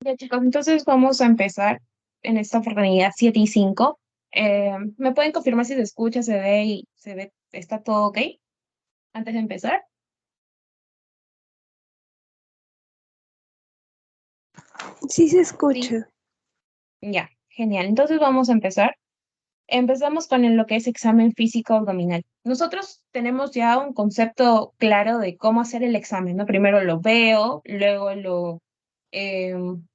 Ya chicos, entonces vamos a empezar en esta oportunidad 7 y 5. ¿Me pueden confirmar si se escucha, se ve y está todo ok antes de empezar? Sí se Sí. escucha. Ya, genial. Entonces vamos a empezar. Empezamos con lo que es examen físico abdominal. Nosotros tenemos ya un concepto claro de cómo hacer el examen, ¿no? Primero lo veo, luego em,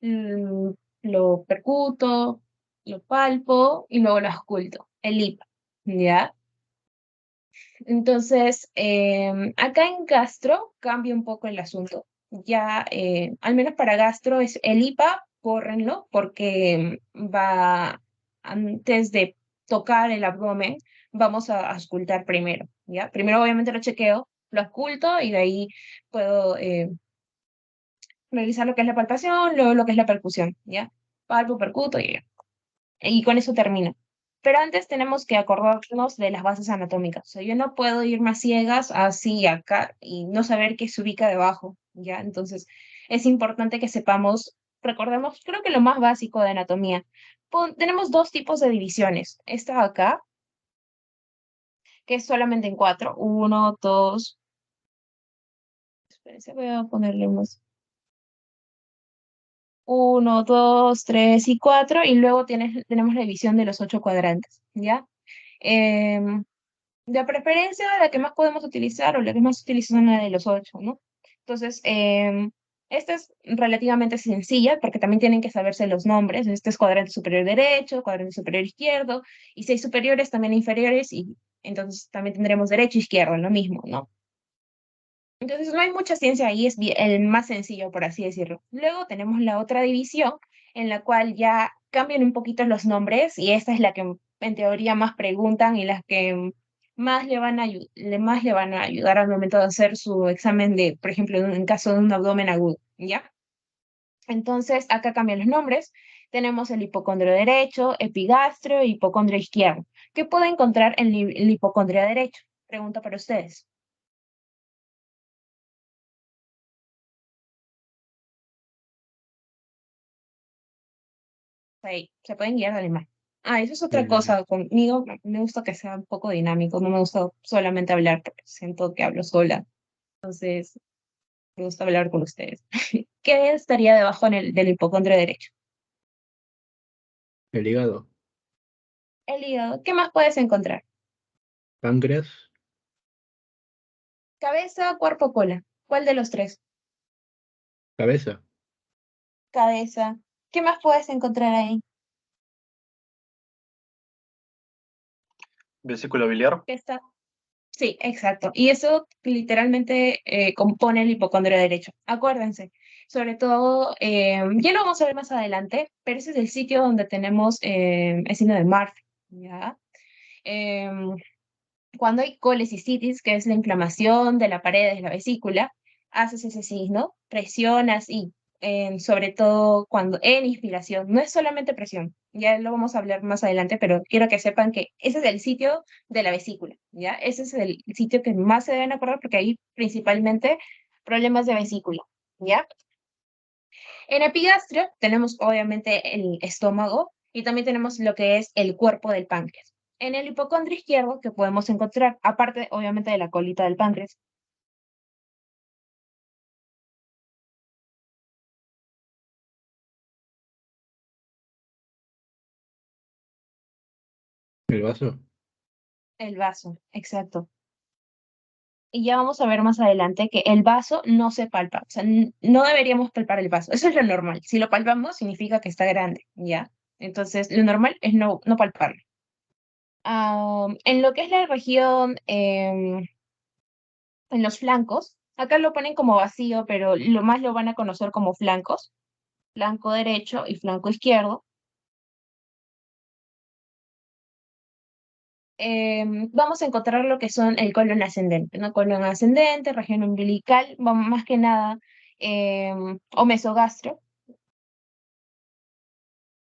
l- lo percuto, lo palpo y luego lo ausculto, el IPA, ¿ya? Entonces, acá en gastro cambia un poco el asunto. Ya, al menos para gastro es el IPA, córrenlo, porque va antes de tocar el abdomen, vamos a auscultar primero, ¿ya? Primero obviamente lo chequeo, lo ausculto y de ahí puedo realizar lo que es la palpación, luego lo que es la percusión, ¿ya? Palpo, percuto y con eso termino. Pero antes tenemos que acordarnos de las bases anatómicas. O sea, yo no puedo ir más ciegas así acá y no saber qué se ubica debajo, ¿ya? Entonces, es importante que sepamos, recordemos, creo que lo más básico de anatomía. Tenemos dos tipos de divisiones. Esta acá, que es solamente en cuatro. Uno, dos, espérense, voy a ponerle unos. Uno, dos, tres y cuatro, y luego tenemos la división de los ocho cuadrantes, ¿ya? Em, De preferencia, la que más podemos utilizar o la que más se utiliza es la de los ocho, ¿no? Entonces, esta es relativamente sencilla porque también tienen que saberse los nombres. Este es cuadrante superior derecho, cuadrante superior izquierdo, y si hay superiores, también inferiores, y entonces también tendremos derecho e izquierdo, lo mismo, ¿no? Entonces, no hay mucha ciencia ahí, es el más sencillo, por así decirlo. Luego tenemos la otra división en la cual ya cambian un poquito los nombres y esta es la que en teoría más preguntan y las que más más le van a ayudar al momento de hacer su examen de, por ejemplo, en caso de un abdomen agudo, ¿ya? Entonces, acá cambian los nombres. Tenemos el hipocondrio derecho, epigastrio e hipocondrio izquierdo. ¿Qué puedo encontrar en el hipocondrio derecho? Pregunta para ustedes. Ahí, se pueden guiar del animal. Ah, eso es otra El, cosa. Conmigo me gusta que sea un poco dinámico. No me gusta solamente hablar porque siento que hablo sola. Entonces, me gusta hablar con ustedes. ¿Qué estaría debajo del hipocondrio derecho? el hígado, El hígado. ¿Qué más puedes encontrar? páncreas, Cabeza, cuerpo, cola. ¿Cuál de los tres? cabeza, Cabeza. ¿Qué más puedes encontrar ahí? Vesícula biliar. ¿Qué está? Sí, exacto. Y eso literalmente compone el hipocondrio derecho. Acuérdense, sobre todo, ya lo vamos a ver más adelante, pero ese es el sitio donde tenemos el signo de Murphy, ¿ya? Em, Cuando hay colecicitis, que es la inflamación de la pared de la vesícula, haces ese signo, presionas y sobre todo cuando en inspiración, no es solamente presión, ya lo vamos a hablar más adelante, pero quiero que sepan que ese es el sitio de la vesícula, ¿ya? Ese es el sitio que más se deben acordar porque hay principalmente problemas de vesícula, ¿ya? En epigastrio tenemos obviamente el estómago y también tenemos lo que es el cuerpo del páncreas. En el hipocondrio izquierdo que podemos encontrar, aparte obviamente de la colita del páncreas, el vaso, el vaso, exacto. Y ya vamos a ver más adelante que el vaso no se palpa, o sea, no deberíamos palpar el vaso, eso es lo normal. Si lo palpamos significa que está grande, ¿ya? Entonces, lo normal es no palparlo. En lo que es la región en los flancos. Acá lo ponen como vacío, pero lo más lo van a conocer como flancos, flanco derecho y flanco izquierdo. Vamos a encontrar lo que son el colon ascendente, ¿no? Colon ascendente, región umbilical, vamos más que nada, o mesogastro.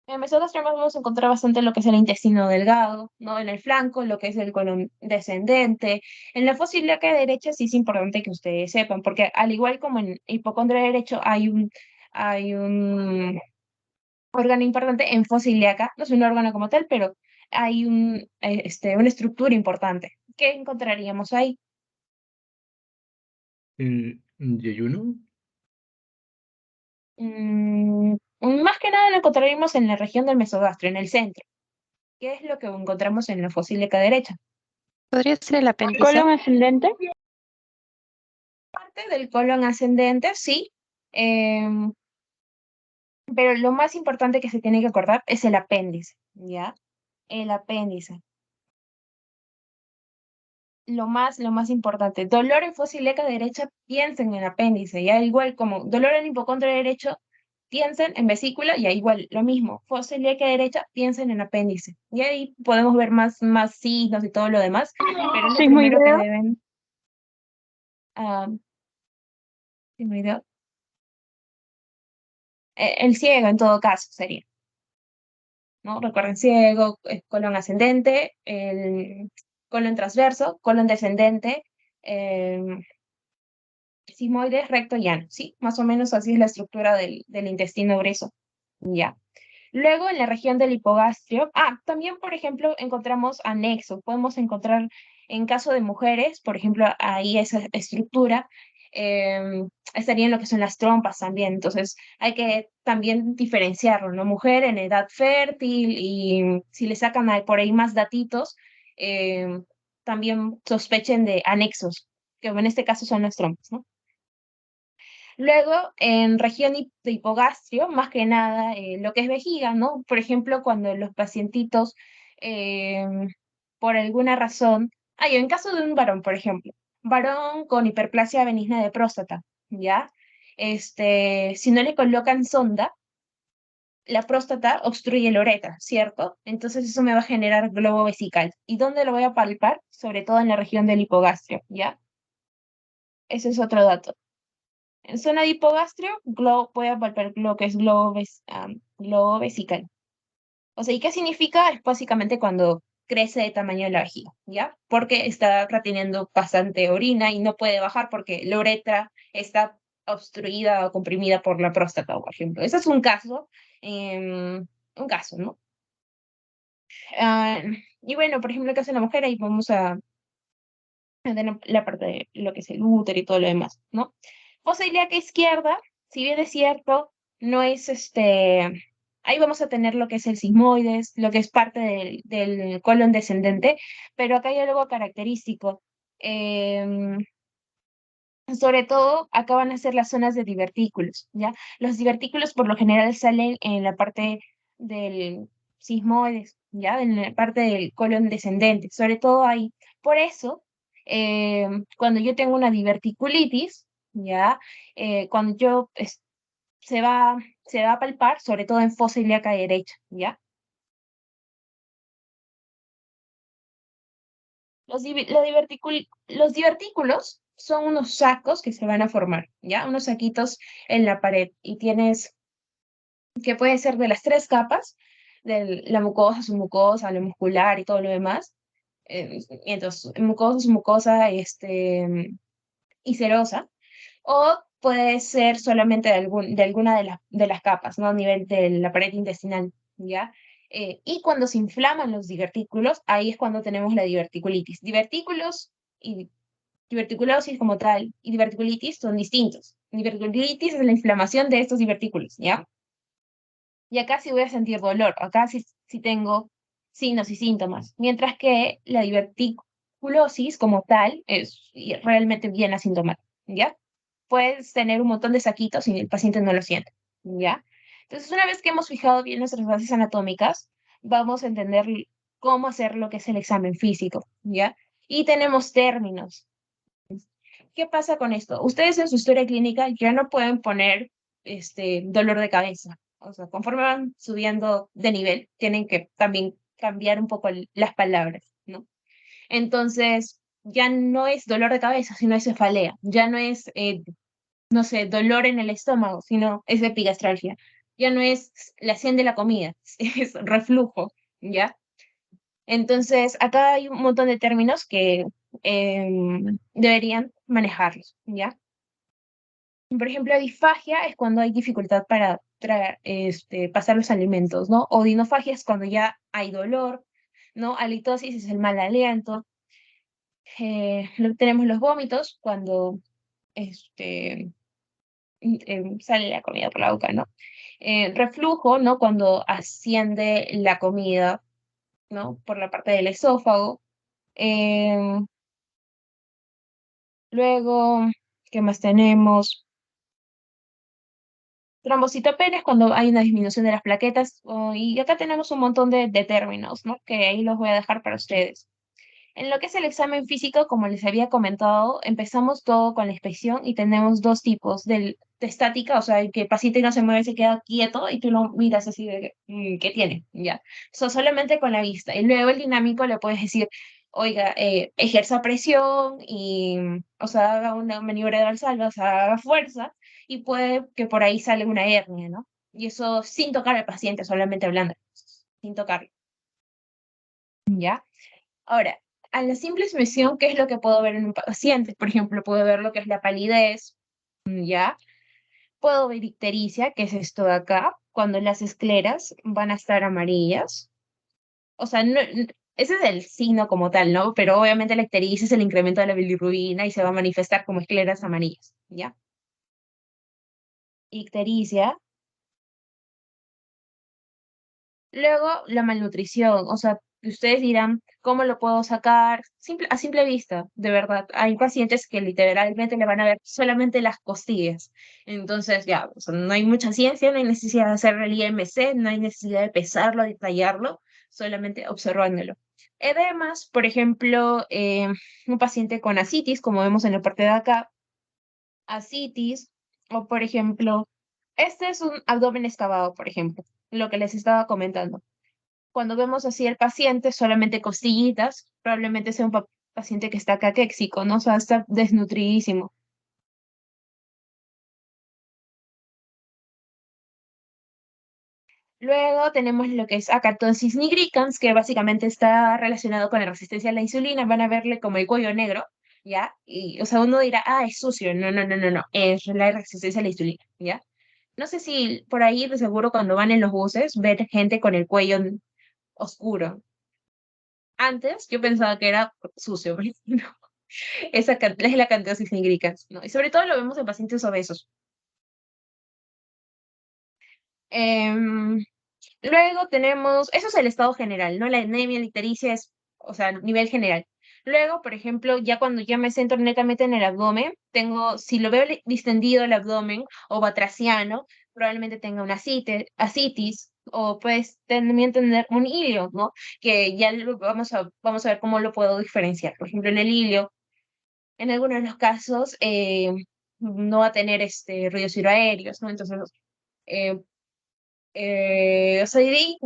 En mesogastrio vamos a encontrar bastante lo que es el intestino delgado, ¿no? En el flanco, lo que es el colon descendente. En la fosa ilíaca derecha sí es importante que ustedes sepan, porque al igual como en hipocondrio derecho hay un órgano importante en fosa ilíaca, no es un órgano como tal, pero hay una estructura importante. ¿Qué encontraríamos ahí? ¿El yeyuno? Más que nada lo encontraríamos en la región del mesogastrio, en el centro. ¿Qué es lo que encontramos en la fosa ilíaca derecha? ¿Podría ser el apéndice? Colon ascendente. Parte del colon ascendente, sí, em, pero lo más importante que se tiene que acordar es el apéndice, ¿ya? El apéndice. Lo más importante. Dolor en fosa ilíaca derecha, piensen en el apéndice, ya igual como dolor en hipocondrio derecho, piensen en vesícula, ya igual, lo mismo. Fosa ilíaca derecha, piensen en apéndice. Y ahí podemos ver más signos y todo lo demás, pero es lo primero que Sigmoideo. deben. ah, sigmoideo. El ciego en todo caso sería. ¿No? Recuerden, ciego, colon ascendente, el colon transverso, colon descendente, sigmoides, recto, llano, ¿sí? Más o menos así es la estructura del intestino grueso, ya. Luego, en la región del hipogastrio, también, por ejemplo, encontramos anexo. Podemos encontrar, en caso de mujeres, por ejemplo, ahí esa estructura, estarían lo que son las trompas también. Entonces, hay que también diferenciarlo, ¿no? Mujer en edad fértil y si le sacan por ahí más datitos, también sospechen de anexos, que en este caso son las trompas, ¿no? Luego, en región de hipogastrio, más que nada, lo que es vejiga, ¿no? Por ejemplo, cuando los pacientitos, por alguna razón, en caso de un varón, por ejemplo, varón con hiperplasia benigna de próstata, ¿ya? Si no le colocan sonda, la próstata obstruye la uretra, ¿cierto? Entonces eso me va a generar globo vesical. ¿Y dónde lo voy a palpar? Sobre todo en la región del hipogastrio, ¿ya? Ese es otro dato. En zona de hipogastrio, voy a palpar lo que es globo vesical. O sea, ¿y qué significa? Es básicamente cuando crece de tamaño la vejiga, ¿ya? Porque está reteniendo bastante orina y no puede bajar porque la uretra está obstruida o comprimida por la próstata, por ejemplo. Ese es un caso, ¿no? Ah, y bueno, por ejemplo, el caso de la mujer, ahí vamos a tener la parte de lo que es el útero y todo lo demás, ¿no? Fosa ilíaca izquierda, si bien es cierto, no es ahí vamos a tener lo que es el sigmoides, lo que es parte del colon descendente, pero acá hay algo característico. Em, Sobre todo, acá van a ser las zonas de divertículos, ¿ya? Los divertículos por lo general salen en la parte del sigmoides, ¿ya? En la parte del colon descendente, sobre todo ahí. Por eso, cuando yo tengo una diverticulitis, ¿ya? Cuando se va, se va a palpar, sobre todo en fosa ilíaca derecha, ¿ya? Los divertículos son unos sacos que se van a formar, ¿ya? Unos saquitos en la pared y tienes que puede ser de las tres capas, de la mucosa, submucosa, lo muscular y todo lo demás. Entonces, mucosa, submucosa, y serosa, o puede ser solamente de alguna de las capas, ¿no? A nivel de la pared intestinal, ¿ya? Y cuando se inflaman los divertículos, ahí es cuando tenemos la diverticulitis. Divertículos y diverticulosis como tal y diverticulitis son distintos. Diverticulitis es la inflamación de estos divertículos, ¿ya? Y acá sí voy a sentir dolor, acá sí tengo signos y síntomas, mientras que la diverticulosis como tal es realmente bien asintomática, ¿ya? Puedes tener un montón de saquitos y el paciente no lo siente, ¿ya? Entonces, una vez que hemos fijado bien nuestras bases anatómicas, vamos a entender cómo hacer lo que es el examen físico, ¿ya? Y tenemos términos. ¿Qué pasa con esto? Ustedes en su historia clínica ya no pueden poner dolor de cabeza. O sea, conforme van subiendo de nivel, tienen que también cambiar un poco las palabras, ¿no? Entonces, ya no es dolor de cabeza, sino es cefalea. Ya no es, no sé, dolor en el estómago, sino es epigastralgia. ya no es la acción de la comida, es reflujo, ¿ya? Entonces, acá hay un montón de términos que deberían manejarlos, ¿ya? Por ejemplo, disfagia es cuando hay dificultad para pasar los alimentos, ¿no? O dinofagia es cuando ya hay dolor, ¿no? Halitosis es el mal aliento. Tenemos los vómitos cuando este, sale la comida por la boca, ¿no? Reflujo, ¿no? Cuando asciende la comida, ¿no? Por la parte del esófago. Em, Luego, ¿qué más tenemos? Trombocitopenia es cuando hay una disminución de las plaquetas, y acá tenemos un montón de términos, ¿no? Que ahí los voy a dejar para ustedes. En lo que es el examen físico, como les había comentado, empezamos todo con la inspección y tenemos dos tipos, de estática, o sea, que el paciente no se mueve, se queda quieto y tú lo miras así de, ¿qué tiene? Ya. Solamente con la vista. Y luego el dinámico le puedes decir, oiga, ejerza presión y, o sea, haga una maniobra de Valsalva, o sea, haga fuerza y puede que por ahí sale una hernia, ¿no? Y eso sin tocar al paciente, solamente hablando, sin tocarlo, ¿ya? Ahora, a la simple expresión, ¿qué es lo que puedo ver en un paciente? Por ejemplo, puedo ver lo que es la palidez, ¿ya? Puedo ver ictericia, que es esto de acá, cuando las escleras van a estar amarillas. O sea, ese es el signo como tal, ¿no? Pero obviamente la ictericia es el incremento de la bilirrubina y se va a manifestar como escleras amarillas, ¿ya? Ictericia. Luego, la malnutrición, o sea, que ustedes dirán, ¿cómo lo puedo sacar? A simple vista, de verdad. Hay pacientes que literalmente le van a ver solamente las costillas. Entonces, ya, o sea, no hay mucha ciencia, no hay necesidad de hacer el IMC, no hay necesidad de pesarlo, de tallarlo, solamente observándolo. Edemas, por ejemplo, un paciente con asitis, como vemos en la parte de acá, asitis, o por ejemplo, este es un abdomen excavado, por ejemplo, lo que les estaba comentando. Cuando vemos así el paciente, solamente costillitas, probablemente sea un paciente que está caquéxico, ¿no? O sea, está desnutridísimo. Luego tenemos lo que es acatosis nigricans, que básicamente está relacionado con la resistencia a la insulina. Van a verle como el cuello negro, ¿ya? Y, o sea, uno dirá, ah, es sucio. No, no, no, no, no. Es la resistencia a la insulina, ¿ya? No sé si por ahí, de seguro, cuando van en los buses, ven gente con el cuello oscuro. Antes yo pensaba que era sucio, pero no. Es la cantosis nigricans, ¿no? Y sobre todo lo vemos en pacientes obesos. Em, Luego tenemos, eso es el estado general, ¿no? La anemia, la ictericia es, o sea, a nivel general. Luego, por ejemplo, ya cuando ya me centro netamente en el abdomen, tengo, si lo veo distendido el abdomen o batraciano, probablemente tenga una asitis o pues también tener un ilio, ¿no? Que ya vamos a ver cómo lo puedo diferenciar. Por ejemplo, en el ilio, en algunos de los casos, no va a tener ruidos aéreos, ¿no? Entonces, eh, o sea, y de ahí,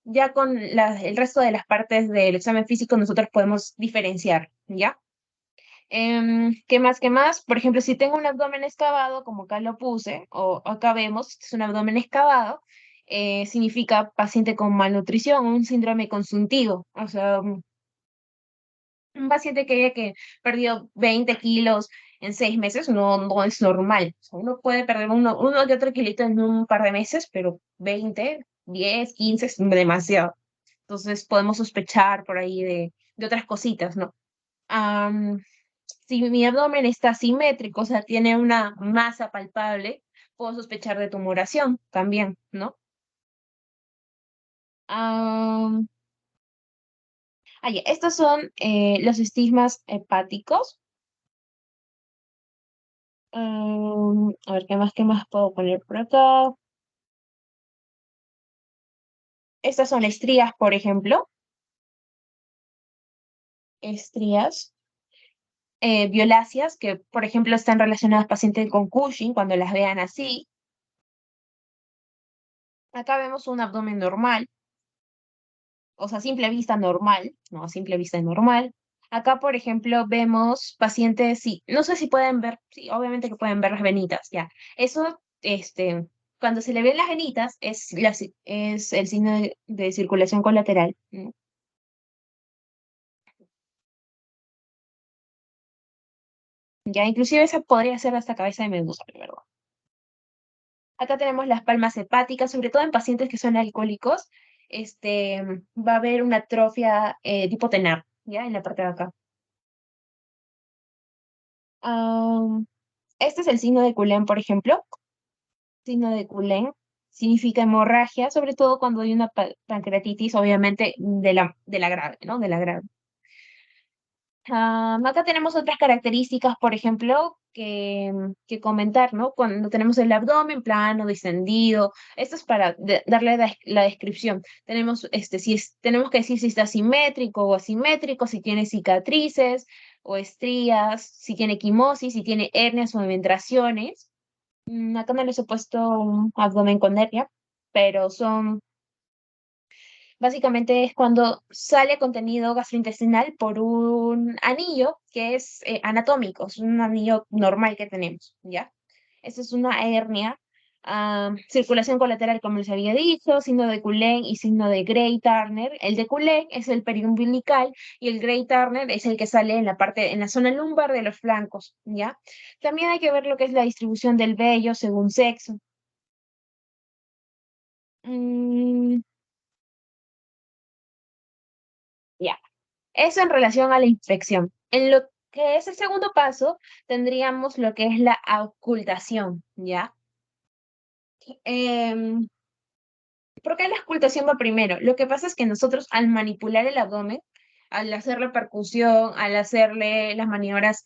ya con el resto de las partes del examen físico nosotros podemos diferenciar, ¿ya? ¿Qué más? ¿Qué más? Por ejemplo, si tengo un abdomen excavado, como acá lo puse, o acá vemos, es un abdomen excavado, significa paciente con malnutrición, un síndrome consuntivo, o sea, un paciente que haya que perdió 20 kilos en 6 meses no es normal. O sea, uno puede perder uno que otro kilito en un par de meses, pero 20, 10, 15 es demasiado. Entonces podemos sospechar por ahí de otras cositas, ¿no? Am, si mi abdomen está simétrico, o sea, tiene una masa palpable, puedo sospechar de tumoración también, ¿no? Am, estos son los estigmas hepáticos. A ver, qué más puedo poner por acá? Estas son estrías, por ejemplo. Estrías violáceas, que por ejemplo están relacionadas pacientes con Cushing, cuando las vean así. Acá vemos un abdomen normal, o sea, a simple vista normal, no, a simple vista normal. Acá, por ejemplo, vemos pacientes, sí, no sé si pueden ver, sí, obviamente que pueden ver las venitas, ya. Eso, cuando se le ven las venitas, es el signo de circulación colateral, ¿no? Ya, inclusive esa podría ser hasta cabeza de medusa, la verdad. Acá tenemos las palmas hepáticas, sobre todo en pacientes que son alcohólicos, va a haber una atrofia tipo tenar, ¿ya? En la parte de acá. Este es el signo de Cullen, por ejemplo. Signo de Cullen significa hemorragia, sobre todo cuando hay una pancreatitis, obviamente de la grave, ¿no? De la grave. Acá tenemos otras características, por ejemplo, que comentar, ¿no? Cuando tenemos el abdomen plano, distendido, esto es para darle la descripción. Tenemos, tenemos que decir si está simétrico o asimétrico, si tiene cicatrices o estrías, si tiene quimosis, si tiene hernias o desventraciones. Acá no les he puesto un abdomen con hernia, pero básicamente es cuando sale contenido gastrointestinal por un anillo que es anatómico, es un anillo normal que tenemos, ¿ya? Esa es una hernia. Circulación colateral, como les había dicho, signo de Cullen y signo de Gray-Turner. El de Cullen es el periumbilical y el Gray-Turner es el que sale en la zona lumbar de los flancos, ¿ya? También hay que ver lo que es la distribución del vello según sexo. Mm, ya. Eso en relación a la infección. En lo que es el segundo paso, tendríamos lo que es la ocultación, ¿ya? Em, ¿Por qué la ocultación va primero? Lo que pasa es que nosotros al manipular el abdomen, al hacerle percusión, al hacerle las maniobras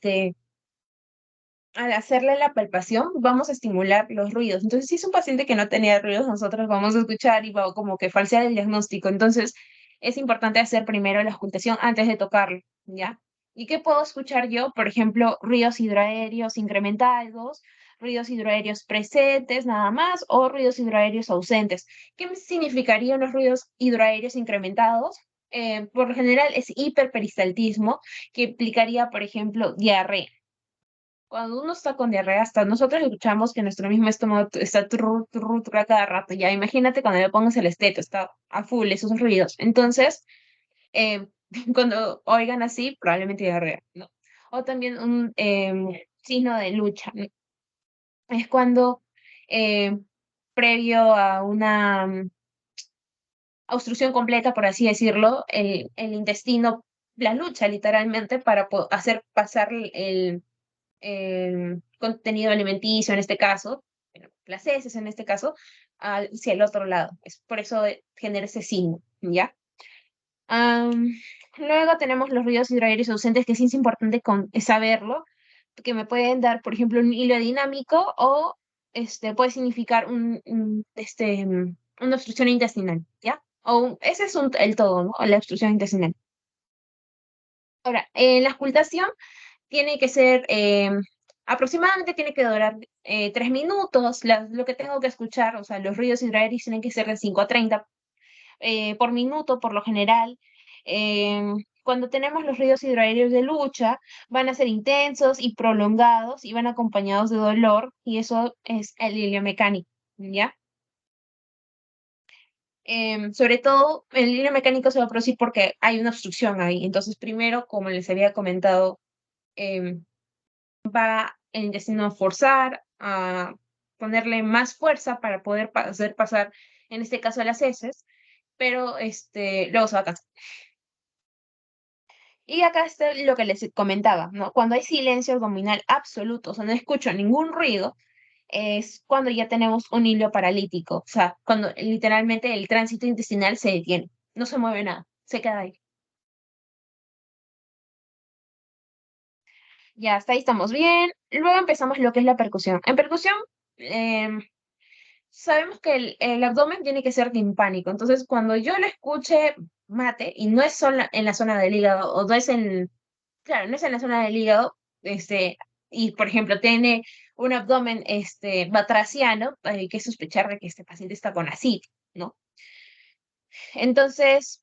al hacerle la palpación, vamos a estimular los ruidos. Entonces, si es un paciente que no tenía ruidos, nosotros vamos a escuchar y va como que falsear el diagnóstico. Entonces, es importante hacer primero la ocultación antes de tocarlo, ¿ya? ¿Y qué puedo escuchar yo? Por ejemplo, ruidos hidroaéreos incrementados, ruidos hidroaéreos presentes nada más o ruidos hidroaéreos ausentes. ¿Qué significarían los ruidos hidroaéreos incrementados? Por lo general es hiperperistaltismo, que implicaría, por ejemplo, diarrea. Cuando uno está con diarrea, hasta nosotros escuchamos que nuestro mismo estómago está turru a cada rato. Ya imagínate cuando le pongas el esteto, está a full esos ruidos. Entonces, eh, cuando oigan así, probablemente diarrea, ¿no? O también un signo de lucha, ¿no? Es cuando eh, previo a una obstrucción completa, por así decirlo, el intestino la lucha literalmente para hacer pasar el contenido alimenticio en este caso, bueno, las heces en este caso, hacia el otro lado. Es por eso genera ese signo, ¿ya? Am, Luego tenemos los ruidos hidroaéreos ausentes, que sí es importante saberlo, que me pueden dar, por ejemplo, un hilo dinámico o puede significar una obstrucción intestinal, ¿ya? Ese es el todo, ¿no? La obstrucción intestinal. Ahora, la ocultación tiene que ser, aproximadamente tiene que durar 3 minutos. Lo que tengo que escuchar, o sea, los ruidos hidroaéreos tienen que ser de 5 a 30 por minuto, por lo general. Cuando tenemos los ruidos hidroaéreos de lucha, van a ser intensos y prolongados y van acompañados de dolor, y eso es el hilio mecánico, ¿ya? Sobre todo, el hilio mecánico se va a producir porque hay una obstrucción ahí. Entonces, primero, como les había comentado, em, va el intestino a forzar, a ponerle más fuerza para poder hacer pasar, en este caso, las heces, pero luego se va a cansar. Y acá está lo que les comentaba, ¿no? Cuando hay silencio abdominal absoluto, o sea, no escucho ningún ruido, es cuando ya tenemos un hilo paralítico, o sea, cuando literalmente el tránsito intestinal se detiene, no se mueve nada, se queda ahí. Ya hasta ahí estamos bien. Luego empezamos lo que es la percusión. En percusión, em, sabemos que el abdomen tiene que ser timpánico. Entonces, cuando yo lo escuche mate, y no es solo en la zona del hígado, o no es claro, no es en la zona del hígado, y por ejemplo, tiene un abdomen batraciano, hay que sospechar de que este paciente está con ascitis, ¿no? Entonces,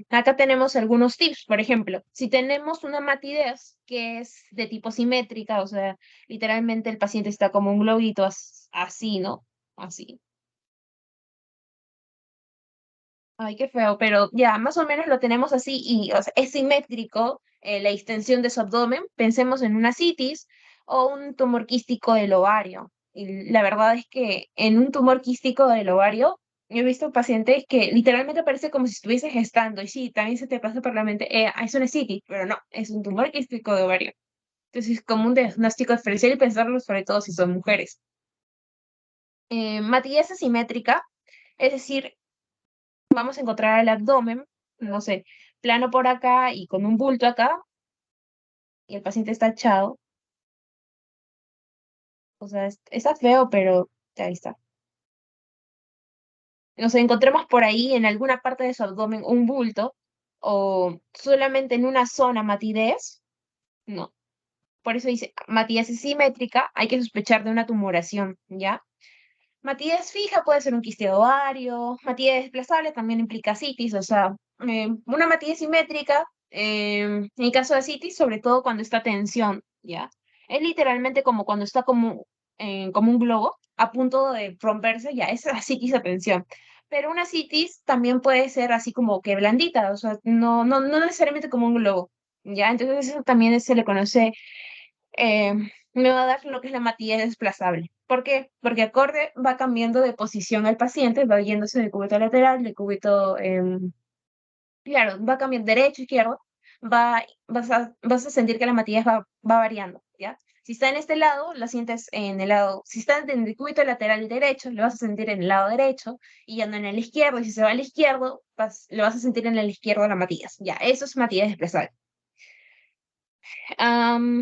acá tenemos algunos tips. Por ejemplo, si tenemos una matidez que es de tipo simétrica, o sea, literalmente el paciente está como un globito así, ¿no? así. Ay, qué feo, pero ya, más o menos lo tenemos así y o sea, es simétrico la extensión de su abdomen. Pensemos en una citis o un tumor quístico del ovario. Y la verdad es que en un tumor quístico del ovario, yo he visto pacientes que literalmente parece como si estuviese gestando. Y sí, también se te pasa por la mente, es una citis, pero no, es un tumor quístico de ovario. Entonces es como un diagnóstico diferencial y pensarlo sobre todo si son mujeres. Matillez asimétrica, es decir, vamos a encontrar el abdomen, no sé, plano por acá y con un bulto acá, y el paciente está echado. O sea, está feo, pero ya ahí está. Nos encontremos por ahí en alguna parte de su abdomen un bulto, o solamente en una zona matidez, no. Por eso dice, matidez simétrica, hay que sospechar de una tumoración, ¿ya? Matidez fija puede ser un quiste de ovario, matidez desplazable también implica citis, o sea, una matidez simétrica, en el caso de citis, sobre todo cuando está tensión, ¿ya? Es literalmente como cuando está como un globo a punto de romperse, ya, esa es la citis a tensión. Pero una citis también puede ser así como que blandita, o sea, no necesariamente como un globo, ¿ya? Entonces eso también se le conoce eh, me va a dar lo que es la matilla desplazable. ¿Por qué? Porque acorde va cambiando de posición al paciente, va yéndose de cúbito lateral, de cúbito, claro, va cambiando derecho, izquierdo, vas a sentir que la matilla va variando, ¿ya? Si está en este lado, la sientes en el lado, si está en el cúbito lateral derecho, lo vas a sentir en el lado derecho y ya no en el izquierdo, y si se va al izquierdo, lo vas a sentir en el izquierdo de la matilla. Ya, eso es matilla desplazable. Am,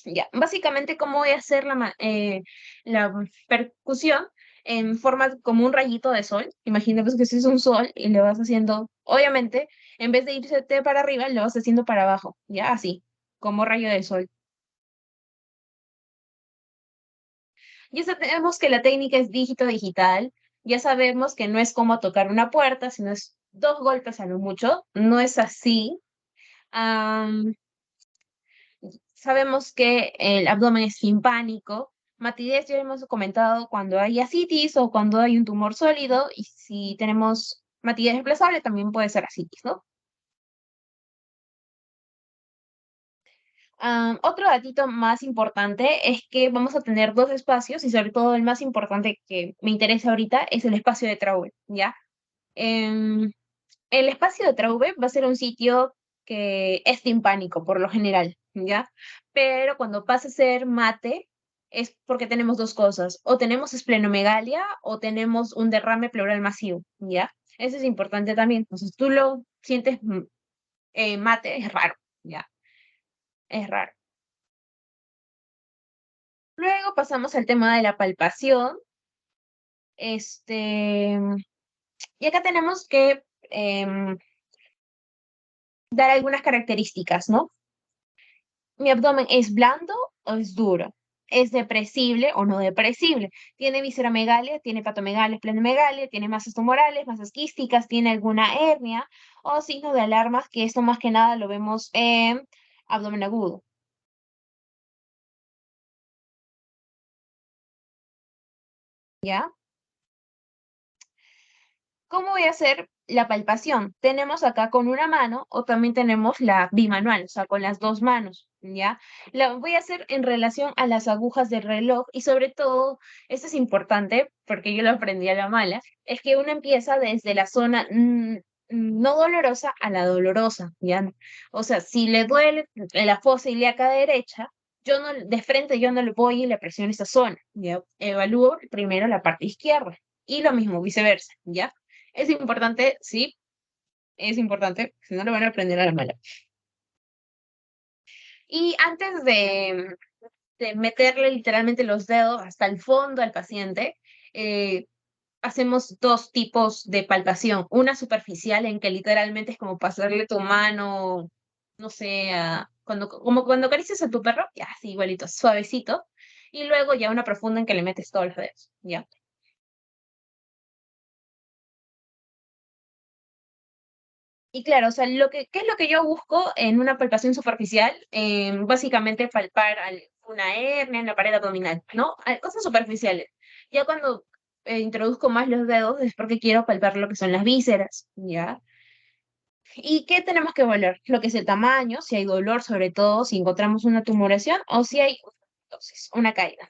ya, básicamente, ¿cómo voy a hacer la percusión? En forma como un rayito de sol. Imaginemos que ese es un sol y le vas haciendo, obviamente, en vez de irse para arriba, lo vas haciendo para abajo, ya así, como rayo de sol. Ya sabemos que la técnica es dígito digital, ya sabemos que no es como tocar una puerta, sino es dos golpes a lo mucho, no es así. Sabemos que el abdomen es simpánico. Matidez ya hemos comentado cuando hay asitis o cuando hay un tumor sólido, y si tenemos matidez desplazable también puede ser asitis, ¿no? Otro datito más importante es que vamos a tener dos espacios y sobre todo el más importante que me interesa ahorita es el espacio de Traube, ¿ya? Em, el espacio de Traube va a ser un sitio que es timpánico por lo general, ¿ya? Pero cuando pasa a ser mate es porque tenemos dos cosas, o tenemos esplenomegalia o tenemos un derrame pleural masivo, ¿ya? Eso es importante también. Entonces tú lo sientes mate, es raro, ¿ya? Es raro. Luego pasamos al tema de la palpación. Este, y acá tenemos que dar algunas características, ¿no? Mi abdomen es blando o es duro, es depresible o no depresible, tiene visceromegalia, tiene patomegalia, esplenomegalia, tiene masas tumorales, masas quísticas, tiene alguna hernia o signos de alarma, que esto más que nada lo vemos en abdomen agudo, ¿ya? ¿Cómo voy a hacer la palpación? Tenemos acá con una mano o también tenemos la bimanual, o sea, con las dos manos, ¿ya? La voy a hacer en relación a las agujas del reloj y sobre todo, esto es importante porque yo lo aprendí a la mala, es que uno empieza desde la zona no dolorosa a la dolorosa, ¿ya? O sea, si le duele la fosa ilíaca derecha, yo no, de frente yo no le voy y le presiono esa zona, ¿ya? Evalúo primero la parte izquierda y lo mismo viceversa, ¿ya? Es importante, sí, es importante, si no lo van a aprender a la mala. Y antes de meterle literalmente los dedos hasta el fondo al paciente, eh, hacemos dos tipos de palpación. Una superficial, en que literalmente es como pasarle tu mano, no sé, como cuando acaricias a tu perro, ya así igualito, suavecito. Y luego ya una profunda en que le metes todos los dedos, ¿ya? Y claro, o sea, ¿qué es lo que yo busco en una palpación superficial? Básicamente palpar una hernia en la pared abdominal, ¿no? Cosas superficiales. Ya cuando introduzco más los dedos es porque quiero palpar lo que son las vísceras, ¿ya? ¿Y qué tenemos que evaluar? Lo que es el tamaño, si hay dolor, sobre todo si encontramos una tumoración o si hay entonces, una caída.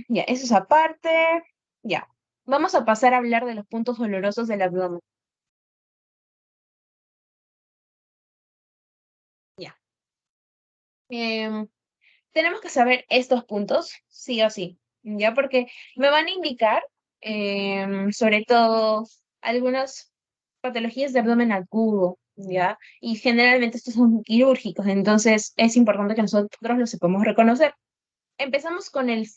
Ya, eso es aparte. Ya. Vamos a pasar a hablar de los puntos dolorosos del abdomen. Ya. Em, Tenemos que saber estos puntos, sí o sí, ya porque me van a indicar, sobre todo, algunas patologías de abdomen agudo, ya, y generalmente estos son quirúrgicos, entonces es importante que nosotros los sepamos reconocer. Empezamos con el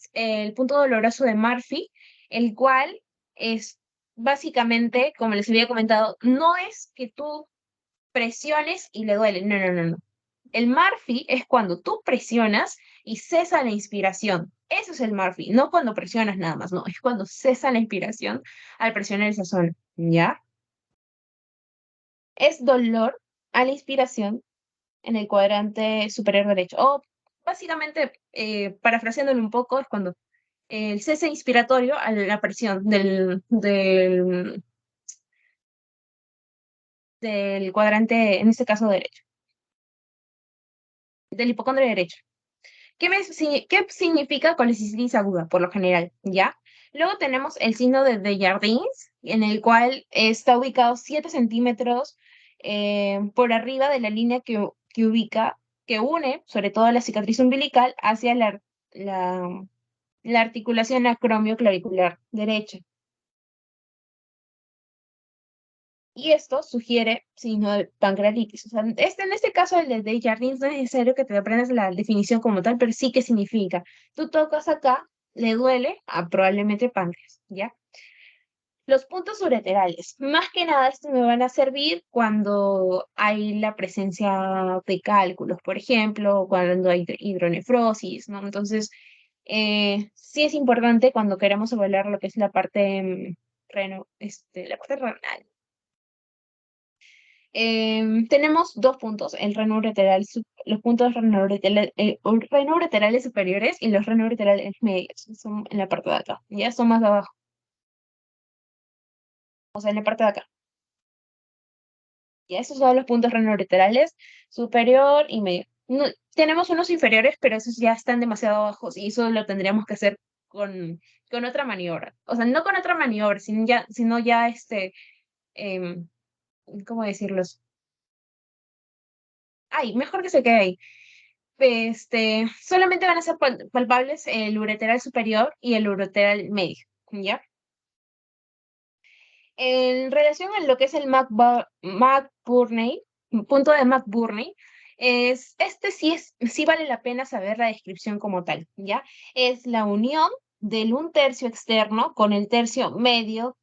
punto doloroso de Murphy, el cual es básicamente, como les había comentado, no es que tú presiones y le duele, no, no, no, no. El Murphy es cuando tú presionas y cesa la inspiración. Eso es el Murphy, no cuando presionas nada más, no, es cuando cesa la inspiración al presionar esa zona, ¿ya? Es dolor a la inspiración en el cuadrante superior derecho. O básicamente, parafraseándolo un poco, es cuando el cese inspiratorio a la presión del cuadrante, en este caso derecho, del hipocondrio derecho. ¿Qué significa colecitis aguda, por lo general? ¿Ya? Luego tenemos el signo de Desjardins, en el cual está ubicado 7 centímetros por arriba de la línea que ubica, que une, sobre todo la cicatriz umbilical, hacia la, la articulación acromioclavicular derecha. Y esto sugiere signo de pancreatitis. O sea, en este caso, el de Desjardins, no es necesario que te aprendas la definición como tal, pero sí que significa. Tú tocas acá, le duele a probablemente páncreas, ¿ya? Los puntos ureterales. Más que nada, estos me van a servir cuando hay la presencia de cálculos, por ejemplo, cuando hay hidronefrosis, ¿no? Entonces, sí es importante cuando queremos evaluar lo que es la parte, la parte renal. Tenemos dos puntos, el reno ureteral, los puntos reno ureterales superiores y los reno ureterales medios, son en la parte de acá, ya son más de abajo, o sea, en la parte de acá. Ya esos son los puntos reno ureterales superior y medio. Tenemos unos inferiores, pero esos ya están demasiado bajos y eso lo tendríamos que hacer con otra maniobra. O sea, no con otra maniobra, sino ya em, ¿cómo decirlos? Ay, mejor que se quede ahí. Solamente van a ser palpables el ureteral superior y el ureteral medio, ¿ya? En relación a lo que es el McBurney, punto de McBurney, sí vale la pena saber la descripción como tal, ¿ya? Es la unión del un tercio externo con el tercio medio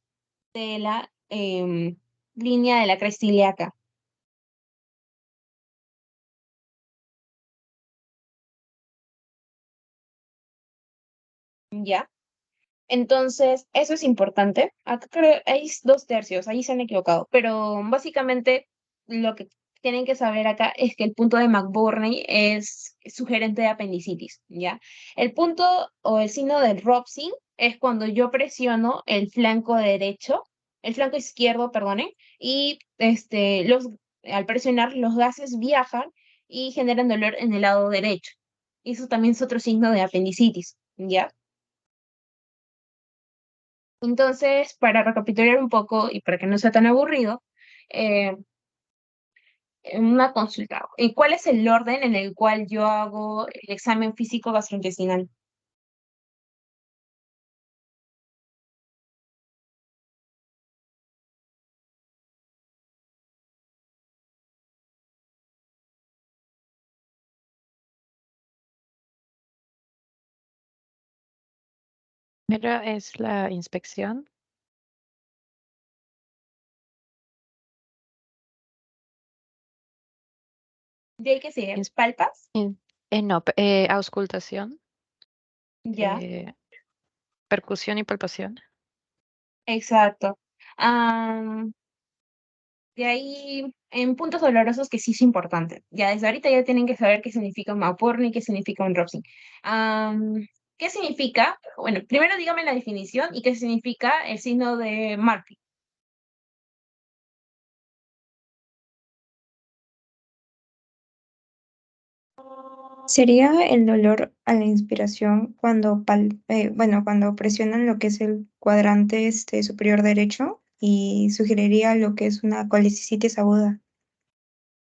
de la línea de la cresta ilíaca, ¿ya? Entonces, eso es importante. Acá creo hay dos tercios, ahí se han equivocado, pero básicamente lo que tienen que saber acá es que el punto de McBurney es sugerente de apendicitis, ¿ya? El punto o el signo del Robson es cuando yo presiono el flanco derecho, el flanco izquierdo, perdone, y al presionar los gases viajan y generan dolor en el lado derecho. Eso también es otro signo de apendicitis, ¿ya? Entonces, para recapitular un poco y para que no sea tan aburrido, eh, en una consulta. ¿Y cuál es el orden en el cual yo hago el examen físico gastrointestinal? Primero es la inspección. ¿De ahí que sigue? ins- ¿Palpas? no, auscultación, Ya, eh, percusión y palpación. exacto. Am, de ahí, en puntos dolorosos que sí es importante. Ya desde ahorita ya tienen que saber qué significa un Mauporni y qué significa un Robson. ¿Qué significa? Bueno, primero dígame la definición y qué significa el signo de Murphy. Sería el dolor a la inspiración cuando, bueno, cuando presionan lo que es el cuadrante superior derecho y sugeriría lo que es una colecicitis aguda.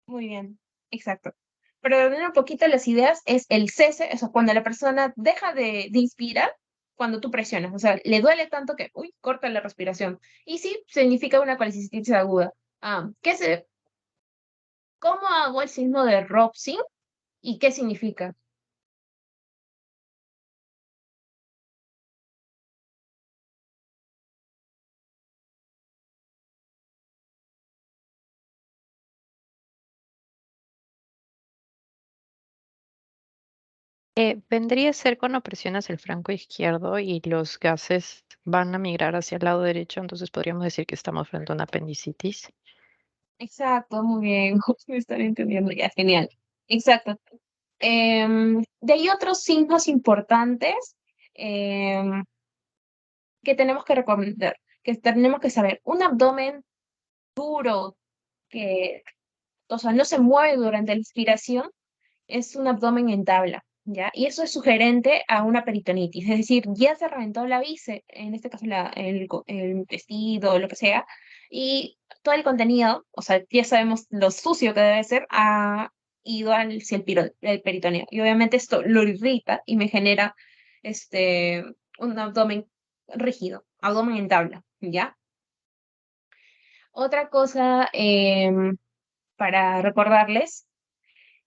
Muy bien, exacto. Pero ordenar un poquito las ideas es el cese, eso, cuando la persona deja de inspirar, cuando tú presionas, o sea, le duele tanto que, uy, corta la respiración. Y sí, significa una colecistitis aguda. ¿Cómo hago el signo de Robson y qué significa? Vendría a ser cuando presionas el flanco izquierdo y los gases van a migrar hacia el lado derecho, entonces podríamos decir que estamos frente a una apendicitis. Exacto, muy bien, me están entendiendo ya, genial. Exacto. De ahí otros signos importantes em, que tenemos que recomendar, que tenemos que saber. Un abdomen duro que, o sea, no se mueve durante la inspiración, es un abdomen en tabla, ¿ya? Y eso es sugerente a una peritonitis, es decir, ya se reventó la bíceps, en este caso el vestido, lo que sea, y todo el contenido, o sea, ya sabemos lo sucio que debe ser, ha ido hacia el peritoneo. Y obviamente esto lo irrita y me genera este, un abdomen rígido, abdomen en tabla, ¿ya? Otra cosa para recordarles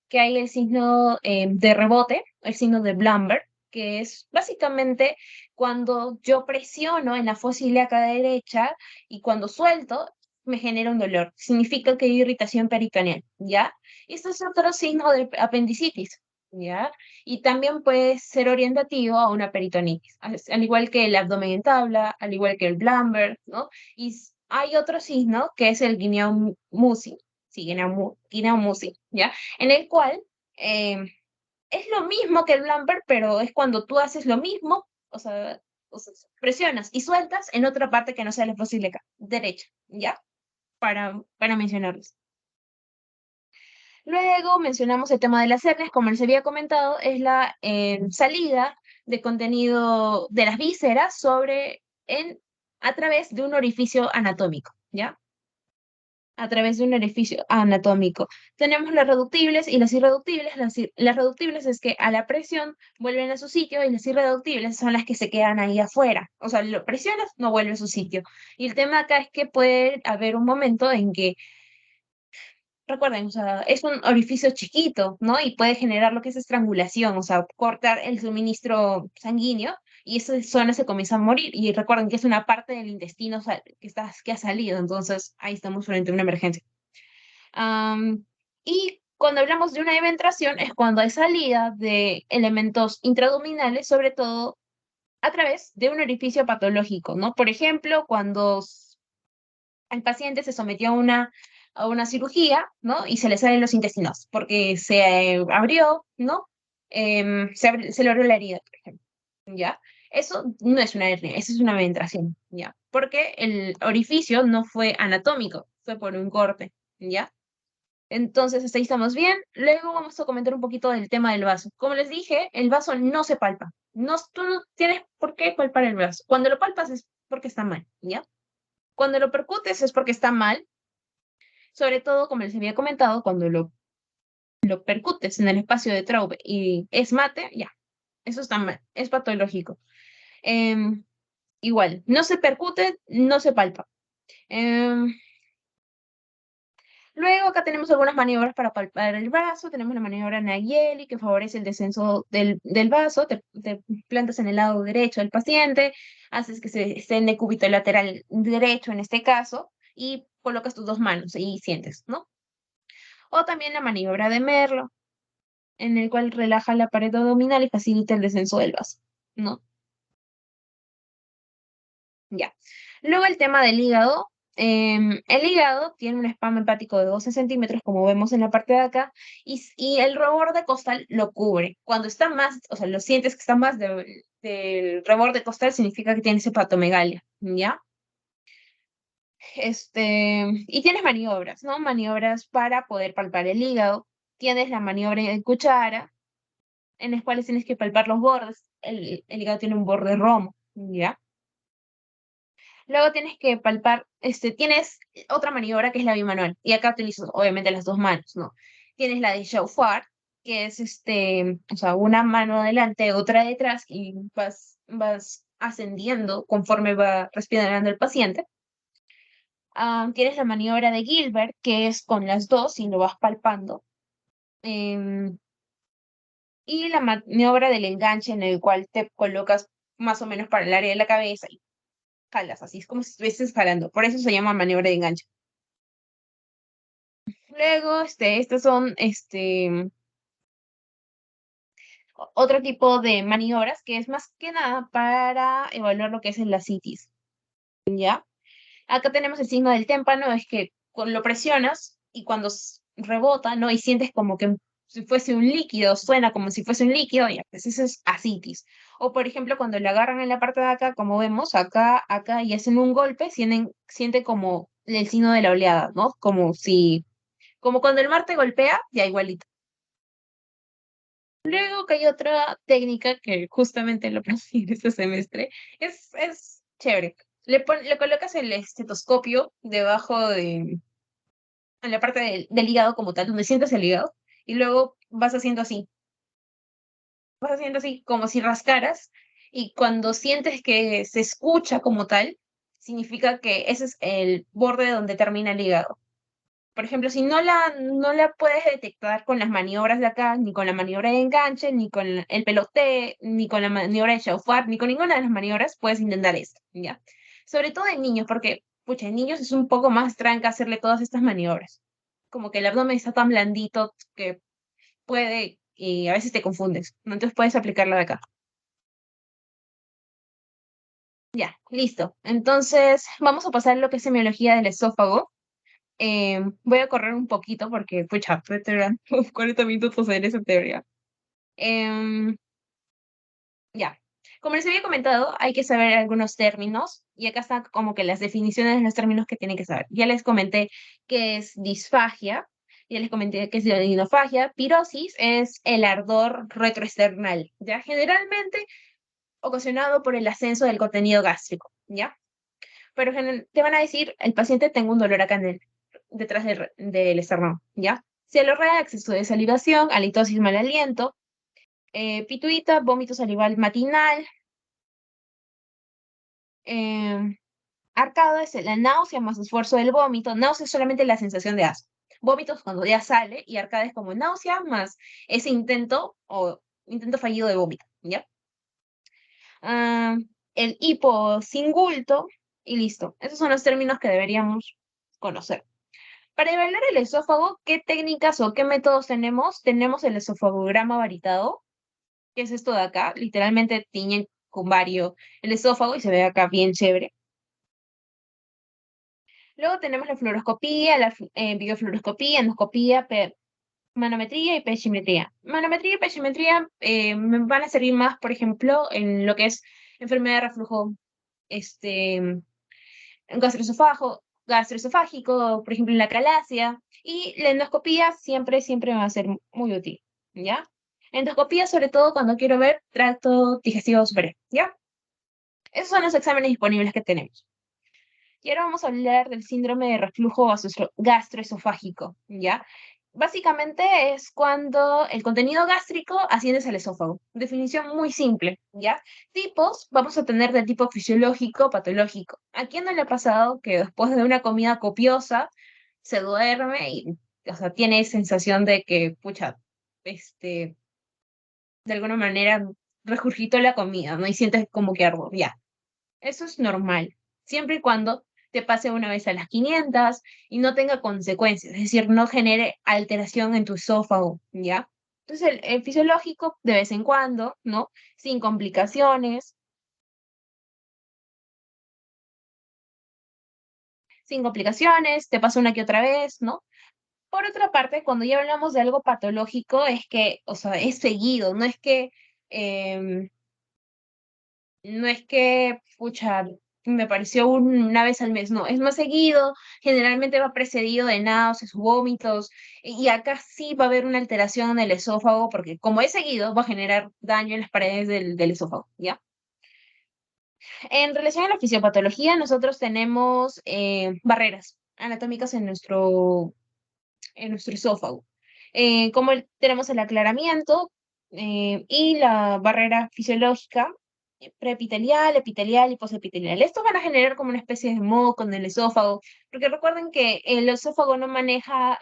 que hay el signo de rebote, el signo de Blamber, que es básicamente cuando yo presiono en la fosa ilíaca derecha y cuando suelto me genera un dolor. Significa que hay irritación peritoneal, ¿ya? Y esto es otro signo de apendicitis, ¿ya? Y también puede ser orientativo a una peritonitis, al igual que el abdomen en tabla, al igual que el Blamber, ¿no? Y hay otro signo que es el guineum musi, sí, guineum musi, ¿ya? En el cual eh, es lo mismo que el blumper, pero es cuando tú haces lo mismo, o sea, presionas y sueltas en otra parte que no sea la fosa ilíaca derecha, ¿ya? Para mencionarlos. Luego mencionamos el tema de las hernias, como les había comentado, es la salida de contenido de las vísceras a través de un orificio anatómico, ¿ya? A través de un orificio anatómico. Tenemos las reductibles y las irreductibles. Las reductibles es que a la presión vuelven a su sitio y las irreductibles son las que se quedan ahí afuera. O sea, lo presionas, no vuelve a su sitio. Y el tema acá es que puede haber un momento en que, recuerden, o sea, es un orificio chiquito, ¿no? Y puede generar lo que es estrangulación, o sea, cortar el suministro sanguíneo y esa zona se comienza a morir. Y recuerden que es una parte del intestino que ha salido, entonces ahí estamos frente a una emergencia. Y cuando hablamos de una eventración es cuando hay salida de elementos intraabdominales, sobre todo a través de un orificio patológico, ¿no? Por ejemplo, cuando el paciente se sometió a una cirugía, ¿no? Y se le salen los intestinos porque se abrió, ¿no? Se le abrió la herida, por ejemplo, ¿ya? Eso no es una hernia, eso es una eventración, ¿ya? Porque el orificio no fue anatómico, fue por un corte, ¿ya? Entonces, hasta ahí estamos bien. Luego vamos a comentar un poquito del tema del vaso. Como les dije, el vaso no se palpa. No, tú no tienes por qué palpar el vaso. Cuando lo palpas es porque está mal, ¿ya? Cuando lo percutes es porque está mal. Sobre todo, como les había comentado, cuando lo percutes en el espacio de Traube y es mate, ya, eso está mal, es patológico. Em, Igual, no se percute, no se palpa. Em, Luego acá tenemos algunas maniobras para palpar el vaso. Tenemos la maniobra Nageli que favorece el descenso del vaso. Te plantas en el lado derecho del paciente, haces que se esté en decúbito lateral derecho en este caso y colocas tus dos manos y sientes, ¿no? O también la maniobra de Merlo, en el cual relaja la pared abdominal y facilita el descenso del vaso, ¿no? Ya. Luego el tema del hígado. El hígado tiene un espasmo hepático de 12 centímetros, como vemos en la parte de acá, y el reborde costal lo cubre. Cuando está más, o sea, lo sientes que está más del reborde costal, significa que tienes hepatomegalia, ¿ya? Y tienes maniobras, ¿no? Maniobras para poder palpar el hígado. Tienes la maniobra de cuchara, en las cuales tienes que palpar los bordes. El hígado tiene un borde romo, ¿ya? Luego tienes que palpar, tienes otra maniobra que es la bimanual. Y acá utilizas obviamente las dos manos, ¿no? Tienes la de Chaufard, que es o sea, una mano adelante, otra detrás, y vas ascendiendo conforme va respirando el paciente. Tienes la maniobra de Gilbert, que es con las dos y lo vas palpando. Em, y la maniobra del enganche, en el cual te colocas más o menos para el área de la cabeza y jalas, así es como si estuvieses jalando. Por eso se llama maniobra de enganche. Luego, estos son otro tipo de maniobras que es más que nada para evaluar lo que es la citis, ¿ya? Acá tenemos el signo del témpano, es que lo presionas y cuando rebota, ¿no? Y sientes como que si fuese un líquido, suena como si fuese un líquido, ya, pues eso es asitis. O por ejemplo, cuando le agarran en la parte de acá, como vemos, acá, y hacen un golpe, sienten como el signo de la oleada, ¿no? Como cuando el mar te golpea, ya igualito. Luego que hay otra técnica que justamente lo aprendí en este semestre, es chévere. Le colocas el estetoscopio debajo en la parte del hígado como tal, donde sientes el hígado, y luego vas haciendo así, como si rascaras, y cuando sientes que se escucha como tal, significa que ese es el borde donde termina el hígado. Por ejemplo, si no la puedes detectar con las maniobras de acá, ni con la maniobra de enganche, ni con el peloté, ni con la maniobra de chaufar, ni con ninguna de las maniobras, puedes intentar esto, ¿ya? Sobre todo en niños, porque, pucha, en niños es un poco más tranca hacerle todas estas maniobras. Como que el abdomen está tan blandito que puede, y a veces te confundes, ¿no? Entonces puedes aplicarla de acá. Ya, listo. Entonces, vamos a pasar a lo que es semiología del esófago. Voy a correr un poquito porque, pucha, veterano, 40 minutos en esa teoría. Em, ya. Como les había comentado, hay que saber algunos términos y acá están como que las definiciones de los términos que tienen que saber. Ya les comenté qué es disfagia, ya les comenté qué es duodenofagia. Pirosis es el ardor retroesternal, ya generalmente ocasionado por el ascenso del contenido gástrico, ¿ya? Pero te van a decir, el paciente tengo un dolor acá detrás del esternón, ¿ya? Cialorrea, exceso de salivación, halitosis, mal aliento, pituita, vómito salival matinal, eh, arcada es la náusea más esfuerzo del vómito. Náusea es solamente la sensación de asco. Vómitos cuando ya sale y arcada es como náusea más ese intento o intento fallido de vómito, ¿ya? Ah, el hiposingulto y listo. Esos son los términos que deberíamos conocer. Para evaluar el esófago, ¿qué técnicas o qué métodos tenemos? Tenemos el esofagograma varitado, que es esto de acá. Literalmente tiñen con vario el esófago y se ve acá bien chévere. Luego tenemos la fluoroscopía, la biofluoroscopía, endoscopía, manometría y pechimetría. Manometría y pechimetría me van a servir más, por ejemplo, en lo que es enfermedad de reflujo gastroesofágico, por ejemplo, en la calasia, y la endoscopía siempre me va a ser muy útil, ¿ya? Endoscopía sobre todo cuando quiero ver tracto digestivo superior, ¿ya? Esos son los exámenes disponibles que tenemos. Y ahora vamos a hablar del síndrome de reflujo gastroesofágico, ¿ya? Básicamente es cuando el contenido gástrico asciende al esófago. Definición muy simple, ¿ya? Tipos vamos a tener de tipo fisiológico, patológico. ¿A quién no le ha pasado que después de una comida copiosa se duerme y, o sea, tiene sensación de que, pucha, de alguna manera regurgitó la comida, ¿no? Y sientes como que ardo, ya. Eso es normal, siempre y cuando te pase una vez a las 500 y no tenga consecuencias, es decir, no genere alteración en tu esófago, ¿ya? Entonces, el fisiológico de vez en cuando, ¿no? Sin complicaciones. sin complicaciones, te pasa una que otra vez, ¿no? Por otra parte, cuando ya hablamos de algo patológico, es que, o sea, es seguido, em, no es que, pucha, me pareció una vez al mes, no, es más seguido, generalmente va precedido de náuseas, vómitos, y acá sí va a haber una alteración en el esófago, porque como es seguido, va a generar daño en las paredes del esófago, ¿ya? En relación a la fisiopatología, nosotros tenemos barreras anatómicas en nuestro esófago. Como tenemos el aclaramiento y la barrera fisiológica preepitelial, epitelial y posepitelial. Estos van a generar como una especie de moco en el esófago, porque recuerden que el esófago no maneja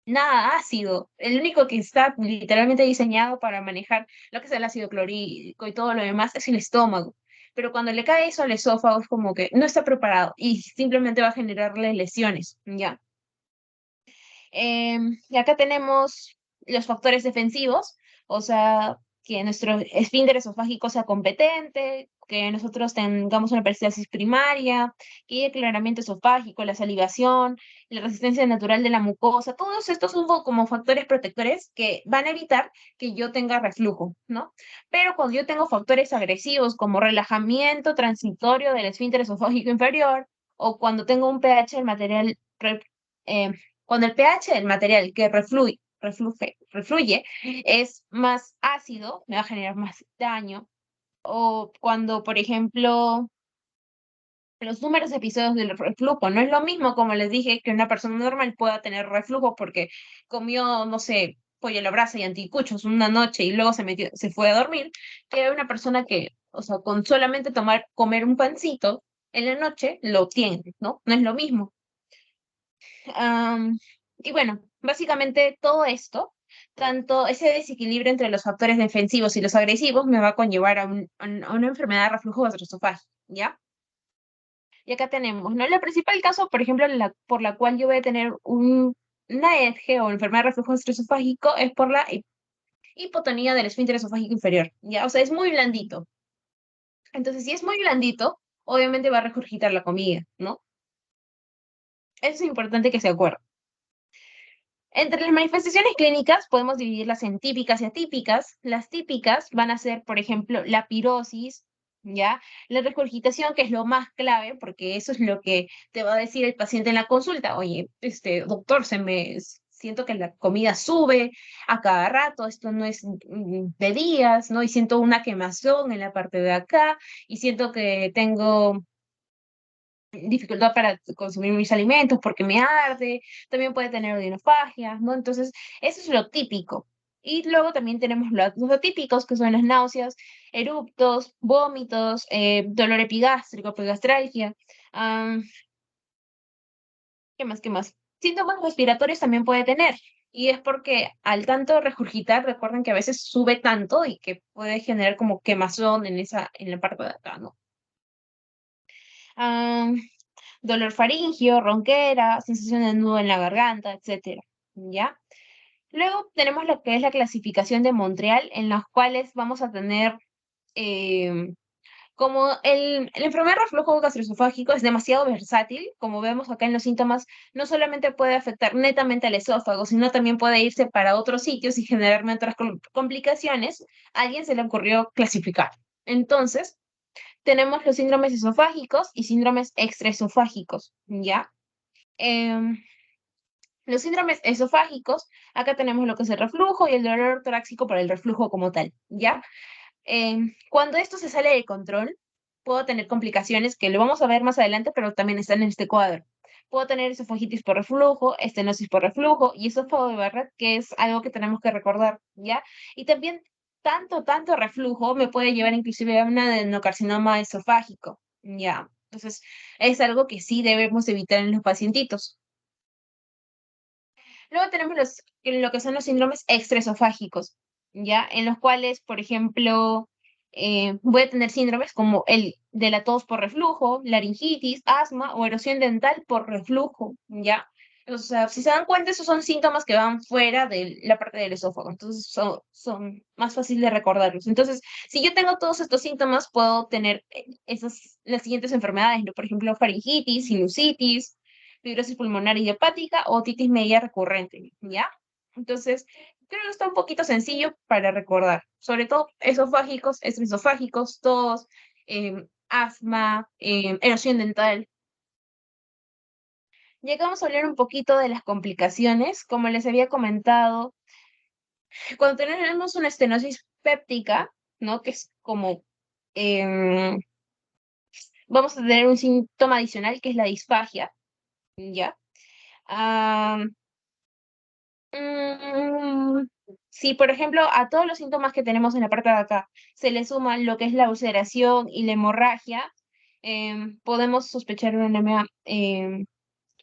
nada ácido. El único que está literalmente diseñado para manejar lo que es el ácido clorhídrico y todo lo demás es el estómago. Pero cuando le cae eso al esófago es como que no está preparado y simplemente va a generarle lesiones, ¿ya? Y acá tenemos los factores defensivos, o sea, que nuestro esfínter esofágico sea competente, que nosotros tengamos una peristalsis primaria, que haya aclaramiento esofágico, la salivación, la resistencia natural de la mucosa, todos estos son como factores protectores que van a evitar que yo tenga reflujo, ¿no? Pero cuando yo tengo factores agresivos como relajamiento transitorio del esfínter esofágico inferior, o cuando tengo un pH del material eh, cuando el pH del material que refluye es más ácido, me va a generar más daño. O cuando, por ejemplo, los números de episodios del reflujo, no es lo mismo, como les dije, que una persona normal pueda tener reflujo porque comió, no sé, pollo a la brasa y anticuchos una noche y luego se fue a dormir, que una persona que, o sea, con solamente comer un pancito en la noche lo tiene, ¿no? No es lo mismo. Y bueno, básicamente todo esto, tanto ese desequilibrio entre los factores defensivos y los agresivos, me va a conllevar a una enfermedad de reflujo gastroesofágico, ¿ya? Y acá tenemos, ¿no? El principal caso, por ejemplo, por la cual yo voy a tener una EDG o enfermedad de reflujo gastroesofágico es por la hipotonía del esfínter esofágico inferior, ¿ya? O sea, es muy blandito. Entonces, si es muy blandito, obviamente va a regurgitar la comida, ¿no? Eso es importante que se acuerden. Entre las manifestaciones clínicas podemos dividirlas en típicas y atípicas. Las típicas van a ser, por ejemplo, la pirosis, ¿ya? La regurgitación, que es lo más clave, porque eso es lo que te va a decir el paciente en la consulta. Oye, doctor, siento que la comida sube a cada rato, esto no es de días, ¿no? Y siento una quemazón en la parte de acá, y siento que tengo dificultad para consumir mis alimentos porque me arde, también puede tener odinofagia, ¿no? Entonces, eso es lo típico. Y luego también tenemos los atípicos, que son las náuseas, eruptos, vómitos, dolor epigástrico, epigastralgia. am, ¿Qué más? ¿Qué más? Síntomas respiratorios también puede tener. Y es porque al tanto regurgitar, recuerden que a veces sube tanto y que puede generar como quemazón en la parte de acá, ¿no? Am, Dolor faríngeo, ronquera, sensación de nudo en la garganta, etcétera, ¿ya? Luego tenemos lo que es la clasificación de Montreal, en las cuales vamos a tener como el enfermedad de reflujo gastroesofágico es demasiado versátil, como vemos acá en los síntomas, no solamente puede afectar netamente al esófago, sino también puede irse para otros sitios y generarme otras complicaciones. A alguien se le ocurrió clasificar. Entonces, tenemos los síndromes esofágicos y síndromes extraesofágicos, ¿ya? Em, los síndromes esofágicos, acá tenemos lo que es el reflujo y el dolor torácico por el reflujo como tal, ¿ya? Cuando esto se sale de control, puedo tener complicaciones que lo vamos a ver más adelante, pero también están en este cuadro. Puedo tener esofagitis por reflujo, estenosis por reflujo y esófago de Barrett, que es algo que tenemos que recordar, ¿ya? Y también tanto reflujo me puede llevar inclusive a un adenocarcinoma esofágico, ¿ya? Entonces, es algo que sí debemos evitar en los pacientitos. Luego tenemos lo que son los síndromes extraesofágicos, ¿ya? En los cuales, por ejemplo, voy a tener síndromes como el de la tos por reflujo, laringitis, asma o erosión dental por reflujo, ¿ya? O sea, si se dan cuenta, esos son síntomas que van fuera de la parte del esófago, entonces son más fáciles de recordarlos. Entonces, si yo tengo todos estos síntomas, puedo tener las siguientes enfermedades, ¿no? Por ejemplo, faringitis, sinusitis, fibrosis pulmonar idiopática o otitis media recurrente, ¿ya? Entonces, creo que está un poquito sencillo para recordar, sobre todo esofágicos, esofágicos, tos, asma, erosión dental. Llegamos a hablar un poquito de las complicaciones, como les había comentado, cuando tenemos una estenosis péptica, ¿no? Que es como, em, vamos a tener un síntoma adicional que es la disfagia, ¿ya? Ah, mm, si, por ejemplo, a todos los síntomas que tenemos en la parte de acá se le suma lo que es la ulceración y la hemorragia, podemos sospechar una anemia,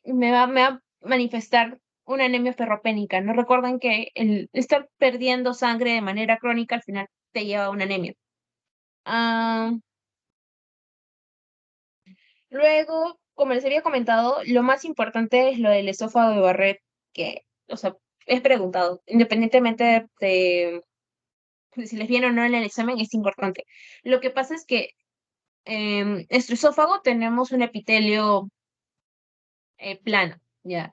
me va a manifestar una anemia ferropénica. ¿No recuerdan que el estar perdiendo sangre de manera crónica al final te lleva a una anemia? Ah, luego, como les había comentado, lo más importante es lo del esófago de Barrett, que, o sea, es preguntado, independientemente de si les viene o no en el examen, es importante. Lo que pasa es que en nuestro esófago tenemos un epitelio plano, ¿ya?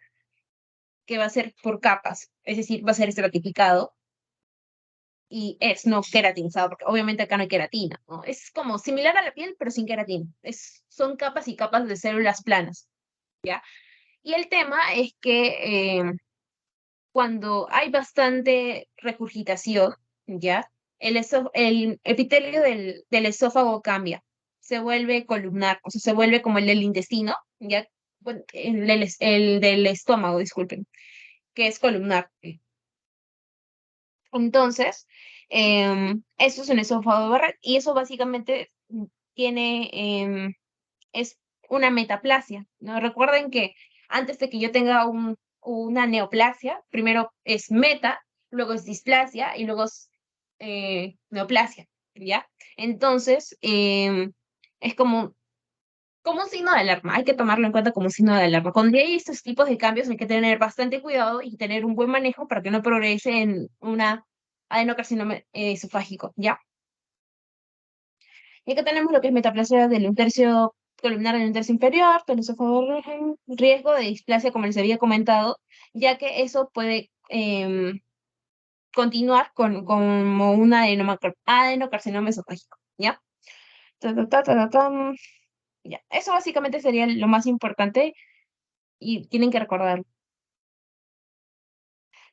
Que va a ser por capas, es decir, va a ser estratificado y es no queratinizado, porque obviamente acá no hay queratina, ¿no? Es como similar a la piel, pero sin queratina. Son capas y capas de células planas, ¿ya? Y el tema es que cuando hay bastante regurgitación, ¿ya? El epitelio del esófago cambia, se vuelve columnar, o sea, se vuelve como el del intestino, ¿ya? Bueno, el del estómago, disculpen, que es columnar. Entonces, eso es un esófago de Barrett y eso básicamente tiene, es una metaplasia, ¿no? Recuerden que antes de que yo tenga una neoplasia, primero es meta, luego es displasia y luego es neoplasia, ¿ya? Entonces, es como un signo de alarma, hay que tomarlo en cuenta como un signo de alarma. Cuando hay estos tipos de cambios hay que tener bastante cuidado y tener un buen manejo para que no progrese en una adenocarcinoma esofágico, ¿ya? Y acá tenemos lo que es metaplasia del tercio columnar en el tercio inferior, pero eso fue riesgo de displasia, como les había comentado, ya que eso puede continuar como un adenocarcinoma esofágico, ¿ya? Ta, ta, ta, ta, ta, tam. Ya, eso básicamente sería lo más importante y tienen que recordarlo.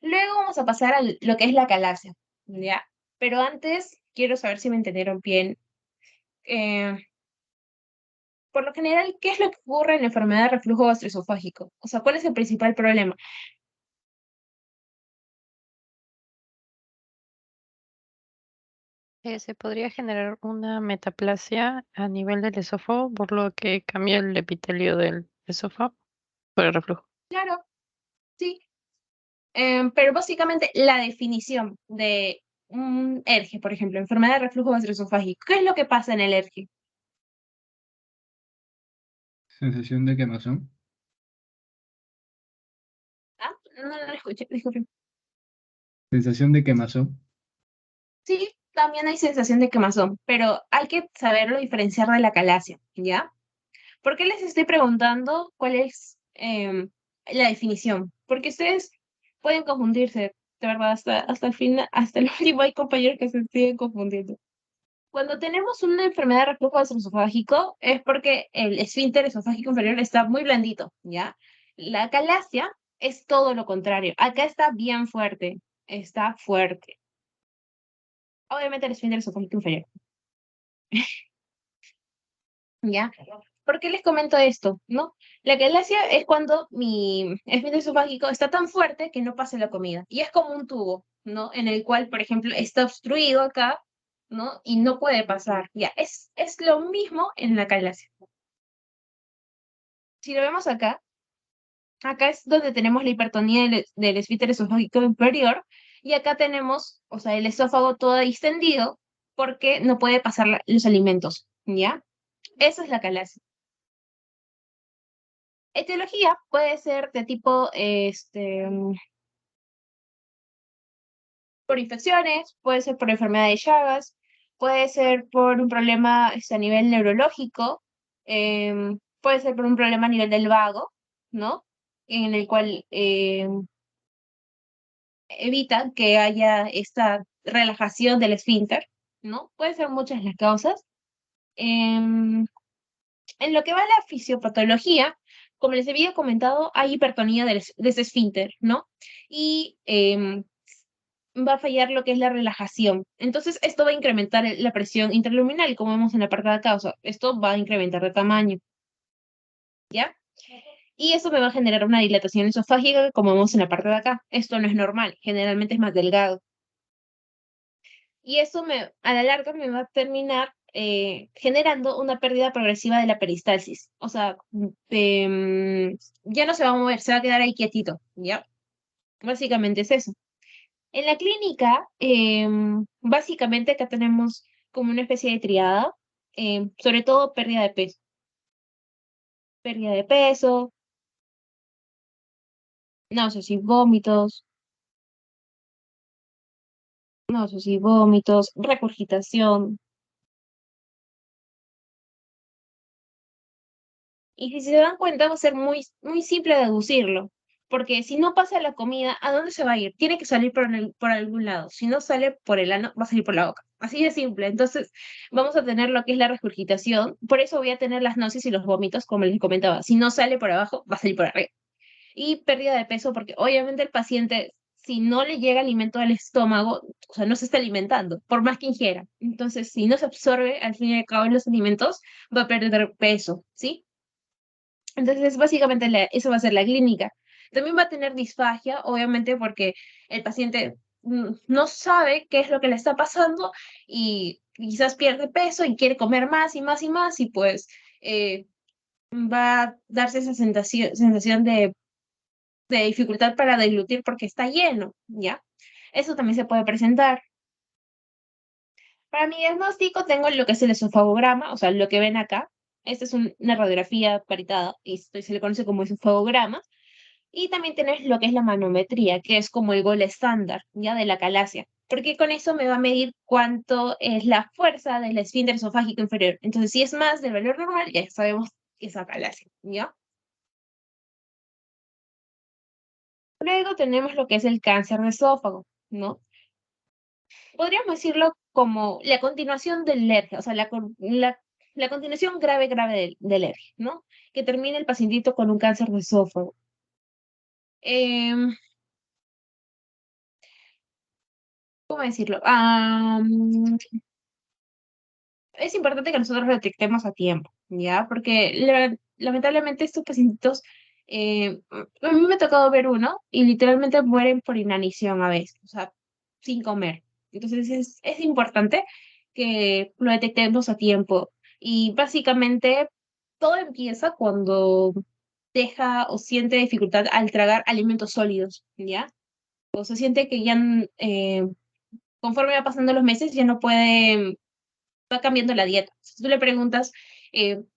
Luego vamos a pasar a lo que es la calasia, ¿ya? Pero antes quiero saber si me entendieron bien. Eh, por lo general, ¿qué es lo que ocurre en la enfermedad de reflujo gastroesofágico? O sea, ¿cuál es el principal problema? Se podría generar una metaplasia a nivel del esófago, por lo que cambia el epitelio del esófago por el reflujo. Claro, sí. Pero básicamente la definición de un ERGE, por ejemplo, enfermedad de reflujo gastroesofágico, ¿qué es lo que pasa en el ERGE? Sensación de quemazón. Ah, no lo escuché, disculpen. Sensación de quemazón. Sí, también hay sensación de quemazón, pero hay que saberlo diferenciar de la calasia, ¿ya? ¿Por qué les estoy preguntando cuál es la definición? Porque ustedes pueden confundirse, de verdad, hasta el final, hasta el último hay compañeros que se siguen confundiendo. Cuando tenemos una enfermedad de reflujo gastroesofágico es porque el esfínter esofágico inferior está muy blandito, ¿ya? La calasia es todo lo contrario. Acá está bien fuerte, está fuerte. Obviamente el esfínter esofágico inferior, ¿ya? ¿Por qué les comento esto? ¿No? La calasia es cuando mi esfínter esofágico está tan fuerte que no pasa la comida. Y es como un tubo, ¿no? En el cual, por ejemplo, está obstruido acá, ¿no? Y no puede pasar. Ya, es lo mismo en la calasia. Si lo vemos acá es donde tenemos la hipertonía del esfínter esofágico inferior. Y acá tenemos, o sea, el esófago todo distendido porque no puede pasar los alimentos, ¿ya? Esa es la calasia. Etiología puede ser de tipo, por infecciones, puede ser por enfermedad de Chagas, puede ser por un problema a nivel neurológico, puede ser por un problema a nivel del vago, ¿no? En el cual evita que haya esta relajación del esfínter, ¿no? Pueden ser muchas las causas. Em, en lo que va a la fisiopatología, como les había comentado, hay hipertonía de ese esfínter, ¿no? Y va a fallar lo que es la relajación. Entonces, esto va a incrementar la presión intraluminal, como vemos en la parte de acá. O sea, esto va a incrementar de tamaño, ¿ya? Y eso me va a generar una dilatación esofágica, como vemos en la parte de acá. Esto no es normal, generalmente es más delgado. Y eso a la larga me va a terminar generando una pérdida progresiva de la peristalsis. O sea, ya no se va a mover, se va a quedar ahí quietito, ¿ya? Básicamente es eso. En la clínica, básicamente acá tenemos como una especie de triada, sobre todo pérdida de peso. Pérdida de peso, náuseas y vómitos, náuseas y vómitos, regurgitación. Y si se dan cuenta, va a ser muy, muy simple deducirlo, porque si no pasa la comida, ¿a dónde se va a ir? Tiene que salir por algún lado. Si no sale por el ano, va a salir por la boca. Así de simple. Entonces, vamos a tener lo que es la regurgitación. Por eso voy a tener las náuseas y los vómitos, como les comentaba. Si no sale por abajo, va a salir por arriba. Y pérdida de peso, porque obviamente el paciente, si no le llega alimento al estómago, o sea, no se está alimentando, por más que ingiera. Entonces, si no se absorbe al fin y al cabo los alimentos, va a perder peso, ¿sí? Entonces, básicamente eso va a ser la clínica. También va a tener disfagia, obviamente, porque el paciente no sabe qué es lo que le está pasando y quizás pierde peso y quiere comer más y más y más y pues va a darse esa sensación de dificultad para deglutir porque está lleno, ¿ya? Eso también se puede presentar. Para mi diagnóstico tengo lo que es el esofagograma, o sea, lo que ven acá. Esta es una radiografía paritada y se le conoce como esofagograma. Y también tenés lo que es la manometría, que es como el gol estándar, ya de la calasia, porque con eso me va a medir cuánto es la fuerza del esfínter esofágico inferior. Entonces, si es más del valor normal, ya sabemos que es acalasia, ¿ya? Luego tenemos lo que es el cáncer de esófago, ¿no? Podríamos decirlo como la continuación de alergia, o sea, la continuación grave, grave de alergia, ¿no? Que termine el pacientito con un cáncer de esófago. Em, ¿Cómo decirlo? Es importante que nosotros lo detectemos a tiempo, ¿ya? Porque lamentablemente estos pacientitos, a mí me ha tocado ver uno y literalmente mueren por inanición a veces, o sea, sin comer. Entonces es importante que lo detectemos a tiempo. Y básicamente todo empieza cuando deja o siente dificultad al tragar alimentos sólidos, ¿ya? O se siente que ya, conforme va pasando los meses, ya no puede, va cambiando la dieta. Si tú le preguntas,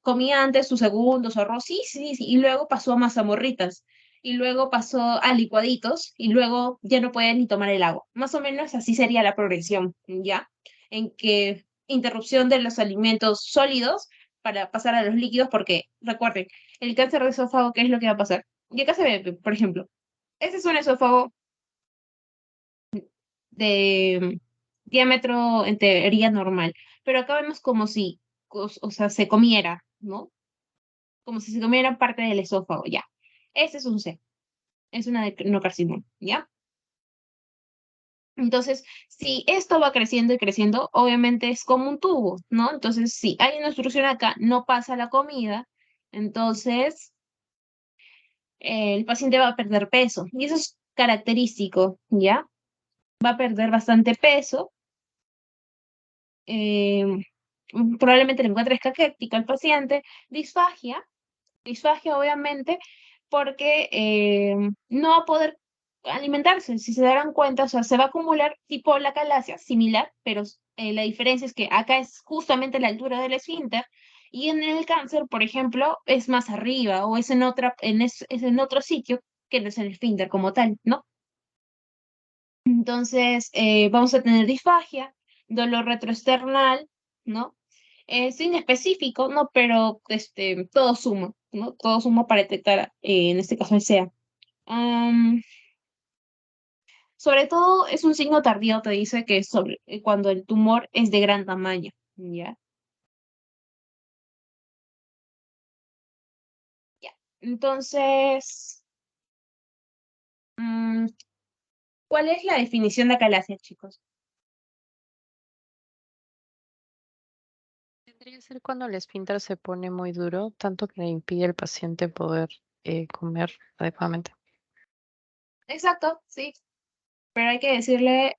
¿comía antes sus segundos o arroz? Sí, sí, sí. Y luego pasó a mazamorritas. Y luego pasó a licuaditos. Y luego ya no puede ni tomar el agua. Más o menos así sería la progresión, ¿ya? En que interrupción de los alimentos sólidos para pasar a los líquidos, porque recuerden, el cáncer de esófago, ¿qué es lo que va a pasar? Y acá se ve, por ejemplo, este es un esófago de diámetro en teoría normal, pero acá vemos como si, o sea, se comiera, ¿no? Como si se comiera parte del esófago, ya. Ese es un C, es una adenocarcinoma, ¿ya? Entonces, si esto va creciendo y creciendo, obviamente es como un tubo, ¿no? Entonces, si hay una obstrucción acá, no pasa la comida, entonces el paciente va a perder peso, y eso es característico, ¿ya? Va a perder bastante peso. eh, Probablemente le encuentres caquético al paciente, disfagia obviamente, porque no va a poder alimentarse, si se darán cuenta, o sea, se va a acumular tipo la calasia, similar, pero la diferencia es que acá es justamente la altura del esfínter Y en el cáncer, por ejemplo, es más arriba o es en es en otro sitio que no es en el esfínter como tal, ¿no? Entonces, vamos a tener disfagia, dolor retroesternal, ¿no? Es inespecífico, ¿no? Pero todo suma, ¿no? Todo suma para detectar, en este caso, el SEA. Am, Sobre todo, es un signo tardío, te dice que es cuando el tumor es de gran tamaño, ¿ya? Ya. Entonces, mm, ¿cuál es la definición de acalasia, chicos? Tendría que ser cuando el esfínter se pone muy duro, tanto que le impide al paciente poder comer adecuadamente. Exacto, sí, pero hay que decirle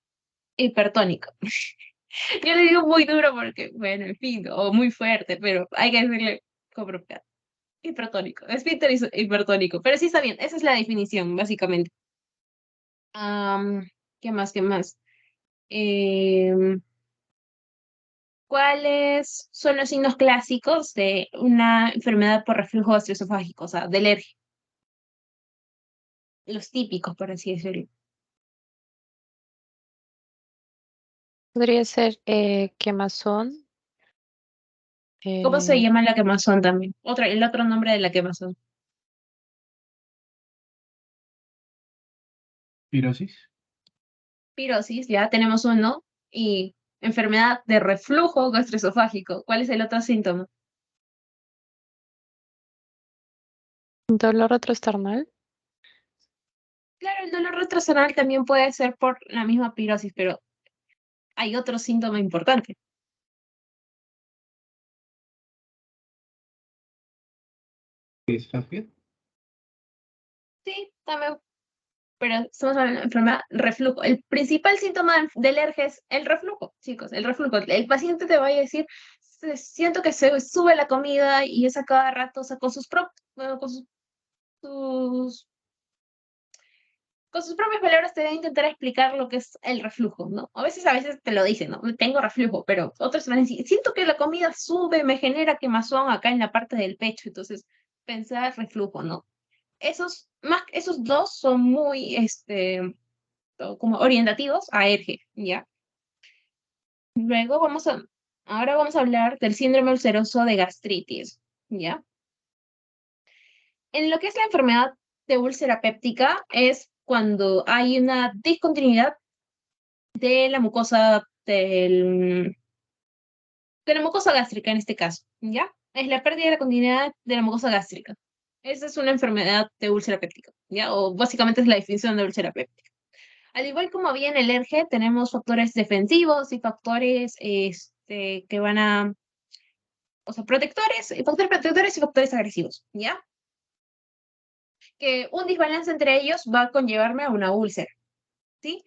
hipertónico. Yo le digo muy duro porque, bueno, en fin, o muy fuerte, pero hay que decirle con propiedad. Hipertónico, esfínter hipertónico, pero sí está bien, esa es la definición, básicamente. Am, ¿Qué más? ¿Qué más? Em, ¿Cuáles son los signos clásicos de una enfermedad por reflujo gastroesofágico, o sea, de alergia? Los típicos, por así decirlo. Podría ser quemazón, ¿Cómo se eh, llama la quemazón también? El otro nombre de la quemazón. Pirosis. Pirosis, ya tenemos uno. Y enfermedad de reflujo gastroesofágico. ¿Cuál es el otro síntoma? dolor retroesternal. Claro, el dolor retroesternal también puede ser por la misma pirosis, pero hay otro síntoma importante. Disfagia. Sí, también, pero estamos hablando de enfermedad reflujo. El principal síntoma de alergia es el reflujo, chicos, el reflujo. El paciente te va a decir, Siento que se sube la comida y es a cada rato, o sea, bueno, sus con sus propias palabras te va a intentar explicar lo que es el reflujo, ¿no? A veces te lo dicen, ¿no? Tengo reflujo, pero otros te van a decir, siento que la comida sube, me genera quemazón acá en la parte del pecho, entonces pensar reflujo, ¿no? Esos dos son muy, como orientativos a ERGE, ¿ya? Luego ahora vamos a hablar del síndrome ulceroso de gastritis, ¿ya? En lo que es la enfermedad de úlcera péptica es cuando hay una discontinuidad de la mucosa de la mucosa gástrica en este caso, ¿ya? Es la pérdida de la continuidad de la mucosa gástrica. Esa es una enfermedad de úlcera péptica, ¿ya? O básicamente es la definición de úlcera péptica. Al igual como había en el ERGE, tenemos factores defensivos y factores que van a, o sea, factores protectores y factores agresivos, ¿ya? Que un desbalance entre ellos va a conllevarme a una úlcera, ¿sí?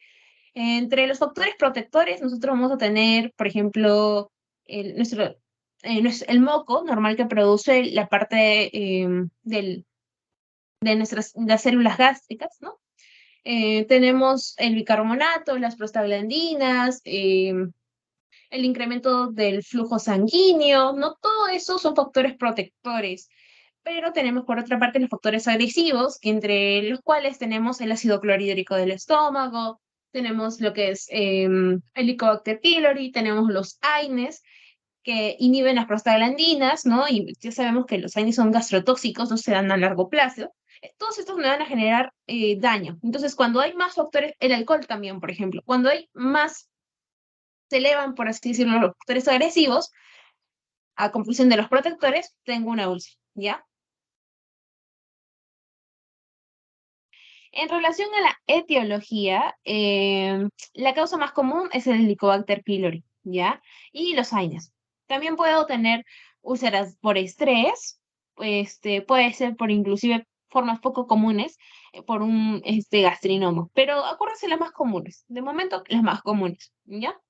Entre los factores protectores, nosotros vamos a tener, por ejemplo, el moco normal que produce la parte de las células gástricas, ¿no? Tenemos el bicarbonato, las prostaglandinas, el incremento del flujo sanguíneo, ¿no? Todo eso son factores protectores. Pero tenemos por otra parte los factores agresivos, que entre los cuales tenemos el ácido clorhídrico del estómago, tenemos lo que es el Helicobacter pylori, tenemos los AINES, que inhiben las prostaglandinas, ¿no? Y ya sabemos que los AINES son gastrotóxicos, no se dan a largo plazo. Todos estos me van a generar daño. Entonces, cuando hay más factores, el alcohol también, por ejemplo, cuando hay más, se elevan, por así decirlo, los factores agresivos, a compulsión de los protectores, tengo una úlcera, ¿ya? En relación a la etiología, la causa más común es el Helicobacter pylori, ¿ya? Y los AINES. También puedo tener úlceras por estrés, puede ser por inclusive formas poco comunes, por un gastrinoma, pero acuérdense las más comunes, de momento las más comunes, ¿ya?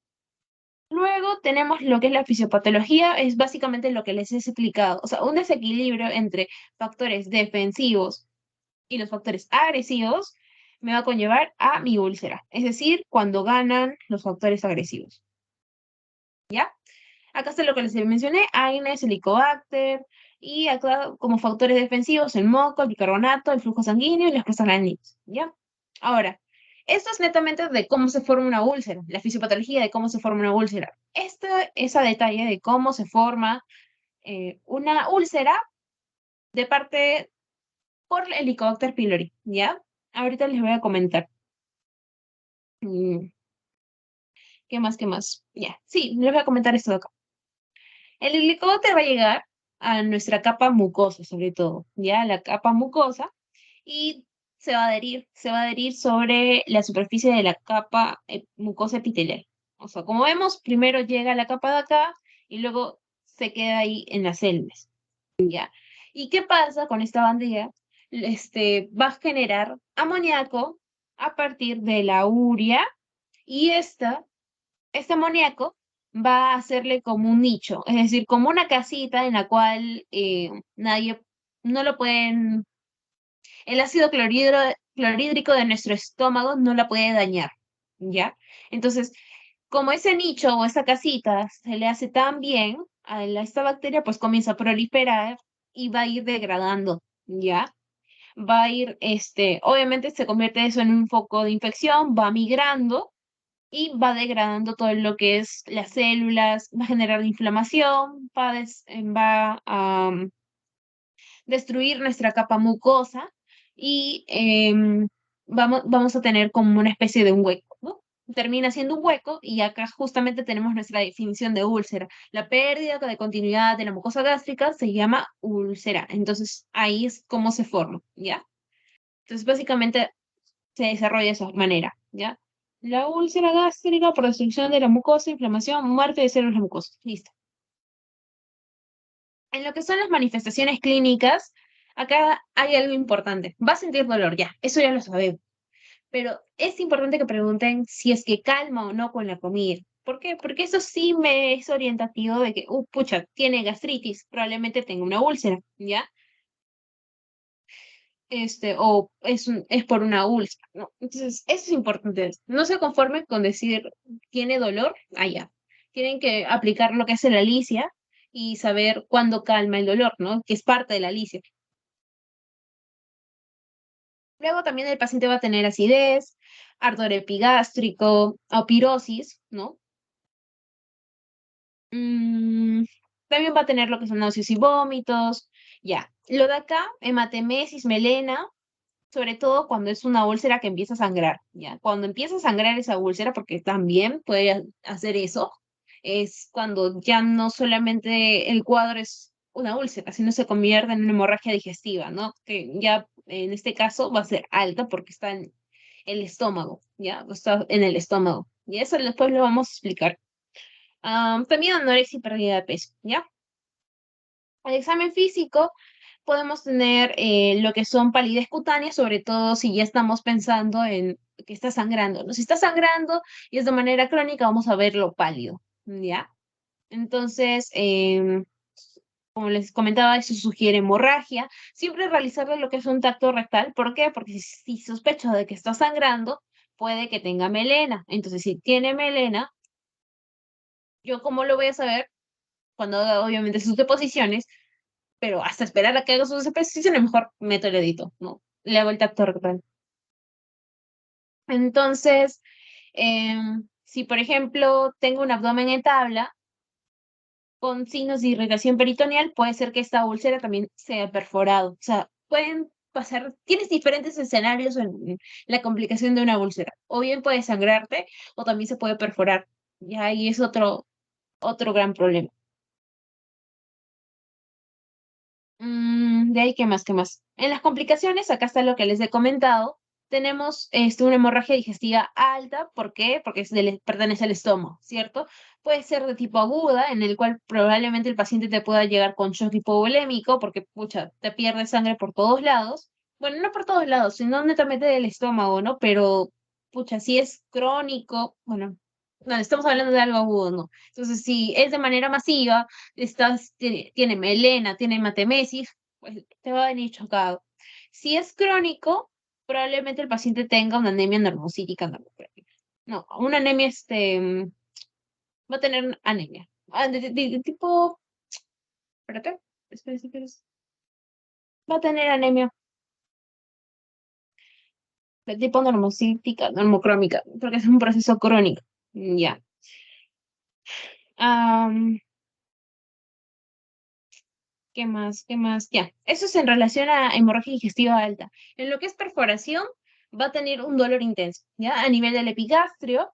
Luego tenemos lo que es la fisiopatología, es básicamente lo que les he explicado, o sea, un desequilibrio entre factores defensivos y los factores agresivos me va a conllevar a mi úlcera, es decir, cuando ganan los factores agresivos. ¿Ya? Acá está lo que les mencioné, Aedes, Helicobacter, y acá como factores defensivos el moco, el bicarbonato, el flujo sanguíneo y las prostaglandinas, ¿ya? Ahora, esto es netamente de cómo se forma una úlcera, la fisiopatología de cómo se forma una úlcera. Esto es a detalle de cómo se forma una úlcera de parte por el Helicobacter pylori, ¿ya? Ahorita les voy a comentar. Mm, ¿Qué más? ¿Qué más? Ya, sí, les voy a comentar esto de acá. El Helicobacter va a llegar a nuestra capa mucosa, sobre todo, ¿ya? La capa mucosa, y se va a adherir sobre la superficie de la capa mucosa epitelial. O sea, como vemos, primero llega a la capa de acá y luego se queda ahí en las células, ¿ya? ¿Y qué pasa con esta bandera? Va a generar amoníaco a partir de la urea y este amoníaco va a hacerle como un nicho, es decir, como una casita en la cual nadie, no lo pueden, el ácido clorhídrico de nuestro estómago no la puede dañar, ¿ya? Entonces, como ese nicho o esa casita se le hace tan bien esta bacteria, pues comienza a proliferar y va a ir degradando, ¿ya? Va a ir, obviamente se convierte eso en un foco de infección, va migrando y va degradando todo lo que es las células, va a generar inflamación, va a destruir nuestra capa mucosa y vamos a tener como una especie de un hueco, ¿no? Termina siendo un hueco y acá justamente tenemos nuestra definición de úlcera. La pérdida de continuidad de la mucosa gástrica se llama úlcera. Entonces ahí es cómo se forma, ¿ya? Entonces básicamente se desarrolla de esa manera, ¿ya? La úlcera gástrica por destrucción de la mucosa, inflamación, muerte de células mucosas. Listo. En lo que son las manifestaciones clínicas, acá hay algo importante. Va a sentir dolor, ya, eso ya lo sabemos. Pero es importante que pregunten si es que calma o no con la comida. ¿Por qué? Porque eso sí me es orientativo de que, pucha, tiene gastritis, probablemente tenga una úlcera, ¿ya? O es por una úlcera, ¿no? Entonces, eso es importante. No se conformen con decir, tiene dolor, allá. Tienen que aplicar lo que es la alicia y saber cuándo calma el dolor, ¿no? Que es parte de la alicia. Luego también el paciente va a tener acidez, ardor epigástrico, o pirosis, ¿no? Mm, También va a tener lo que son náuseas y vómitos, ya. Lo de acá, hematemesis, melena, sobre todo cuando es una úlcera que empieza a sangrar, ¿ya? Cuando empieza a sangrar esa úlcera, porque también puede hacer eso, es cuando ya no solamente el cuadro es una úlcera, sino se convierte en una hemorragia digestiva, ¿no? Que ya en este caso va a ser alta porque está en el estómago, ¿ya? Está en el estómago. Y eso después lo vamos a explicar. También anorexia y pérdida de peso, ¿ya? El examen físico podemos tener lo que son palidez cutánea, sobre todo si ya estamos pensando en que está sangrando, ¿no? Si está sangrando y es de manera crónica, vamos a verlo pálido, ¿ya? Entonces, como les comentaba, eso sugiere hemorragia. Siempre realizarle lo que es un tacto rectal. ¿Por qué? Porque si sospecho de que está sangrando, puede que tenga melena. Entonces, si tiene melena, ¿yo cómo lo voy a saber? Cuando haga, obviamente, sus deposiciones, pero hasta esperar a que haga sus deposiciones, mejor meto el dedito, ¿no? Le hago el tacto rectal. Entonces, si por ejemplo tengo un abdomen en tabla con signos de irritación peritoneal, puede ser que esta úlcera también sea perforado. O sea, pueden pasar, tienes diferentes escenarios en la complicación de una úlcera. O bien puede sangrarte o también se puede perforar. Y ahí es otro gran problema. De ahí, ¿qué más? ¿Qué más? En las complicaciones, acá está lo que les he comentado. Tenemos una hemorragia digestiva alta. ¿Por qué? Porque pertenece al estómago, ¿cierto? Puede ser de tipo aguda, en el cual probablemente el paciente te pueda llegar con shock hipovolémico, porque, pucha, te pierde sangre por todos lados. Bueno, no por todos lados, sino netamente del estómago, ¿no? Pero, pucha, si es crónico, bueno, no, estamos hablando de algo agudo, ¿no? Entonces, si es de manera masiva, tiene melena, tiene hematemesis, pues te va a venir chocado. Si es crónico, probablemente el paciente tenga una anemia normocítica normocrónica. No, una anemia, va a tener anemia. de tipo, espérate, espera, si quieres. Va a tener anemia de tipo normocítica, normocrómica, porque es un proceso crónico. Ya. Am, ¿Qué más? ¿Qué más? Ya. Eso es en relación a hemorragia digestiva alta. En lo que es perforación, va a tener un dolor intenso, ¿ya? A nivel del epigastrio,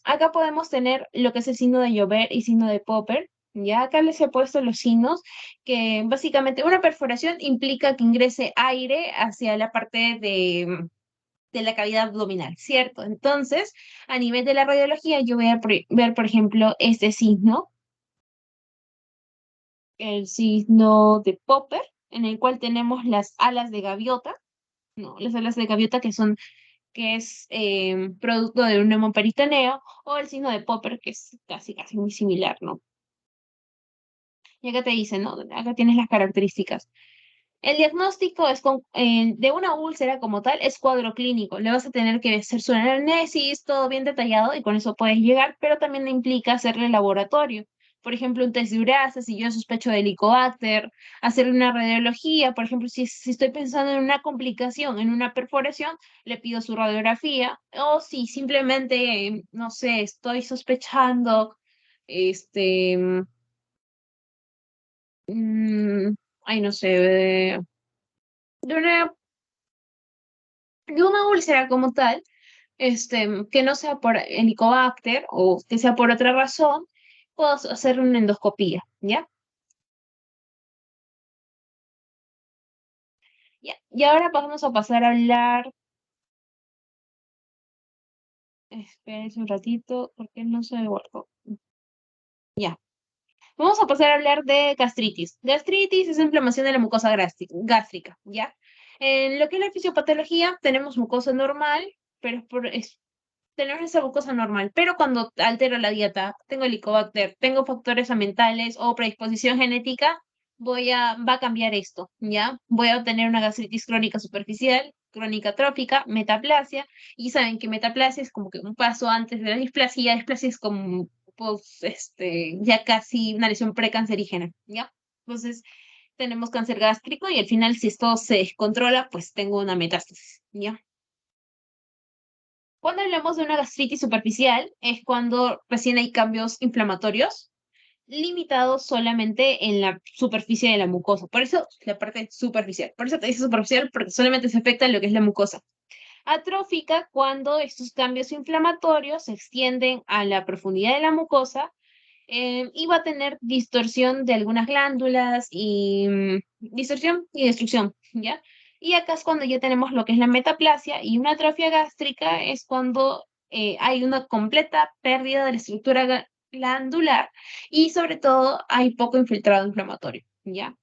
acá podemos tener lo que es el signo de Joubert y signo de Popper, ¿ya? Acá les he puesto los signos que básicamente una perforación implica que ingrese aire hacia la parte de la cavidad abdominal, ¿cierto? Entonces, a nivel de la radiología, yo voy a ver, por ejemplo, este signo, el signo de Popper, en el cual tenemos las alas de gaviota, ¿no? Las alas de gaviota que es producto de un hemoperitoneo, o el signo de Popper, que es casi muy similar, ¿no? Y acá te dice, ¿no? Acá tienes las características. El diagnóstico es de una úlcera como tal, es cuadro clínico. Le vas a tener que hacer su anamnesis, todo bien detallado, y con eso puedes llegar, pero también implica hacerle laboratorio. Por ejemplo, un test de urasa, si yo sospecho de Helicobacter, hacer una radiología, por ejemplo, si estoy pensando en una complicación, en una perforación, le pido su radiografía, o si simplemente, no sé, estoy sospechando, este, mm, ay, no sé, de una de una úlcera como tal, que no sea por Helicobacter o que sea por otra razón, puedo hacer una endoscopía, ¿ya? Ya. Y ahora vamos a pasar a hablar, espérense un ratito, porque no se me guardó. Ya. Vamos a pasar a hablar de gastritis. Gastritis es inflamación de la mucosa gástrica, ¿ya? En lo que es la fisiopatología, tenemos mucosa normal, pero tenemos esa mucosa normal, pero cuando altero la dieta, tengo Helicobacter, tengo factores ambientales o predisposición genética, va a cambiar esto, ¿ya? Voy a obtener una gastritis crónica superficial, crónica trófica, metaplasia, y saben que metaplasia es como que un paso antes de la displasia es como, pues, ya casi una lesión precancerígena, ¿ya? Entonces, tenemos cáncer gástrico y al final, si esto se descontrola, pues tengo una metástasis, ¿ya? Cuando hablamos de una gastritis superficial, es cuando recién hay cambios inflamatorios limitados solamente en la superficie de la mucosa. Por eso la parte superficial. Por eso te dice superficial, porque solamente se afecta en lo que es la mucosa. Atrófica, cuando estos cambios inflamatorios se extienden a la profundidad de la mucosa y va a tener distorsión de algunas glándulas y distorsión y destrucción, ¿ya? Y acá es cuando ya tenemos lo que es la metaplasia, y una atrofia gástrica es cuando hay una completa pérdida de la estructura glandular y sobre todo hay poco infiltrado inflamatorio, ¿ya?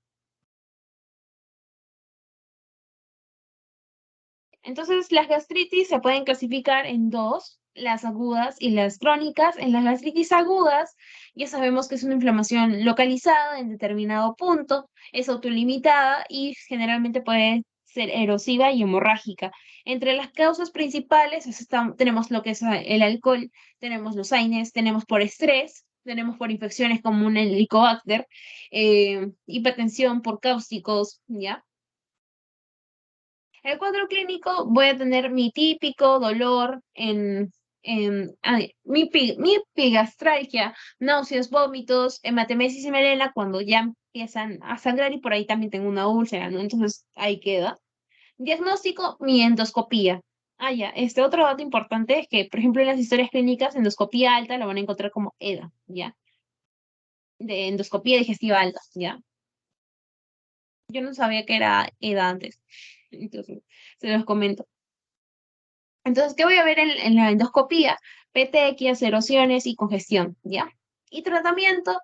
Entonces, las gastritis se pueden clasificar en dos, las agudas y las crónicas. En las gastritis agudas, ya sabemos que es una inflamación localizada en determinado punto, es autolimitada y generalmente puede ser erosiva y hemorrágica. Entre las causas principales tenemos lo que es el alcohol, tenemos los AINES, tenemos por estrés, tenemos por infecciones como un helicobacter, hipertensión por cáusticos, ¿ya? El cuadro clínico voy a tener mi típico dolor mi epigastralgia, náuseas, vómitos, hematemesis y melena cuando ya empiezan a sangrar y por ahí también tengo una úlcera, ¿no? Entonces ahí queda. Diagnóstico, mi endoscopía. Ah, ya, este otro dato importante es que, por ejemplo, en las historias clínicas, endoscopía alta la van a encontrar como EDA, ¿ya? De endoscopía digestiva alta, ¿ya? Yo no sabía que era EDA antes, entonces se los comento. Entonces, ¿qué voy a ver en la endoscopía? Petequias, erosiones y congestión, ¿ya? Y tratamiento,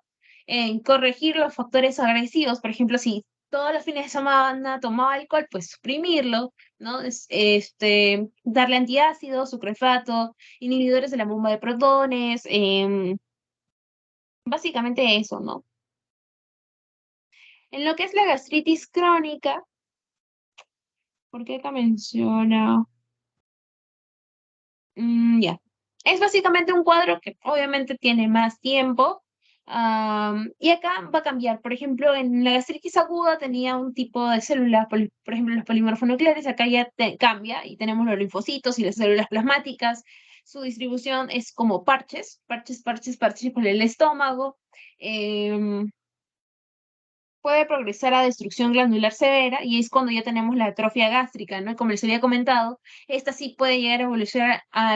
en corregir los factores agresivos, por ejemplo, si todos los fines de semana tomaba alcohol, pues suprimirlo, ¿no? Darle antiácido, sucrefato, inhibidores de la bomba de protones, básicamente eso, ¿no? En lo que es la gastritis crónica, ¿por qué acá menciona? Ya. Es básicamente un cuadro que obviamente tiene más tiempo, Y acá va a cambiar. Por ejemplo, en la gastritis aguda tenía un tipo de células, por ejemplo, los polimorfonucleares, acá ya cambia y tenemos los linfocitos y las células plasmáticas. Su distribución es como parches, parches, parches, parches por el estómago. Em, Puede progresar a destrucción glandular severa y es cuando ya tenemos la atrofia gástrica, ¿no? Como les había comentado, esta sí puede llegar a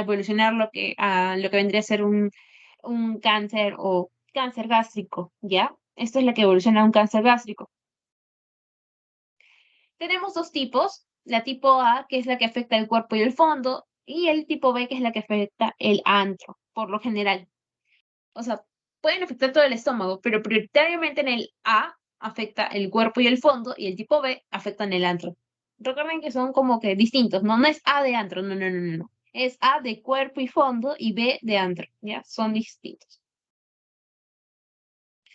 evolucionar a lo que vendría a ser un cáncer o cáncer gástrico, ¿ya? Esto es lo que evoluciona a un cáncer gástrico. Tenemos dos tipos, la tipo A, que es la que afecta el cuerpo y el fondo, y el tipo B, que es la que afecta el antro, por lo general. O sea, pueden afectar todo el estómago, pero prioritariamente en el A afecta el cuerpo y el fondo, y el tipo B afecta en el antro. Recuerden que son como que distintos, ¿no? No es A de antro, no, no, no, no, no. Es A de cuerpo y fondo y B de antro, ¿ya? Son distintos.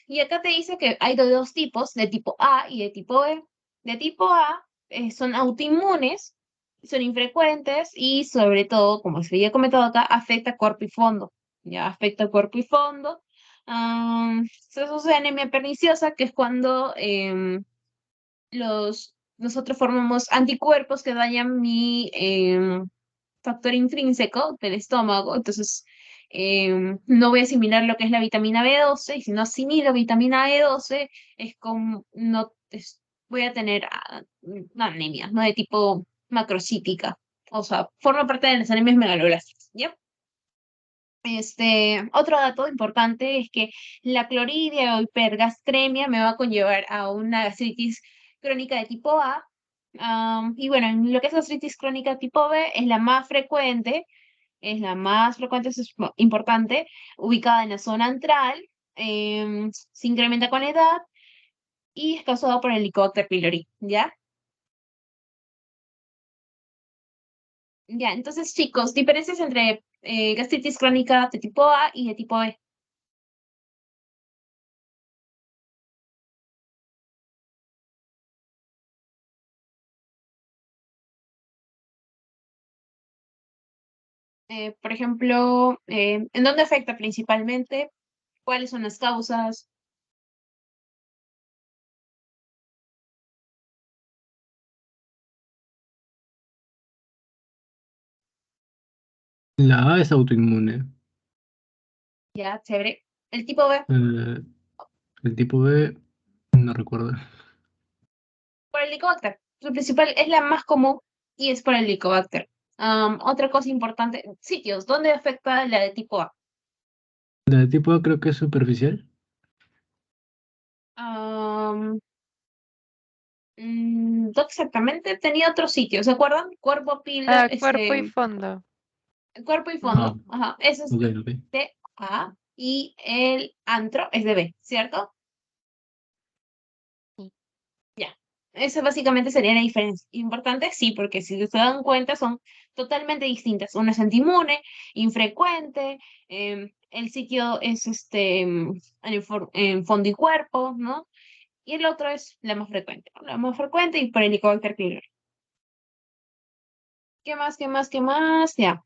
Y acá te dice que hay de dos tipos, de tipo A y de tipo B. De tipo A son autoinmunes, son infrecuentes y sobre todo, como se había comentado acá, afecta cuerpo y fondo. Ya afecta cuerpo y fondo. Se asocia a anemia perniciosa, que es cuando nosotros formamos anticuerpos que dañan mi factor intrínseco del estómago, entonces no voy a asimilar lo que es la vitamina B12 y si no asimilo vitamina B12 es como, no, voy a tener una anemia, ¿no? De tipo macrocítica, o sea, forma parte de las anemias megaloblásticas, ¿ya? Otro dato importante es que la cloridia o hipergastremia me va a conllevar a una gastritis crónica de tipo A. Y bueno, en lo que es gastritis crónica tipo B es la más frecuente, eso es importante, ubicada en la zona antral, se incrementa con la edad y es causado por el Helicobacter pylori, ¿ya? Ya, entonces chicos, diferencias entre gastritis crónica de tipo A y de tipo B. Por ejemplo, ¿en dónde afecta principalmente? ¿Cuáles son las causas? La A es autoinmune. Ya, chévere. El tipo B, Eh, el tipo B, no recuerdo. por el Helicobacter. Lo principal es la más común y es por el Helicobacter. Otra cosa importante, sitios, ¿dónde afecta la de tipo A? La de tipo A creo que es superficial. Am, no exactamente, tenía otro sitio, ¿se acuerdan? Cuerpo y fondo. Cuerpo y Ah, fondo. Ajá, eso es ok, ok. de A y el antro es de B, ¿cierto? Sí. Ya. Esa básicamente sería la diferencia. Importante, sí, porque si se dan cuenta son totalmente distintas. Una es antiinmune, infrecuente, el sitio es en fondo y cuerpo, ¿no? Y el otro es la más frecuente, ¿no? La más frecuente y por el Helicobacter pylori. ¿Qué más, qué más, qué más? Ya.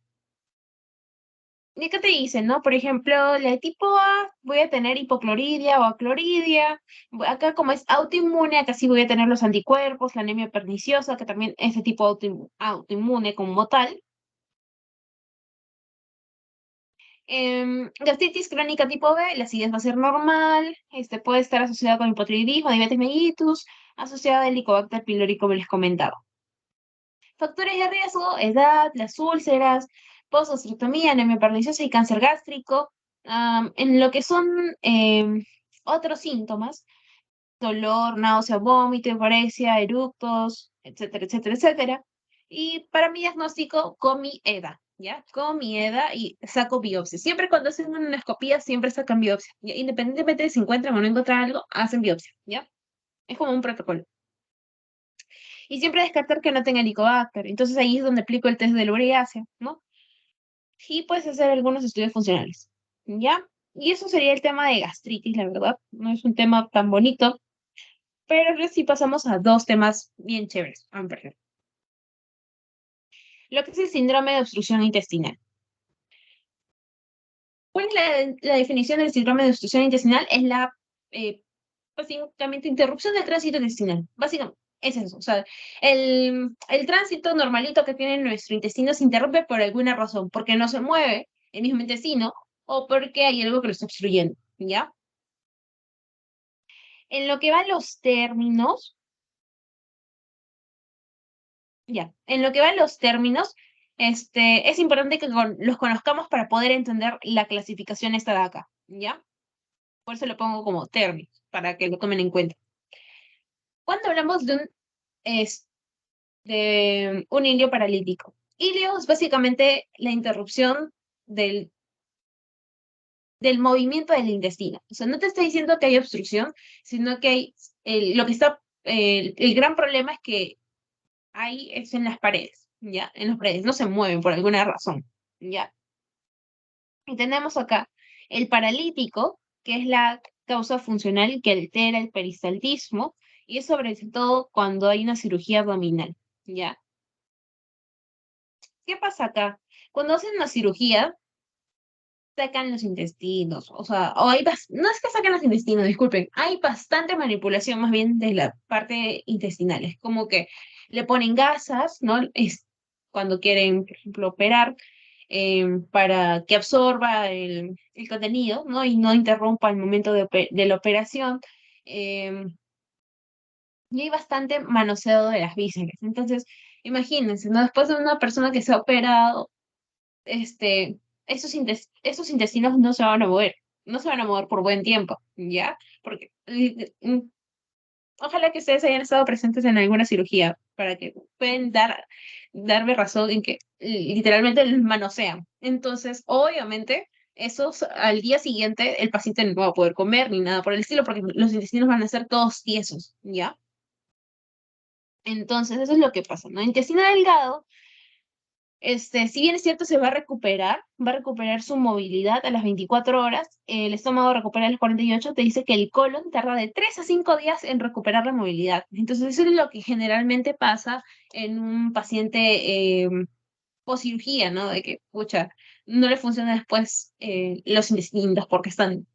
¿Y qué te dicen, no? Por ejemplo, la de tipo A voy a tener hipocloridia o acloridia. Acá como es autoinmune, acá sí voy a tener los anticuerpos, la anemia perniciosa, que también es de tipo autoinmune como tal. Gastritis crónica tipo B, la acidez va a ser normal, puede estar asociada con hipotiroidismo, diabetes mellitus, asociada al Helicobacter pylori, como les comentaba. Factores de riesgo, edad, las úlceras, postosterectomía, anemia perniciosa y cáncer gástrico. En lo que son otros síntomas, dolor, náusea, vómito, epilepsia, eructos, etcétera, etcétera, etcétera. Y para mi diagnóstico, con mi EDA, ¿ya? Con mi EDA y saco biopsia. Siempre cuando hacen una endoscopía, siempre sacan biopsia. ¿Ya? Independientemente de si encuentran o no encuentran algo, hacen biopsia, ¿ya? Es como un protocolo. Y siempre descartar que no tenga helicobacter. Entonces ahí es donde aplico el test de la uriácea, ¿no? Y puedes hacer algunos estudios funcionales, ¿ya? Y eso sería el tema de gastritis, la verdad. No es un tema tan bonito, pero ahora sí pasamos a dos temas bien chéveres. Ver, lo que es el síndrome de obstrucción intestinal. ¿Cuál es la definición del síndrome de obstrucción intestinal? Es la, básicamente, interrupción del tránsito intestinal. Básicamente, es eso. O sea, el tránsito normalito que tiene nuestro intestino se interrumpe por alguna razón, porque no se mueve el mismo intestino o porque hay algo que lo está obstruyendo, ¿ya? En lo que van los términos, ya, en lo que van los términos, es importante que los conozcamos para poder entender la clasificación esta de acá, ¿ya? Por eso lo pongo como términos, para que lo tomen en cuenta. Cuando hablamos de un ilio paralítico, ilio es básicamente la interrupción del movimiento del intestino. O sea, no te estoy diciendo que hay obstrucción, sino que hay, lo que está, el gran problema es que hay es en las paredes, ¿ya? En las paredes, no se mueven por alguna razón, ¿ya? Y tenemos acá el paralítico, que es la causa funcional que altera el peristaltismo, y es sobre todo cuando hay una cirugía abdominal, ¿ya? ¿Qué pasa acá? Cuando hacen una cirugía, sacan los intestinos, o sea, no es que saquen los intestinos, disculpen, hay bastante manipulación más bien de la parte intestinal, es como que le ponen gasas, ¿no? Es cuando quieren, por ejemplo, operar, para que absorba el contenido, ¿no? Y no interrumpa el momento de la operación. Y hay bastante manoseado de las vísceras. Entonces, imagínense, ¿no? Después de una persona que se ha operado, esos intestinos no se van a mover, no se van a mover por buen tiempo, ¿ya? Porque ojalá que ustedes hayan estado presentes en alguna cirugía para que pueden darme razón en que literalmente los manosean. Entonces, obviamente, esos al día siguiente el paciente no va a poder comer ni nada por el estilo porque los intestinos van a ser todos tiesos, ¿ya? Entonces, eso es lo que pasa, ¿no? Intestino delgado, si bien es cierto, se va a recuperar su movilidad a las 24 horas, el estómago recupera a las 48, te dice que el colon tarda de 3 a 5 días en recuperar la movilidad. Entonces, eso es lo que generalmente pasa en un paciente post cirugía, ¿no? De que, pucha, no le funciona después los intestinos porque están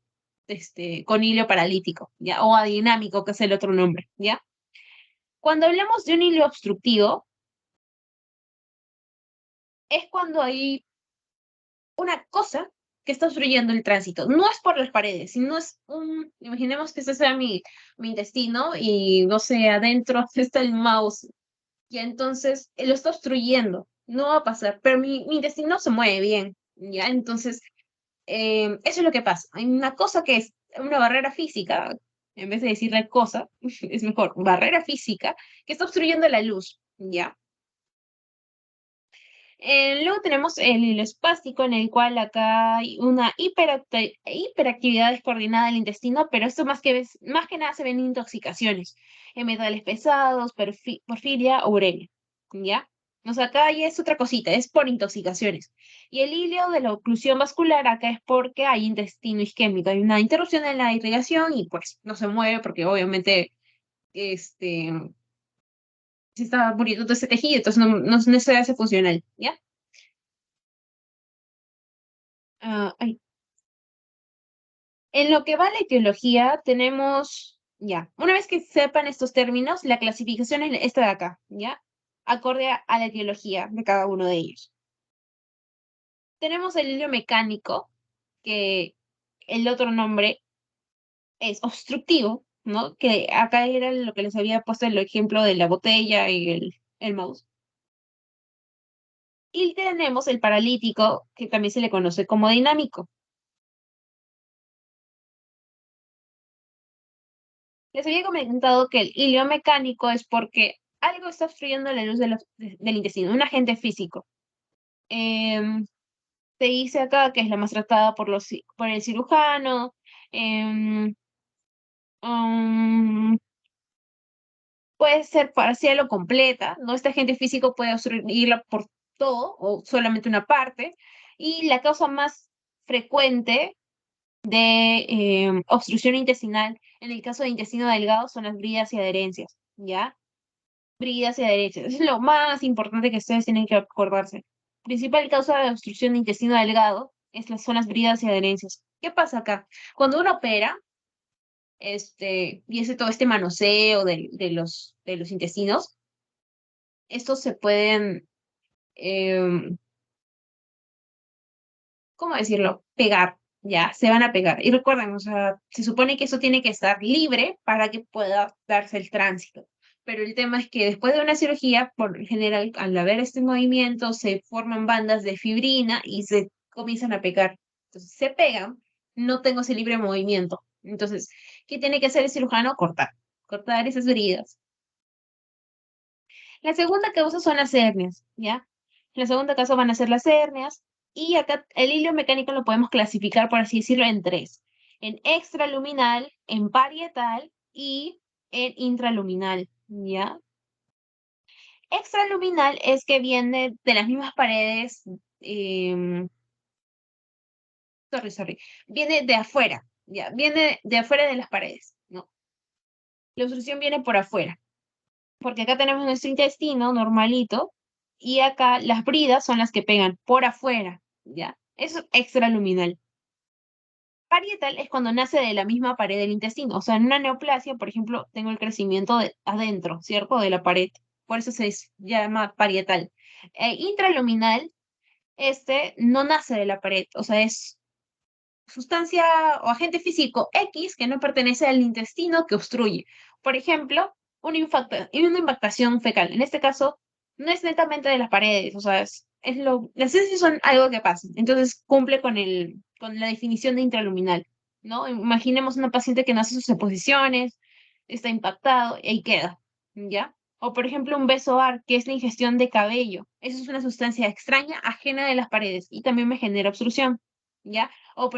con hilo paralítico, ¿ya? O adinámico, que es el otro nombre, ¿ya? Cuando hablamos de un hilo obstructivo, es cuando hay una cosa que está obstruyendo el tránsito. No es por las paredes, sino imaginemos que este sea mi intestino y no sé, adentro está el mouse. Y entonces lo está obstruyendo. No va a pasar, pero mi intestino se mueve bien, ¿ya? Entonces, eso es lo que pasa. Hay una cosa que es una barrera física, en vez de decirle cosa, es mejor, barrera física, que está obstruyendo la luz, ¿ya? Luego tenemos el hilo espástico, en el cual acá hay una hiperactividad descoordinada del intestino, pero esto más que nada se ven intoxicaciones en metales pesados, porfiria o urea, ¿ya? O sea, acá ya es otra cosita, es por intoxicaciones. Y el hilo de la oclusión vascular acá es porque hay intestino isquémico, hay una interrupción en la irrigación y pues no se mueve porque obviamente se está muriendo todo ese tejido, entonces no se hace funcional, ¿ya? Ay, en lo que va a la etiología, tenemos, ya, una vez que sepan estos términos, la clasificación es esta de acá, ¿ya? Acorde a la etiología de cada uno de ellos. Tenemos el hilo mecánico, que el otro nombre es obstructivo, ¿no? Que acá era lo que les había puesto el ejemplo de la botella y el mouse. Y tenemos el paralítico, que también se le conoce como dinámico. Les había comentado que el hilo mecánico es porque algo está obstruyendo la luz del intestino, un agente físico. Em, Se dice acá que es la más tratada por el cirujano. em, um, Puede ser parcial o completa, ¿no? Este agente físico puede obstruirla por todo o solamente una parte. Y la causa más frecuente de obstrucción intestinal, en el caso de intestino delgado, son las bridas y adherencias, ¿ya? Bridas y adherencias. Eso es lo más importante que ustedes tienen que acordarse. Principal causa de obstrucción de intestino delgado son las bridas y adherencias. ¿Qué pasa acá? Cuando uno opera, y hace todo este manoseo de los intestinos, estos se pueden, em, ¿cómo decirlo? Pegar, ya, se van a pegar. Y recuerden, o sea, se supone que eso tiene que estar libre para que pueda darse el tránsito. Pero el tema es que después de una cirugía, por lo general, al haber este movimiento, se forman bandas de fibrina y se comienzan a pegar. Entonces, se pegan, no tengo ese libre movimiento. Entonces, ¿qué tiene que hacer el cirujano? Cortar esas heridas. La segunda causa son las hernias, ¿ya? La segunda causa van a ser las hernias y acá el hilo mecánico lo podemos clasificar, por así decirlo, en tres. En extraluminal, en parietal y en intraluminal, ¿ya? Extraluminal es que viene de las mismas paredes, em, sorry, viene de afuera, ¿ya? Viene de afuera de las paredes, ¿no? La obstrucción viene por afuera, porque acá tenemos nuestro intestino normalito y acá las bridas son las que pegan por afuera, ¿ya? Eso es extraluminal. Parietal es cuando nace de la misma pared del intestino, o sea, en una neoplasia, por ejemplo, tengo el crecimiento de adentro, ¿cierto? De la pared, por eso llama parietal. Intraluminal, no nace de la pared, o sea, es sustancia o agente físico X que no pertenece al intestino que obstruye. Por ejemplo, una impactación fecal. En este caso, no es netamente de las paredes, o sea, las heces son algo que pasa. Entonces, cumple con la definición de intraluminal, ¿no? Imaginemos una paciente que nace sus exposiciones, está impactado y ahí queda, ¿ya? O, por ejemplo, un besoar, que es la ingestión de cabello. Eso es una sustancia extraña, ajena de las paredes y también me genera obstrucción, ¿ya? O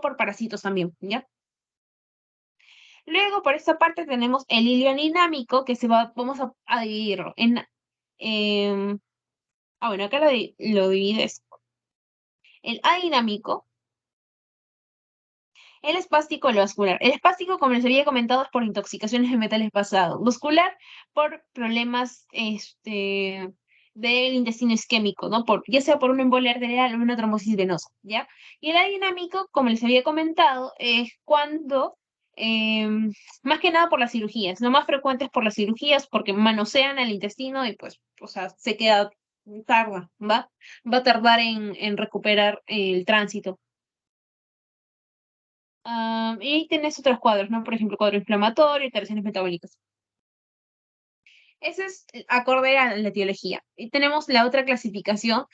por parásitos también, ¿ya? Luego, por esta parte, tenemos el hilo dinámico, que vamos a dividirlo em, bueno, acá lo divides. El adinámico, el espástico, el vascular. El espástico, como les había comentado, es por intoxicaciones de metales pesados. Vascular, por problemas, del intestino isquémico, ¿no? Ya sea por una embolia arterial o una trombosis venosa, ¿ya? Y el adinámico, como les había comentado, es cuando, más que nada por las cirugías, lo más frecuente es por las cirugías porque manosean el intestino y pues, o sea, va a tardar en recuperar el tránsito. Y tienes otros cuadros, ¿no? Por ejemplo, cuadro inflamatorio, alteraciones metabólicas. Ese es acorde a la etiología. Y tenemos la otra clasificación,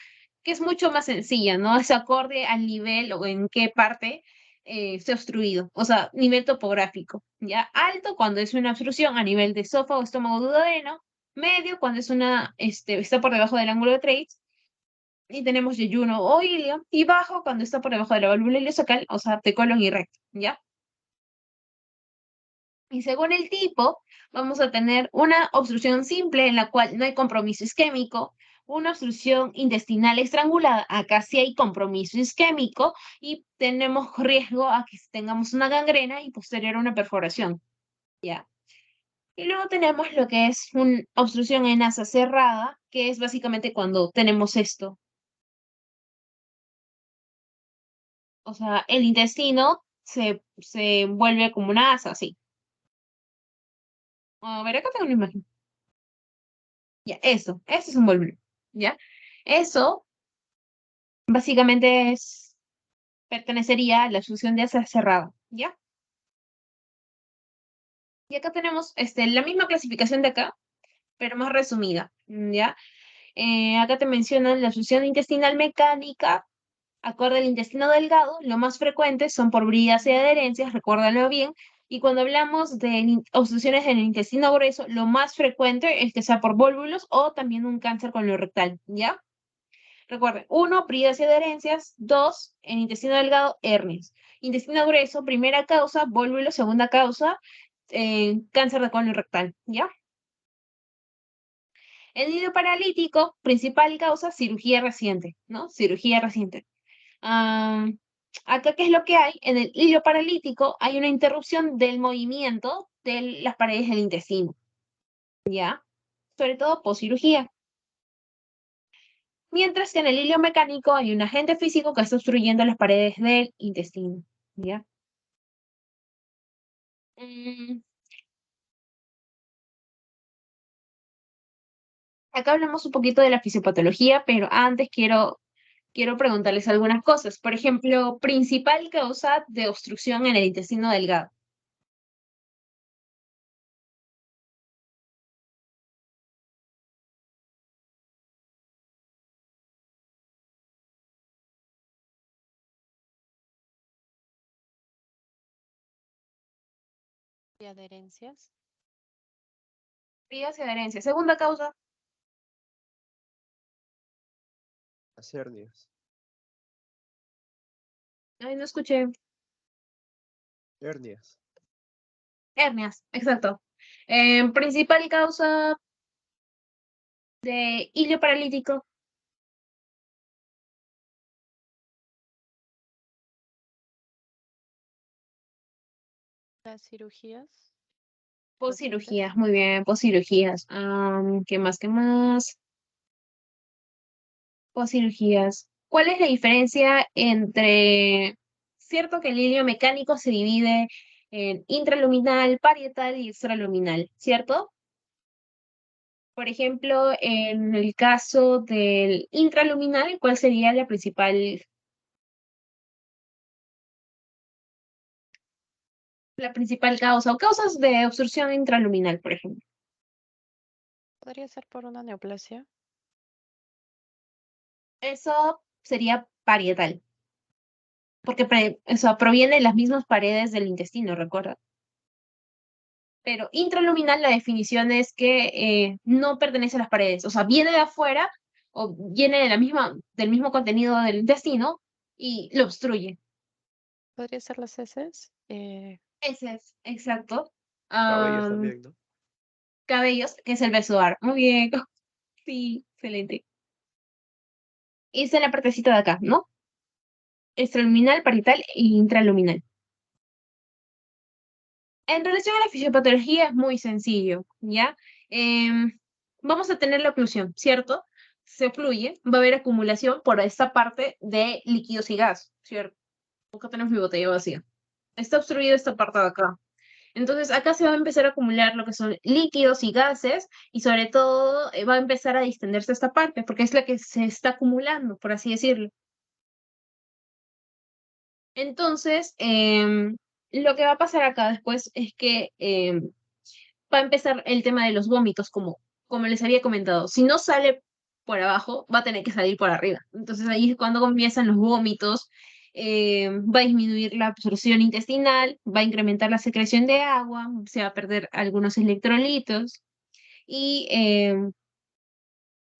que es mucho más sencilla, ¿no? Es acorde al nivel o en qué parte esté obstruido, o sea, nivel topográfico. ¿Ya? Alto cuando es una obstrucción a nivel de esófago, estómago, duodeno. Medio cuando está por debajo del ángulo de Treitz. Y tenemos yeyuno o ilio. Y bajo cuando está por debajo de la válvula ileocecal, o sea, de colon y recto. ¿Ya? Y según el tipo, vamos a tener una obstrucción simple en la cual no hay compromiso isquémico, una obstrucción intestinal estrangulada, acá sí hay compromiso isquémico y tenemos riesgo a que tengamos una gangrena y posterior una perforación, ¿ya? Y luego tenemos lo que es una obstrucción en asa cerrada, que es básicamente cuando tenemos esto. O sea, el intestino se vuelve como una asa, así. A ver, acá tengo una imagen. Ya, eso es un volver, ¿ya? Eso básicamente pertenecería a la solución de asa cerrada, ¿ya? Y acá tenemos la misma clasificación de acá, pero más resumida, ¿ya? Acá te mencionan la solución intestinal mecánica, acorde al intestino delgado, lo más frecuente son por bridas y adherencias, recuérdalo bien, y cuando hablamos de obstrucciones en el intestino grueso, lo más frecuente es que sea por vólvulos o también un cáncer colorectal, ¿ya? Recuerden, 1, bridas y adherencias. 2, en intestino delgado, hernias. Intestino grueso, primera causa, vólvulo, segunda causa, cáncer de colon rectal, ¿ya? El nido paralítico, principal causa, cirugía reciente, ¿no? Cirugía reciente. Ah, acá, ¿qué es lo que hay? En el hilo paralítico hay una interrupción del movimiento de las paredes del intestino, ¿ya? Sobre todo post cirugía. Mientras que en el hilo mecánico hay un agente físico que está obstruyendo las paredes del intestino, ¿ya? Mm, Acá hablamos un poquito de la fisiopatología, pero antes quiero preguntarles algunas cosas. Por ejemplo, principal causa de obstrucción en el intestino delgado. ¿Y adherencias? Vías y adherencia. Segunda causa, Las hernias. ay, no escuché. Hernias. Hernias, exacto. Principal causa de hilo paralítico. Las cirugías Poscirugías, recientes. muy bien, poscirugías. ¿Qué más? ¿Qué más? Poscirugías. ¿Cuál es la diferencia entre, cierto que el hilo mecánico se divide en intraluminal, parietal y extraluminal, ¿cierto? Por ejemplo, en el caso del intraluminal, ¿cuál sería la principal causa o causas de obstrucción intraluminal, por ejemplo? ¿Podría ser por una neoplasia? Eso sería parietal, porque eso proviene de las mismas paredes del intestino, recuerda. Pero intraluminal la definición es que no pertenece a las paredes, o sea, viene de afuera o viene de del mismo contenido del intestino y lo obstruye. ¿Podría ser las heces? Ese es, exacto. Cabellos Am, también, ¿no? Cabellos, que es el besoar. Muy bien, sí, excelente. Esa es la partecita de acá, ¿no? Extraluminal, parietal e intraluminal. En relación a la fisiopatología es muy sencillo, ¿ya? Em, Vamos a tener la oclusión, ¿cierto? Se fluye, va a haber acumulación por esta parte de líquidos y gas, ¿cierto? Acá tenemos mi botella vacía. Está obstruida esta parte de acá. Entonces acá se va a empezar a acumular lo que son líquidos y gases y sobre todo va a empezar a distenderse esta parte porque es la que se está acumulando, por así decirlo. Entonces, lo que va a pasar acá después es que va a empezar el tema de los vómitos, como les había comentado. Si no sale por abajo, va a tener que salir por arriba. Entonces ahí es cuando comienzan los vómitos, va a disminuir la absorción intestinal, va a incrementar la secreción de agua, se va a perder algunos electrolitos y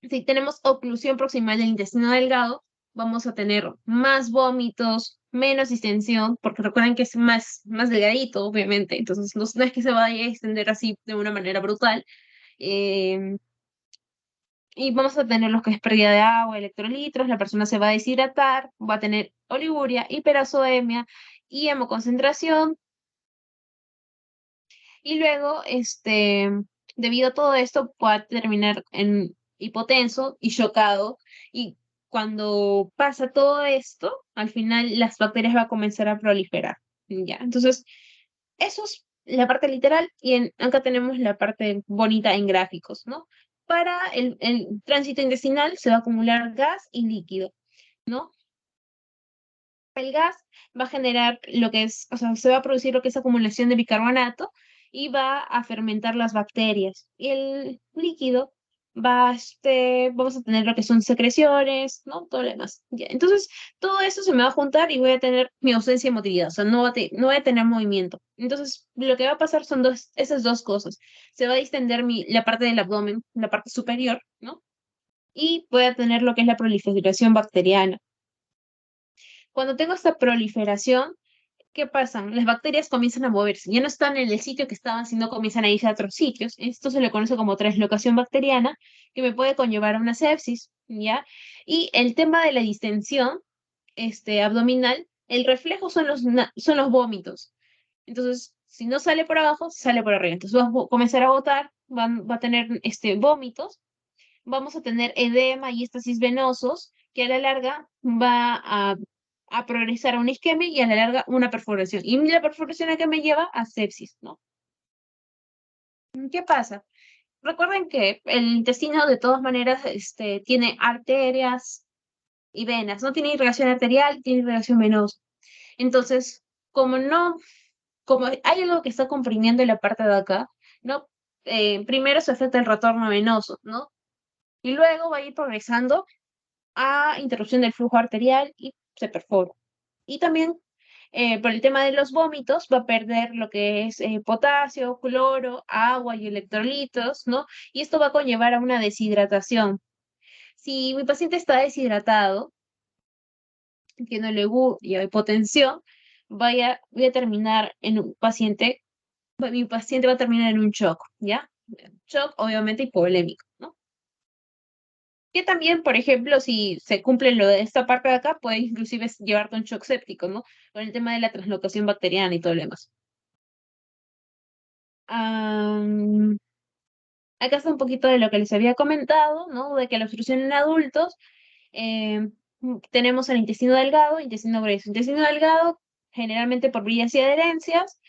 si tenemos oclusión proximal del intestino delgado, vamos a tener más vómitos, menos distensión, porque recuerden que es más delgadito, obviamente, entonces no es que se vaya a extender así de una manera brutal. eh, y vamos a tener lo que es pérdida de agua, electrolitos, la persona se va a deshidratar, va a tener oliguria, hiperazoemia y hemoconcentración, y luego, debido a todo esto, puede terminar en hipotenso y chocado. Y cuando pasa todo esto, al final las bacterias van a comenzar a proliferar. ¿Ya? Entonces, eso es la parte literal y acá tenemos la parte bonita en gráficos, ¿no? Para el tránsito intestinal se va a acumular gas y líquido, ¿no? El gas va a generar lo que es, o sea, se va a producir lo que es acumulación de bicarbonato y va a fermentar las bacterias. Y el líquido vamos a tener lo que son secreciones, ¿no? Todo lo demás. Ya, entonces, todo eso se me va a juntar y voy a tener mi ausencia de motilidad, o sea, no voy a tener movimiento. Entonces, lo que va a pasar son esas dos cosas. Se va a distender la parte del abdomen, la parte superior, ¿no? Y voy a tener lo que es la proliferación bacteriana. Cuando tengo esta proliferación, ¿qué pasa? Las bacterias comienzan a moverse, ya no están en el sitio que estaban, sino comienzan a irse a otros sitios. Esto se le conoce como translocación bacteriana, que me puede conllevar a una sepsis, ¿ya? Y el tema de la distensión, abdominal, el reflejo son los vómitos. Entonces, si no sale por abajo, sale por arriba. Entonces va a comenzar a botar, va a tener vómitos, vamos a tener edema y éstasis venosos, que a la larga va a progresar a una isquemia y a la larga una perforación. Y la perforación a que me lleva a sepsis, ¿no? ¿Qué pasa? Recuerden que el intestino de todas maneras tiene arterias y venas, no tiene irrigación arterial, tiene irrigación venosa. Entonces, como no, como hay algo que está comprimiendo la parte de acá, ¿no? Primero se afecta el retorno venoso, ¿no? Y luego va a ir progresando a interrupción del flujo arterial y se perfora. Y también por el tema de los vómitos va a perder lo que es potasio, cloro, agua y electrolitos, ¿no? Y esto va a conllevar a una deshidratación. Si mi paciente está deshidratado, tiene y hipotensión, voy a terminar en un paciente, mi paciente va a terminar en un shock, ¿ya? Shock obviamente hipovolémico, ¿no? Que también, por ejemplo, si se cumple lo de esta parte de acá, puede inclusive llevarte a un shock séptico, ¿no? Con el tema de la translocación bacteriana y todo lo demás. Am, Acá está un poquito de lo que les había comentado, ¿no? De que la obstrucción en adultos, eh, tenemos el intestino delgado, intestino grueso. Intestino delgado, generalmente por vías y adherencias,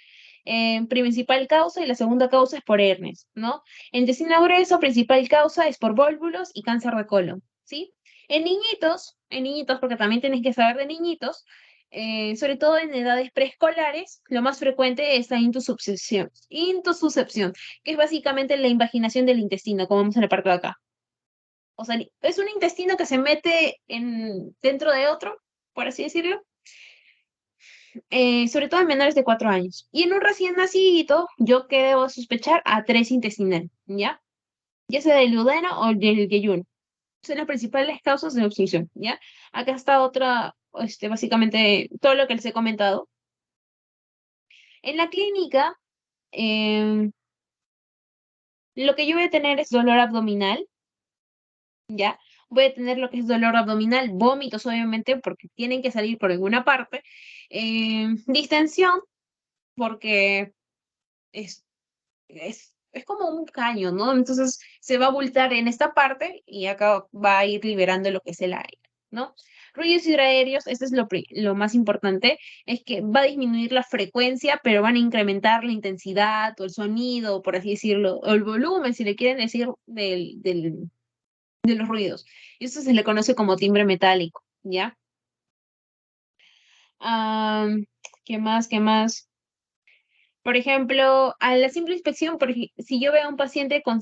principal causa y la segunda causa es por hernias, ¿no? El intestino grueso, principal causa es por vólvulos y cáncer de colon, ¿sí? En niñitos, porque también tienes que saber de niñitos, sobre todo en edades preescolares, lo más frecuente es la intususcepción, que es básicamente la invaginación del intestino, como vemos en la parte de acá. O sea, es un intestino que se mete dentro de otro, por así decirlo, sobre todo en menores de 4 años. Y en un recién nacido, yo que debo sospechar a 3 intestinal, ¿ya? Ya sea del duodeno o del yeyuno. Son las principales causas de obstrucción, ¿ya? Acá está otra, básicamente todo lo que les he comentado. En la clínica, em, lo que yo voy a tener es dolor abdominal, ¿ya? Voy a tener lo que es dolor abdominal, vómitos, obviamente, porque tienen que salir por alguna parte. Distensión, porque es, es como un caño, ¿no? Entonces se va a abultar en esta parte y acá va a ir liberando lo que es el aire, ¿no? Ruidos hidroaéreos, esto es lo más importante, es que va a disminuir la frecuencia, pero van a incrementar la intensidad o el sonido, por así decirlo, o el volumen, si le quieren decir, de los ruidos. Y eso se le conoce como timbre metálico, ¿ya? Am, ¿Qué más? ¿Qué más? Por ejemplo, a la simple inspección, si yo veo a un paciente con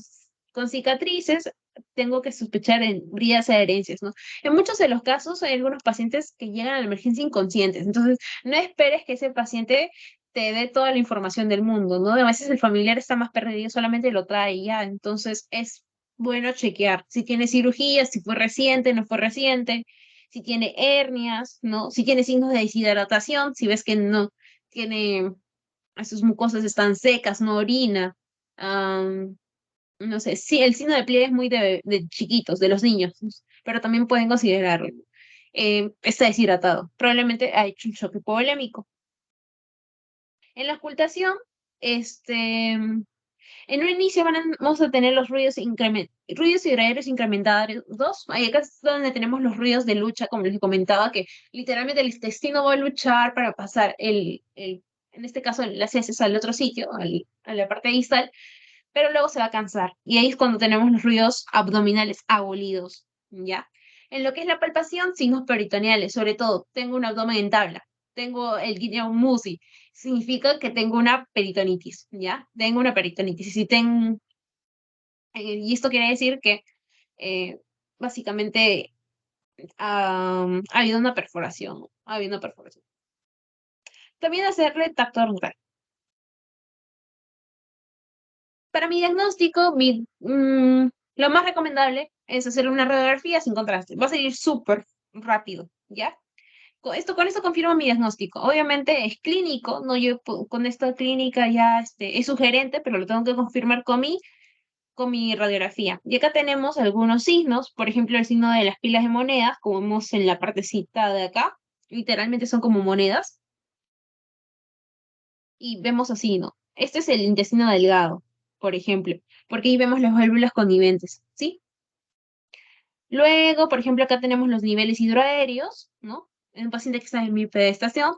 cicatrices, tengo que sospechar en bridas adherencias, ¿no? En muchos de los casos hay algunos pacientes que llegan a la emergencia inconscientes, entonces no esperes que ese paciente te dé toda la información del mundo, ¿no? A veces el familiar está más perdido, solamente lo trae y ya, entonces es bueno chequear si tiene cirugía, si fue reciente, no fue reciente, si tiene hernias, ¿no? Si tiene signos de deshidratación, si ves que no tiene sus mucosas están secas, no orina. No sé, sí, el signo de pliegue es muy de chiquitos, de los niños, pero también pueden considerarlo. Está deshidratado, probablemente ha hecho un shock hipovolémico. En la ocultación, en un inicio vamos a tener los ruidos hidroaéreos incrementados. Ahí acá es donde tenemos los ruidos de lucha, como les comentaba, que literalmente el intestino va a luchar para pasar en este caso, las heces al otro sitio, a la parte distal, pero luego se va a cansar. Y ahí es cuando tenemos los ruidos abdominales abolidos, ¿ya? En lo que es la palpación, signos peritoneales, sobre todo, tengo un abdomen en tabla, tengo el guiño musi, significa que tengo una peritonitis, ¿ya? Tengo una peritonitis. Y esto quiere decir que básicamente ha habido una perforación, ha habido una perforación. También hacerle tacto rectal. Para mi diagnóstico, lo más recomendable es hacer una radiografía sin contraste. Va a salir súper rápido, ¿ya? Con esto confirmo mi diagnóstico. Obviamente es clínico, no yo con esta clínica ya es sugerente, pero lo tengo que confirmar con mi radiografía. Y acá tenemos algunos signos, por ejemplo, el signo de las pilas de monedas, como vemos en la partecita de acá, literalmente son como monedas, y vemos así, ¿no? Este es el intestino delgado, por ejemplo, porque ahí vemos las válvulas conniventes, ¿sí? Luego, por ejemplo, acá tenemos los niveles hidroaéreos, ¿no? En un paciente que está en mi pedestación.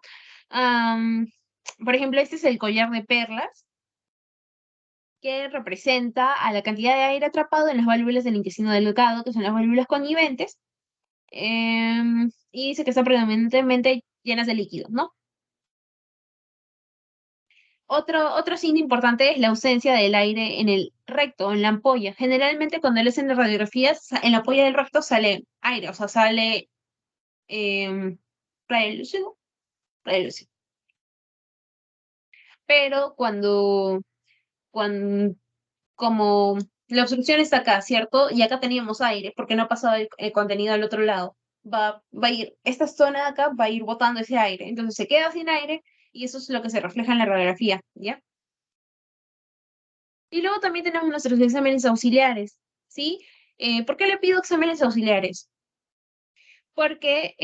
Por ejemplo, este es el collar de perlas, que representa a la cantidad de aire atrapado en las válvulas del intestino delgado, que son las válvulas conniventes, y dice que están predominantemente llenas de líquidos, ¿no? Otro signo importante es la ausencia del aire en el recto, en la ampolla. Generalmente cuando le hacen las radiografías, en la ampolla del recto sale aire, o sea, sale rayo lúcido, rayo lúcido. Pero cuando, como la obstrucción está acá, ¿cierto? Y acá teníamos aire, porque no ha pasado el contenido al otro lado. Va a ir, esta zona de acá va a ir botando ese aire. Entonces se queda sin aire y eso es lo que se refleja en la radiografía, ¿ya? Y luego también tenemos nuestros exámenes auxiliares, ¿sí? ¿Por qué le pido exámenes auxiliares? Porque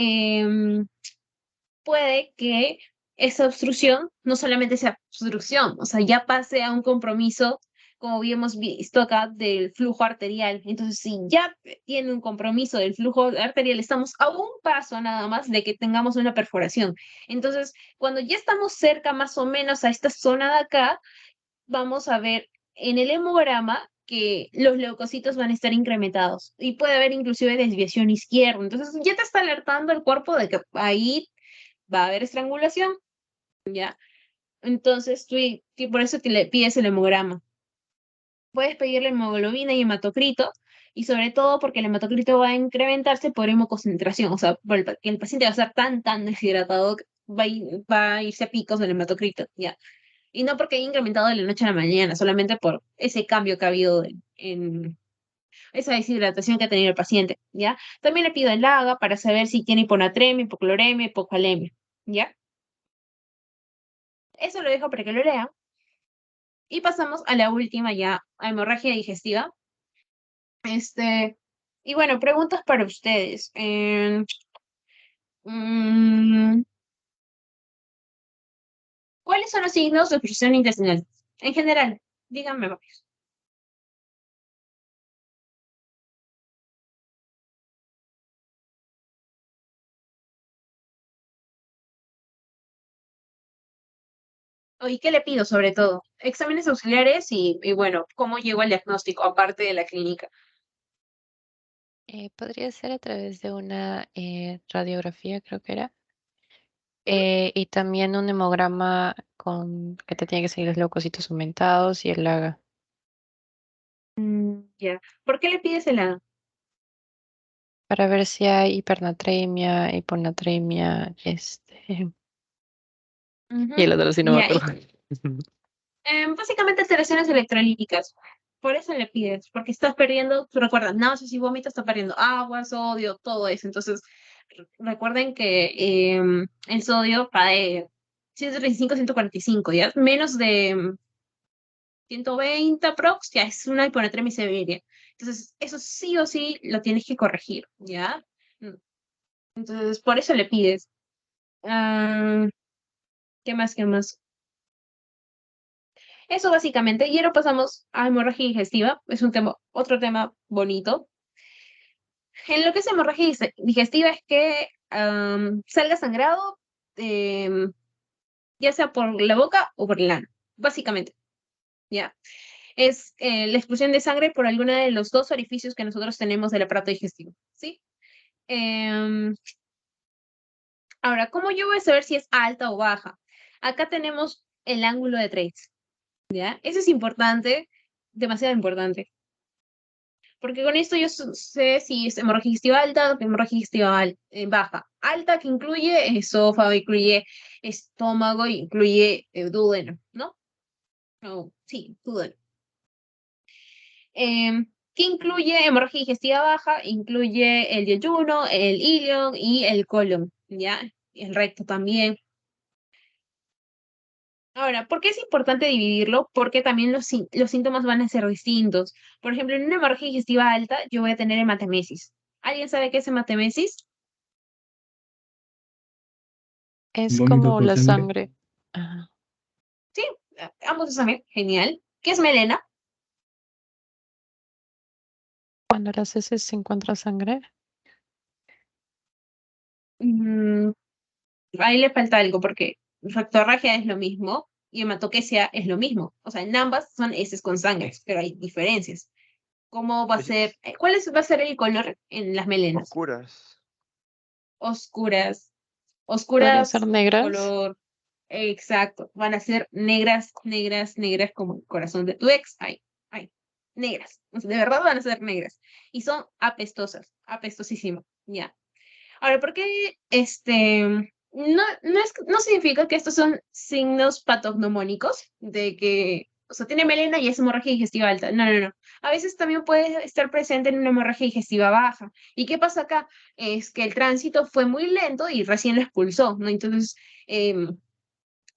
puede que esa obstrucción no solamente sea obstrucción, o sea, ya pase a un compromiso, como habíamos visto acá, del flujo arterial. Entonces, si ya tiene un compromiso del flujo arterial, estamos a un paso nada más de que tengamos una perforación. Entonces, cuando ya estamos cerca más o menos a esta zona de acá, vamos a ver en el hemograma que los leucocitos van a estar incrementados y puede haber inclusive desviación izquierda. Entonces ya te está alertando el cuerpo de que ahí va a haber estrangulación, ¿ya? Entonces por eso te le pides el hemograma. Puedes pedirle hemoglobina y hematocrito, y sobre todo porque el hematocrito va a incrementarse por hemoconcentración, o sea, que el paciente va a estar tan deshidratado que va a irse a picos del hematocrito, ¿ya? Y no porque haya incrementado de la noche a la mañana, solamente por ese cambio que ha habido en esa deshidratación que ha tenido el paciente, ¿ya? También le pido el AGA para saber si tiene hiponatremia, hipocloremia, hipocalemia, ¿ya? Eso lo dejo para que lo lean. Y pasamos a la última ya, a hemorragia digestiva. Y bueno, preguntas para ustedes. Mm, ¿Cuáles son los signos de obstrucción intestinal? En general, díganme varios. ¿Y qué le pido sobre todo? Exámenes auxiliares y bueno, ¿cómo llego al diagnóstico aparte de la clínica? Podría ser a través de una radiografía, creo que era. Y también un hemograma con que te tiene que seguir los leucocitos aumentados y el AGA. Ya. ¿Por qué le pides el AGA? Para ver si hay hipernatremia, hiponatremia, y el otro sí no me Ya, acuerdo. básicamente alteraciones electrolíticas. Por eso le pides, porque estás perdiendo, recuerda, náuseas y vómitos, estás perdiendo agua, sodio, todo eso. Entonces, recuerden que el sodio va de 135 a 145, ¿ya? Menos de 120 aprox, ya es una hiponatremia severa. Entonces, eso sí o sí lo tienes que corregir, ¿ya? Mm, Entonces, por eso le pides. Ah, ¿Qué más? ¿Qué más? Eso básicamente. Y ahora pasamos a hemorragia digestiva. Es un tema, otro tema bonito. En lo que es hemorragia digestiva es que salga sangrado, em, ya sea por la boca o por el ano, básicamente. ¿Ya? Es la expulsión de sangre por alguno de los dos orificios que nosotros tenemos del aparato digestivo. ¿Sí? Em, Ahora, ¿cómo yo voy a saber si es alta o baja? Acá tenemos el ángulo de Trace. ¿Ya? Eso es importante, demasiado importante. Porque con esto yo sé si es hemorragia digestiva alta o hemorragia digestiva baja. Alta que incluye esófago, incluye estómago, incluye duodeno, ¿no? Sí, duodeno. ¿Qué incluye hemorragia digestiva baja? Incluye el yeyuno, el ilion y el colon, ¿ya? El recto también. Ahora, ¿por qué es importante dividirlo? Porque también los síntomas van a ser distintos. Por ejemplo, en una hemorragia digestiva alta, yo voy a tener hematemesis. ¿Alguien sabe qué es hematemesis? Es Vómitos como con la sangre. sangre. Ajá. Sí, ambos lo saben. Genial. ¿Qué es melena? Cuando las heces se encuentra sangre. Mm, ahí le falta algo porque rectorragia es lo mismo y hematoquesia es lo mismo. O sea, en ambas son heces con sangre, pero hay diferencias. ¿Cómo va a Es ser? Va a ser el color en las melenas? oscuras. Oscuras, Podría ser oscuras, negras. color exacto. Van a ser negras, negras, negras como el corazón de tu ex. Ay, negras. O sea, de verdad van a ser negras. Y son apestosas, apestosísimas. Ya. Ahora, ¿por qué no significa que estos son signos patognomónicos de que, o sea, tiene melena y es hemorragia digestiva alta? No, no, no. A veces también puede estar presente en una hemorragia digestiva baja. ¿Y qué pasa acá? Es que el tránsito fue muy lento y recién lo expulsó, ¿no? Entonces,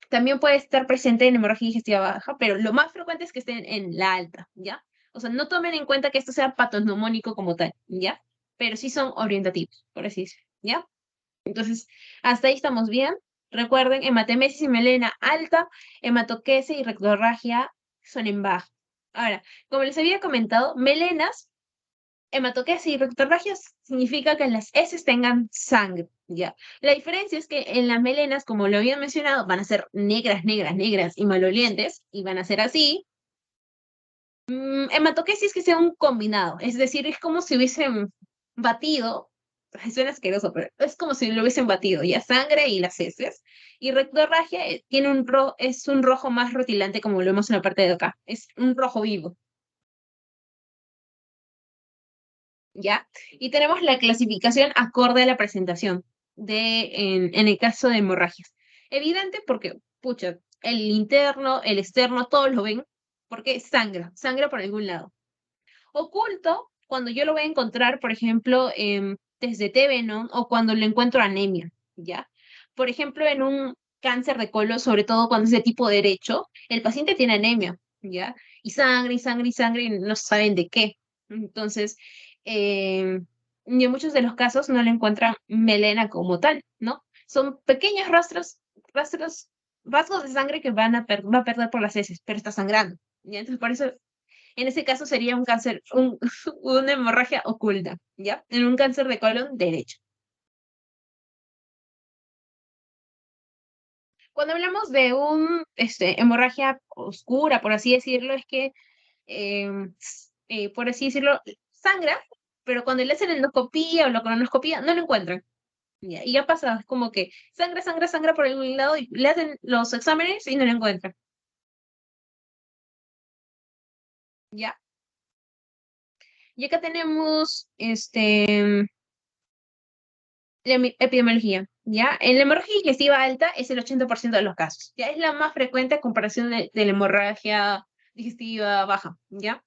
también puede estar presente en hemorragia digestiva baja, pero lo más frecuente es que estén en la alta, ¿ya? O sea, no tomen en cuenta que esto sea patognomónico como tal, ¿ya? Pero sí son orientativos, por así decirlo, ¿ya? Entonces, hasta ahí estamos bien. Recuerden, hematemesis y melena alta, hematoquesia y rectorragia son en baja. Ahora, como les había comentado, melenas, hematoquesia y rectorragia significa que las heces tengan sangre, ¿ya? La diferencia es que en las melenas, como lo había mencionado, van a ser negras, negras, negras y malolientes, y van a ser así. Hematoquesia es que sea un combinado, es decir, es como si hubiesen batido, ay, suena asqueroso, pero es como si lo hubiesen batido, ya sangre y las heces. Y rectorragia tiene es un rojo más rutilante, como lo vemos en la parte de acá, es un rojo vivo, ¿ya? Y tenemos la clasificación acorde a la presentación en el caso de hemorragias. Evidente porque, pucha, el interno, el externo, todos lo ven, porque sangra por algún lado. Oculto, cuando yo lo voy a encontrar, por ejemplo, desde Tevenon o cuando le encuentro anemia, ¿ya? Por ejemplo, en un cáncer de colon, sobre todo cuando es de tipo derecho, el paciente tiene anemia, ¿ya? Y sangre, y sangre, y sangre, y no saben de qué. Entonces, y en muchos de los casos no le encuentran melena como tal, ¿no? Son pequeños rastros, rasgos de sangre que va a perder por las heces, pero está sangrando, ¿ya? Entonces, por eso en ese caso sería un cáncer, una hemorragia oculta, ¿ya? En un cáncer de colon derecho. Cuando hablamos de hemorragia oscura, por así decirlo, es que, por así decirlo, sangra, pero cuando le hacen endoscopía o la colonoscopía, no lo encuentran. ¿Ya? Y ya pasa, es como que sangra, sangra, sangra por algún lado y le hacen los exámenes y no lo encuentran. ¿Ya? Y acá tenemos epidemiología, ¿ya? En la hemorragia digestiva alta es el 80% de los casos, ¿ya? Es la más frecuente a comparación de la hemorragia digestiva baja, ¿ya?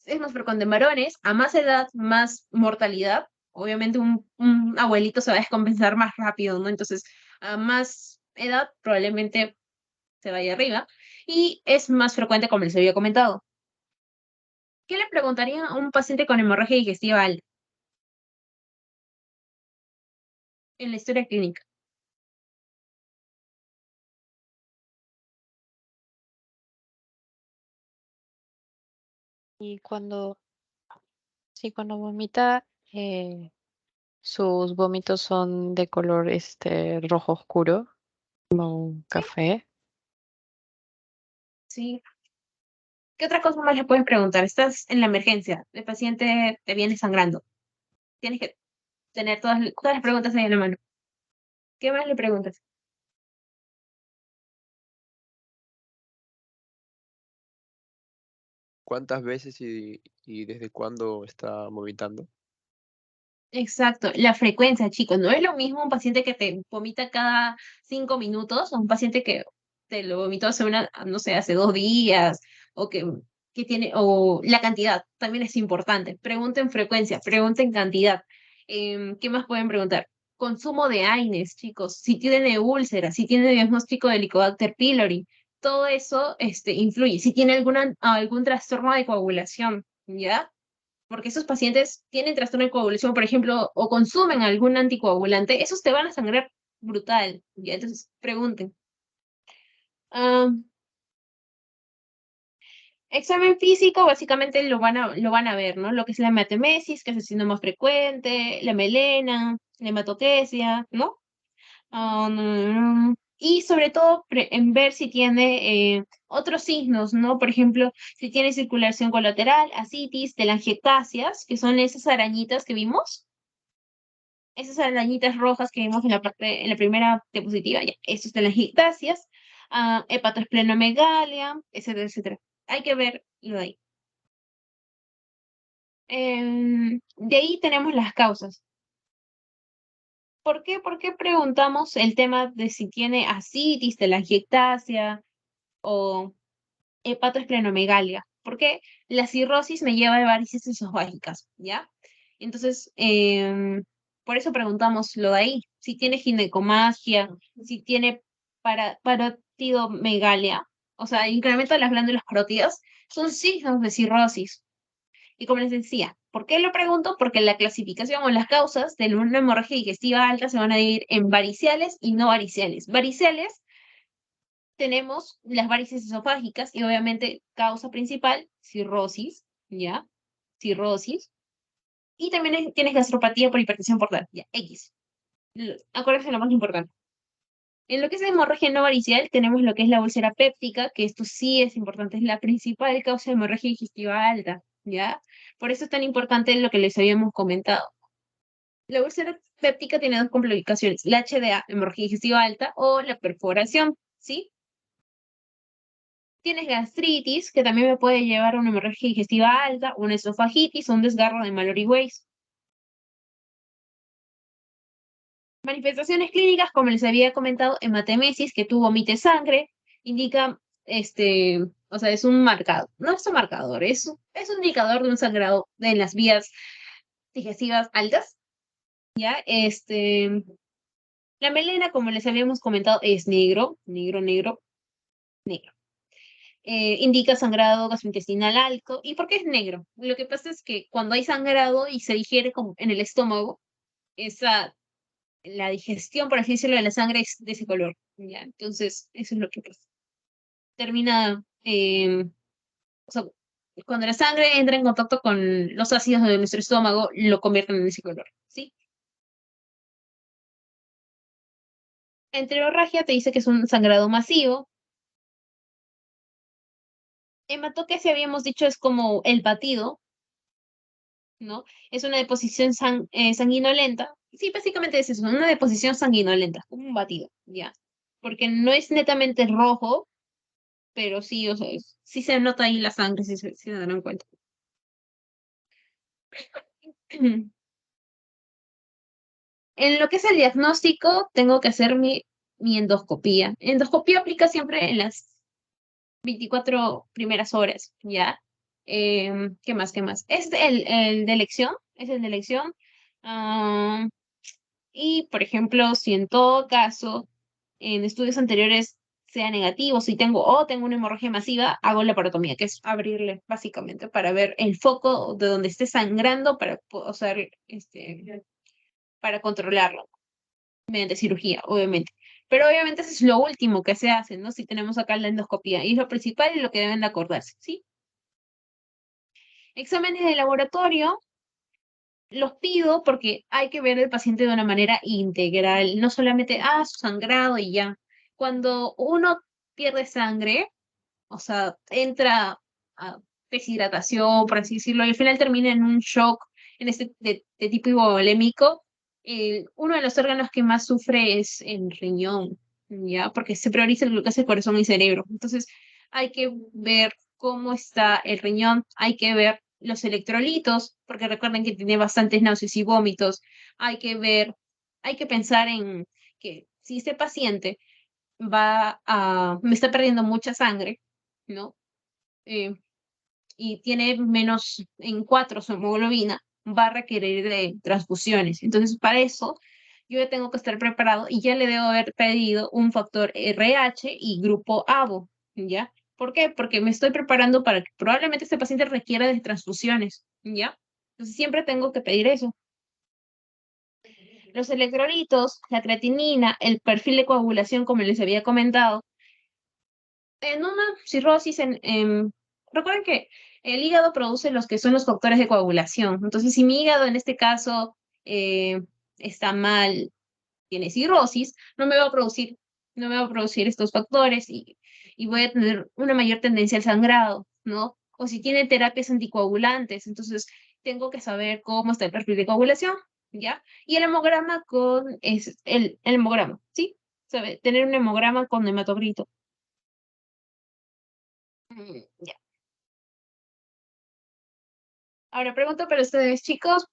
Es más frecuente en varones, a más edad, más mortalidad. Obviamente un abuelito se va a descompensar más rápido, ¿no? Entonces, a más edad probablemente se vaya arriba y es más frecuente como les había comentado. ¿Qué le preguntaría a un paciente con hemorragia digestiva alta en la historia clínica? Y sí, cuando vomita, sus vómitos son de color rojo oscuro, como un Sí, café. sí. ¿Qué otra cosa más le puedes preguntar? Estás en la emergencia, el paciente te viene sangrando. Tienes que tener todas las preguntas ahí en la mano. ¿Qué más le preguntas? ¿Cuántas veces y desde cuándo está vomitando? Exacto, la frecuencia, chicos. No es lo mismo un paciente que te vomita cada 5 minutos o un paciente que te lo vomitó hace no sé, hace 2 días o que tiene, o la cantidad también es importante. Pregunten frecuencia, pregunten cantidad. ¿Qué más pueden preguntar? Consumo de AINES, chicos. Si tiene úlceras, si tiene diagnóstico de Helicobacter pylori, todo eso influye. Si tiene algún trastorno de coagulación, ¿ya? Porque esos pacientes tienen trastorno de coagulación, por ejemplo, o consumen algún anticoagulante, esos te van a sangrar brutal. ¿Ya? Entonces, pregunten. Ah, Examen físico, básicamente lo van a ver, ¿no? Lo que es la hematemesis, que es el síndrome más frecuente, la melena, la hematoquesia, ¿no? Y sobre todo en ver si tiene otros signos, ¿no? Por ejemplo, si tiene circulación colateral, ascitis, telangiectasias, que son esas arañitas que vimos, esas arañitas rojas que vimos en la primera diapositiva, ya, esas telangiectasias, hepatoesplenomegalia, etcétera, etcétera. Hay que ver lo de ahí. De ahí tenemos las causas. ¿Por qué preguntamos el tema de si tiene ascitis, telangiectasia o hepatoesplenomegalia? Porque la cirrosis me lleva a varices esofágicas, ¿ya? Entonces, por eso preguntamos lo de ahí. Si tiene ginecomastia, si tiene parotidomegalia, o sea, incremento de las glándulas parótidas, son signos de cirrosis. Y como les decía, ¿por qué lo pregunto? Porque la clasificación o las causas de una hemorragia digestiva alta se van a dividir en variciales y no variciales. Variciales tenemos las varices esofágicas y obviamente causa principal, cirrosis, ¿ya? Cirrosis. Y también tienes gastropatía por hipertensión portal, ya, X. Acuérdense de lo más importante. En lo que es la hemorragia no varicial, tenemos lo que es la úlcera péptica, que esto sí es importante, es la principal causa de hemorragia digestiva alta, ¿ya? Por eso es tan importante lo que les habíamos comentado. La úlcera péptica tiene dos complicaciones, la HDA, hemorragia digestiva alta, o la perforación, ¿sí? Tienes gastritis, que también me puede llevar a una hemorragia digestiva alta, una esofagitis o un desgarro de Mallory Weiss. Manifestaciones clínicas, como les había comentado, hematemesis, que tú vomites sangre, indica, o sea, es un marcador, no es un marcador, es un indicador de un sangrado en las vías digestivas altas, ¿ya? La melena, como les habíamos comentado, es negro, negro, negro, negro. Indica sangrado gastrointestinal alto. ¿Y por qué es negro? Lo que pasa es que cuando hay sangrado y se digiere en el estómago, la digestión, por así decirlo, de la sangre es de ese color, ¿ya? Entonces, eso es lo que pasa. Termina, o sea, cuando la sangre entra en contacto con los ácidos de nuestro estómago, lo convierten en ese color, ¿sí? Enterorragia te dice que es un sangrado masivo. Hematoquesia, habíamos dicho, es como el batido, ¿no? Es una deposición sanguinolenta. Sí, básicamente es eso, una deposición sanguinolenta, como un batido, ¿ya? Porque no es netamente rojo, pero sí, o sea, sí se nota ahí la sangre, si se darán cuenta. En lo que es el diagnóstico, tengo que hacer mi endoscopía. Endoscopía aplica siempre en las 24 primeras horas, ¿ya? ¿Qué más? ¿Qué más? Es el de elección, es el de elección. Ah, y, por ejemplo, si en todo caso, en estudios anteriores sea negativo, si tengo una hemorragia masiva, hago la parotomía, que es abrirle básicamente para ver el foco de donde esté sangrando para controlarlo mediante cirugía, obviamente. Pero obviamente eso es lo último que se hace, ¿no? Si tenemos acá la endoscopía, y es lo principal y lo que deben de acordarse, ¿sí? Exámenes de laboratorio, los pido porque hay que ver al paciente de una manera integral, no solamente, su sangrado y ya. Cuando uno pierde sangre, o sea, entra a deshidratación, por así decirlo, y al final termina en un shock de tipo hipovolémico, uno de los órganos que más sufre es el riñón, ¿ya? Porque se prioriza el glucosa, el corazón y el cerebro. Entonces, hay que ver cómo está el riñón, hay que ver los electrolitos, porque recuerden que tiene bastantes náuseas y vómitos. Hay que pensar en que si este paciente me está perdiendo mucha sangre, ¿no? Eh, y tiene menos en 4 su hemoglobina, va a requerir de transfusiones. Entonces, para eso, yo ya tengo que estar preparado y ya le debo haber pedido un factor RH y grupo ABO, ¿ya? ¿Por qué? Porque me estoy preparando para que probablemente este paciente requiera de transfusiones, ¿ya? Entonces, siempre tengo que pedir eso. Los electrolitos, la creatinina, el perfil de coagulación, como les había comentado, en una cirrosis recuerden que el hígado produce los que son los factores de coagulación. Entonces, si mi hígado en este caso está mal, tiene cirrosis, no me va a producir estos factores y voy a tener una mayor tendencia al sangrado, ¿no? O si tiene terapias anticoagulantes, entonces tengo que saber cómo está el perfil de coagulación, ¿ya? Y el hemograma es el hemograma, ¿sí? ¿Sabe? Tener un hemograma con hematocrito. Ya. Ahora pregunto para ustedes, chicos,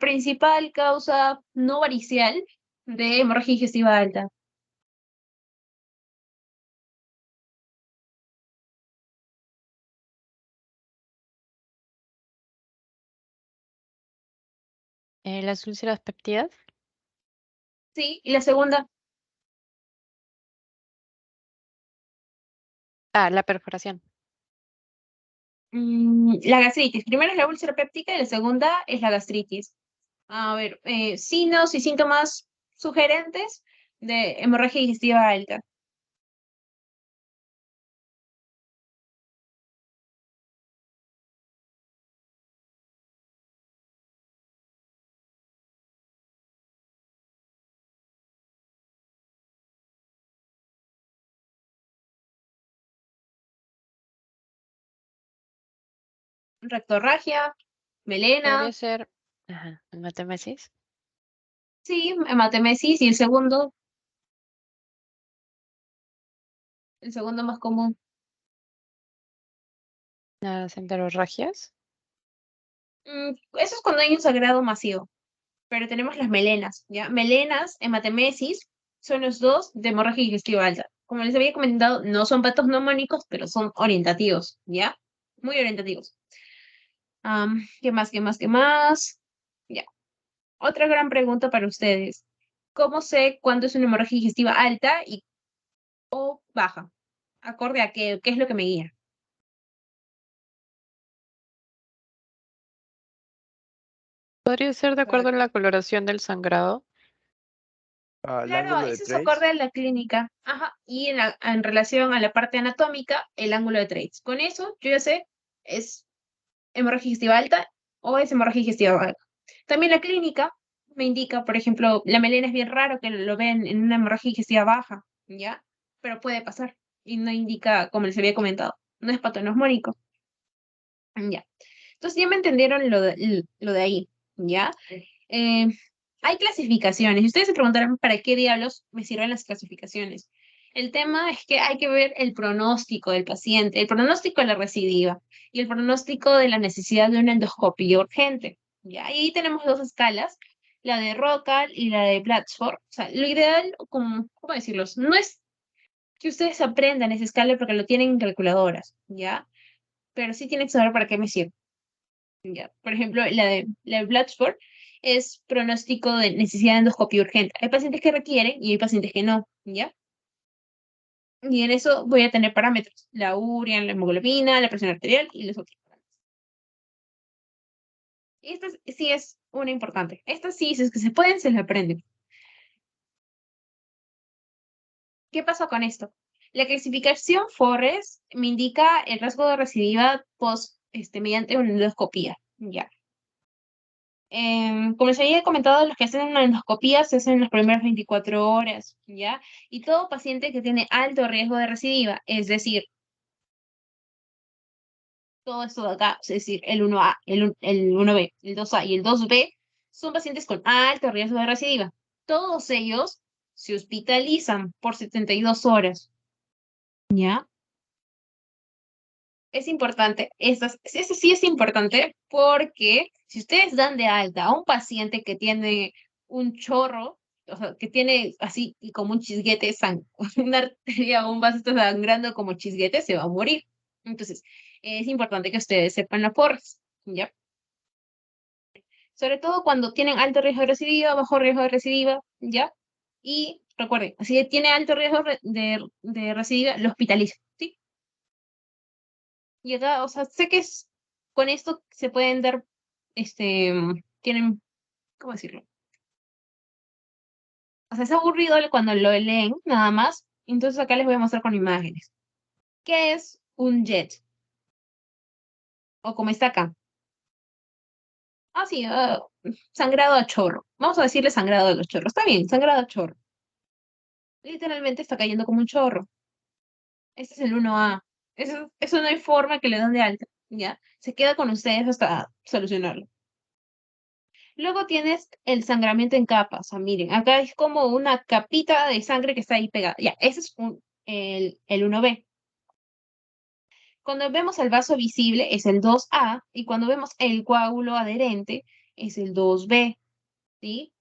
principal causa no varicial de hemorragia digestiva alta. Las úlceras péptidas. Sí, y la segunda, Ah, la perforación. la gastritis. Primero es la úlcera péptica y la segunda es la gastritis. A ver, signos y síntomas sugerentes de hemorragia digestiva alta. Rectorragia, melena, Podría ser, ajá, hematemesis, sí, hematemesis y el segundo más común. las enterorragias. Eso es cuando hay un sangrado masivo, pero tenemos las melenas, ¿ya? Melenas, hematemesis, son los dos de hemorragia digestiva alta. Como les había comentado, no son patos neumónicos, pero son orientativos, ¿ya? Muy orientativos. ¿Qué más, qué más, qué más? Ya. Otra gran pregunta para ustedes. ¿Cómo sé cuándo es una hemorragia digestiva alta y o baja? Acorde a qué es lo que me guía. Podría ser de acuerdo a la coloración del sangrado. Al Claro, ángulo de eso es Trace. acorde a la clínica. Ajá. Y en relación a la parte anatómica, el ángulo de Trace. Con eso, yo ya sé, es hemorragia digestiva alta o es hemorragia digestiva baja. También la clínica me indica, por ejemplo, la melena es bien raro que lo vean en una hemorragia digestiva baja, ¿ya? Pero puede pasar. Y no indica, como les había comentado, no es patoneumónico. Ya. Entonces ya me entendieron lo de ahí, ¿ya? Eh, hay clasificaciones. Y ustedes se preguntarán para qué diablos me sirven las clasificaciones. El tema es que hay que ver el pronóstico del paciente, el pronóstico de la recidiva y el pronóstico de la necesidad de una endoscopia urgente. ¿Ya? Y ahí tenemos dos escalas, la de Rockall y la de Blatchford. O sea, lo ideal, ¿cómo decirlos? No es que ustedes aprendan esa escala porque lo tienen en calculadoras, ¿ya? Pero sí tienen que saber para qué me sirve. ¿Ya? Por ejemplo, la de Blatchford es pronóstico de necesidad de endoscopia urgente. Hay pacientes que requieren y hay pacientes que no, ¿ya? Y en eso voy a tener parámetros, la urea, la hemoglobina, la presión arterial y los otros parámetros. Y esta sí es una importante. Esta sí, si es que se pueden, se la aprenden. ¿Qué pasa con esto? La clasificación Forrest me indica el rasgo de recidiva mediante una endoscopía, ¿ya? Como les había comentado, los que hacen una endoscopía se hacen en las primeras 24 horas, ¿ya? Y todo paciente que tiene alto riesgo de recidiva, es decir, todo esto de acá, es decir, el 1A, el 1B, el 2A y el 2B, son pacientes con alto riesgo de recidiva. Todos ellos se hospitalizan por 72 horas, ¿ya? Es importante, eso sí es importante porque si ustedes dan de alta a un paciente que tiene un chorro, o sea, que tiene así y como un chisguete, una arteria o un vaso está sangrando como chisguete, se va a morir. Entonces, es importante que ustedes sepan las porras, ¿ya? Sobre todo cuando tienen alto riesgo de recidiva, bajo riesgo de recidiva, ¿ya? Y recuerden, si tiene alto riesgo de recidiva, lo hospitaliza, ¿sí? Y acá, o sea, sé que con esto se pueden dar, tienen, ¿cómo decirlo? O sea, es aburrido cuando lo leen, nada más. Entonces acá les voy a mostrar con imágenes. ¿Qué es un jet? o como está acá. Ah, sí, sangrado a chorro. Vamos a decirle sangrado de los chorros. Está bien, sangrado a chorro. Literalmente está cayendo como un chorro. Este es el 1A. Eso no hay forma que le den de alta, ¿ya? Se queda con ustedes hasta solucionarlo. Luego tienes el sangramiento en capas. O sea, miren, acá es como una capita de sangre que está ahí pegada. Ya, ese es el 1B. Cuando vemos el vaso visible es el 2A y cuando vemos el coágulo adherente es el 2B, ¿sí?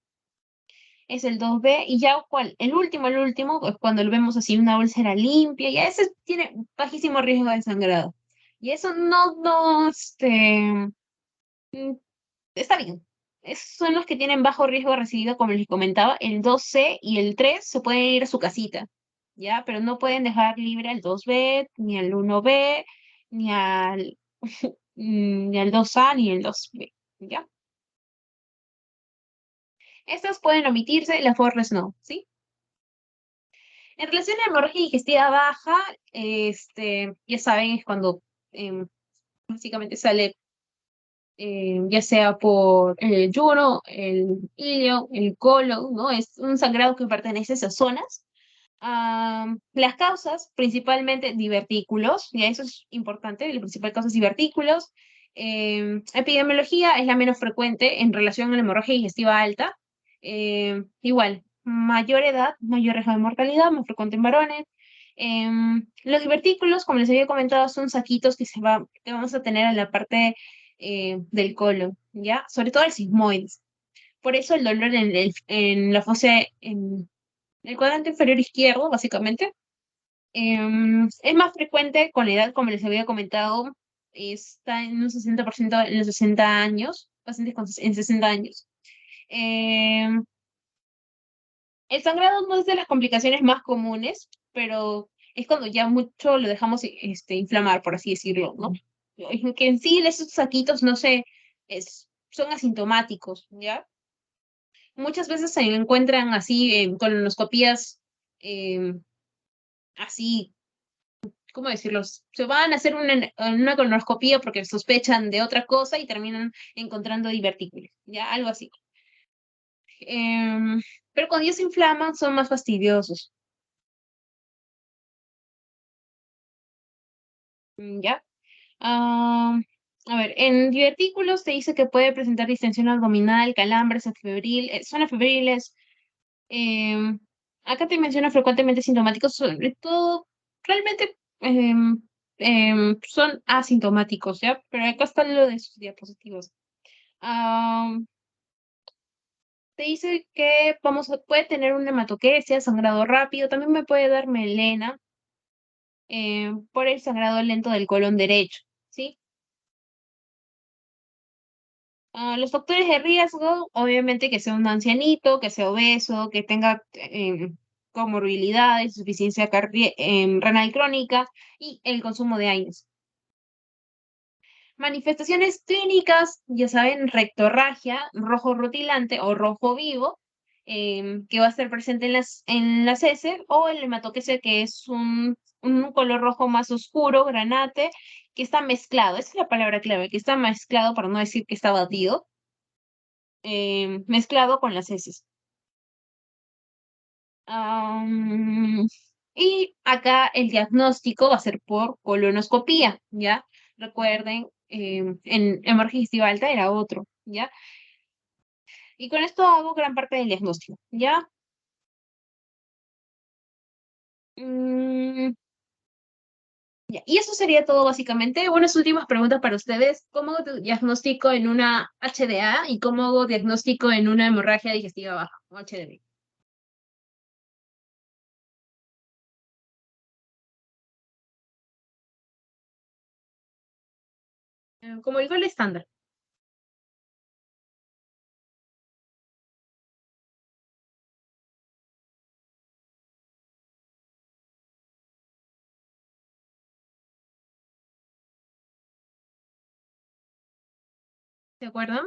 Es el 2B y ya el último, es cuando lo vemos así una úlcera limpia, ya ese tiene bajísimo riesgo de sangrado. Y eso mm, está bien. Esos son los que tienen bajo riesgo de recidiva, como les comentaba. El 2C y el 3 se pueden ir a su casita, ¿ya? Pero no pueden dejar libre al 2B, ni al 1B, ni al, ni al 2A, ni el 2B, ¿ya? Estas pueden omitirse, las forres no, ¿sí? En relación a la hemorragia digestiva baja, ya saben, es cuando básicamente sale ya sea por el yuno, el ilio, el colon, ¿no? Es un sangrado que pertenece a esas zonas. Las causas, principalmente divertículos, y eso es importante, la principal causa es divertículos. Epidemiología es la menos frecuente en relación a la hemorragia digestiva alta. Igual, mayor edad, mayor riesgo de mortalidad, más frecuente en varones. Los divertículos, como les había comentado, son saquitos que vamos a tener en la parte del colon, ¿ya? Sobre todo el sigmoides. Por eso el dolor en la fosa, en el cuadrante inferior izquierdo, básicamente, es más frecuente con la edad, como les había comentado, está en un 60% en los 60 años, pacientes en 60 años. El sangrado no es de las complicaciones más comunes, pero es cuando ya mucho lo dejamos inflamar, por así decirlo, ¿no? Es que en sí esos saquitos, no sé, son asintomáticos, ¿ya? Muchas veces se encuentran así en colonoscopías, así, ¿cómo decirlo? Se van a hacer una colonoscopía porque sospechan de otra cosa y terminan encontrando divertículos, ¿ya? Algo así. Em, pero cuando ya se inflaman son más fastidiosos, ¿ya? Ah, a ver, en divertículos te dice que puede presentar distensión abdominal, calambres, zonas febriles. em, Acá te menciona frecuentemente sintomáticos, sobre todo, realmente son asintomáticos, ¿ya? Pero acá está lo de sus diapositivas. Ah, te dice que puede tener una hematoquesia, sangrado rápido, también me puede dar melena por el sangrado lento del colon derecho, ¿sí? Los factores de riesgo, obviamente que sea un ancianito, que sea obeso, que tenga comorbilidades, insuficiencia renal crónica y el consumo de AINES. Manifestaciones clínicas, ya saben, rectorragia, rojo rutilante o rojo vivo, que va a estar presente en las heces, o el hematoquesia, que es un color rojo más oscuro, granate, que está mezclado. Esa es la palabra clave, que está mezclado, para no decir que está batido mezclado con las heces. Y acá el diagnóstico va a ser por colonoscopía, ¿ya? Recuerden, en hemorragia digestiva alta era otro, ¿ya? Y con esto hago gran parte del diagnóstico, ¿ya? Mm, ya. Y eso sería todo básicamente. Unas últimas preguntas para ustedes. ¿Cómo hago diagnóstico en una HDA y cómo hago diagnóstico en una hemorragia digestiva baja o HDB? Como el gol estándar. ¿De acuerdo?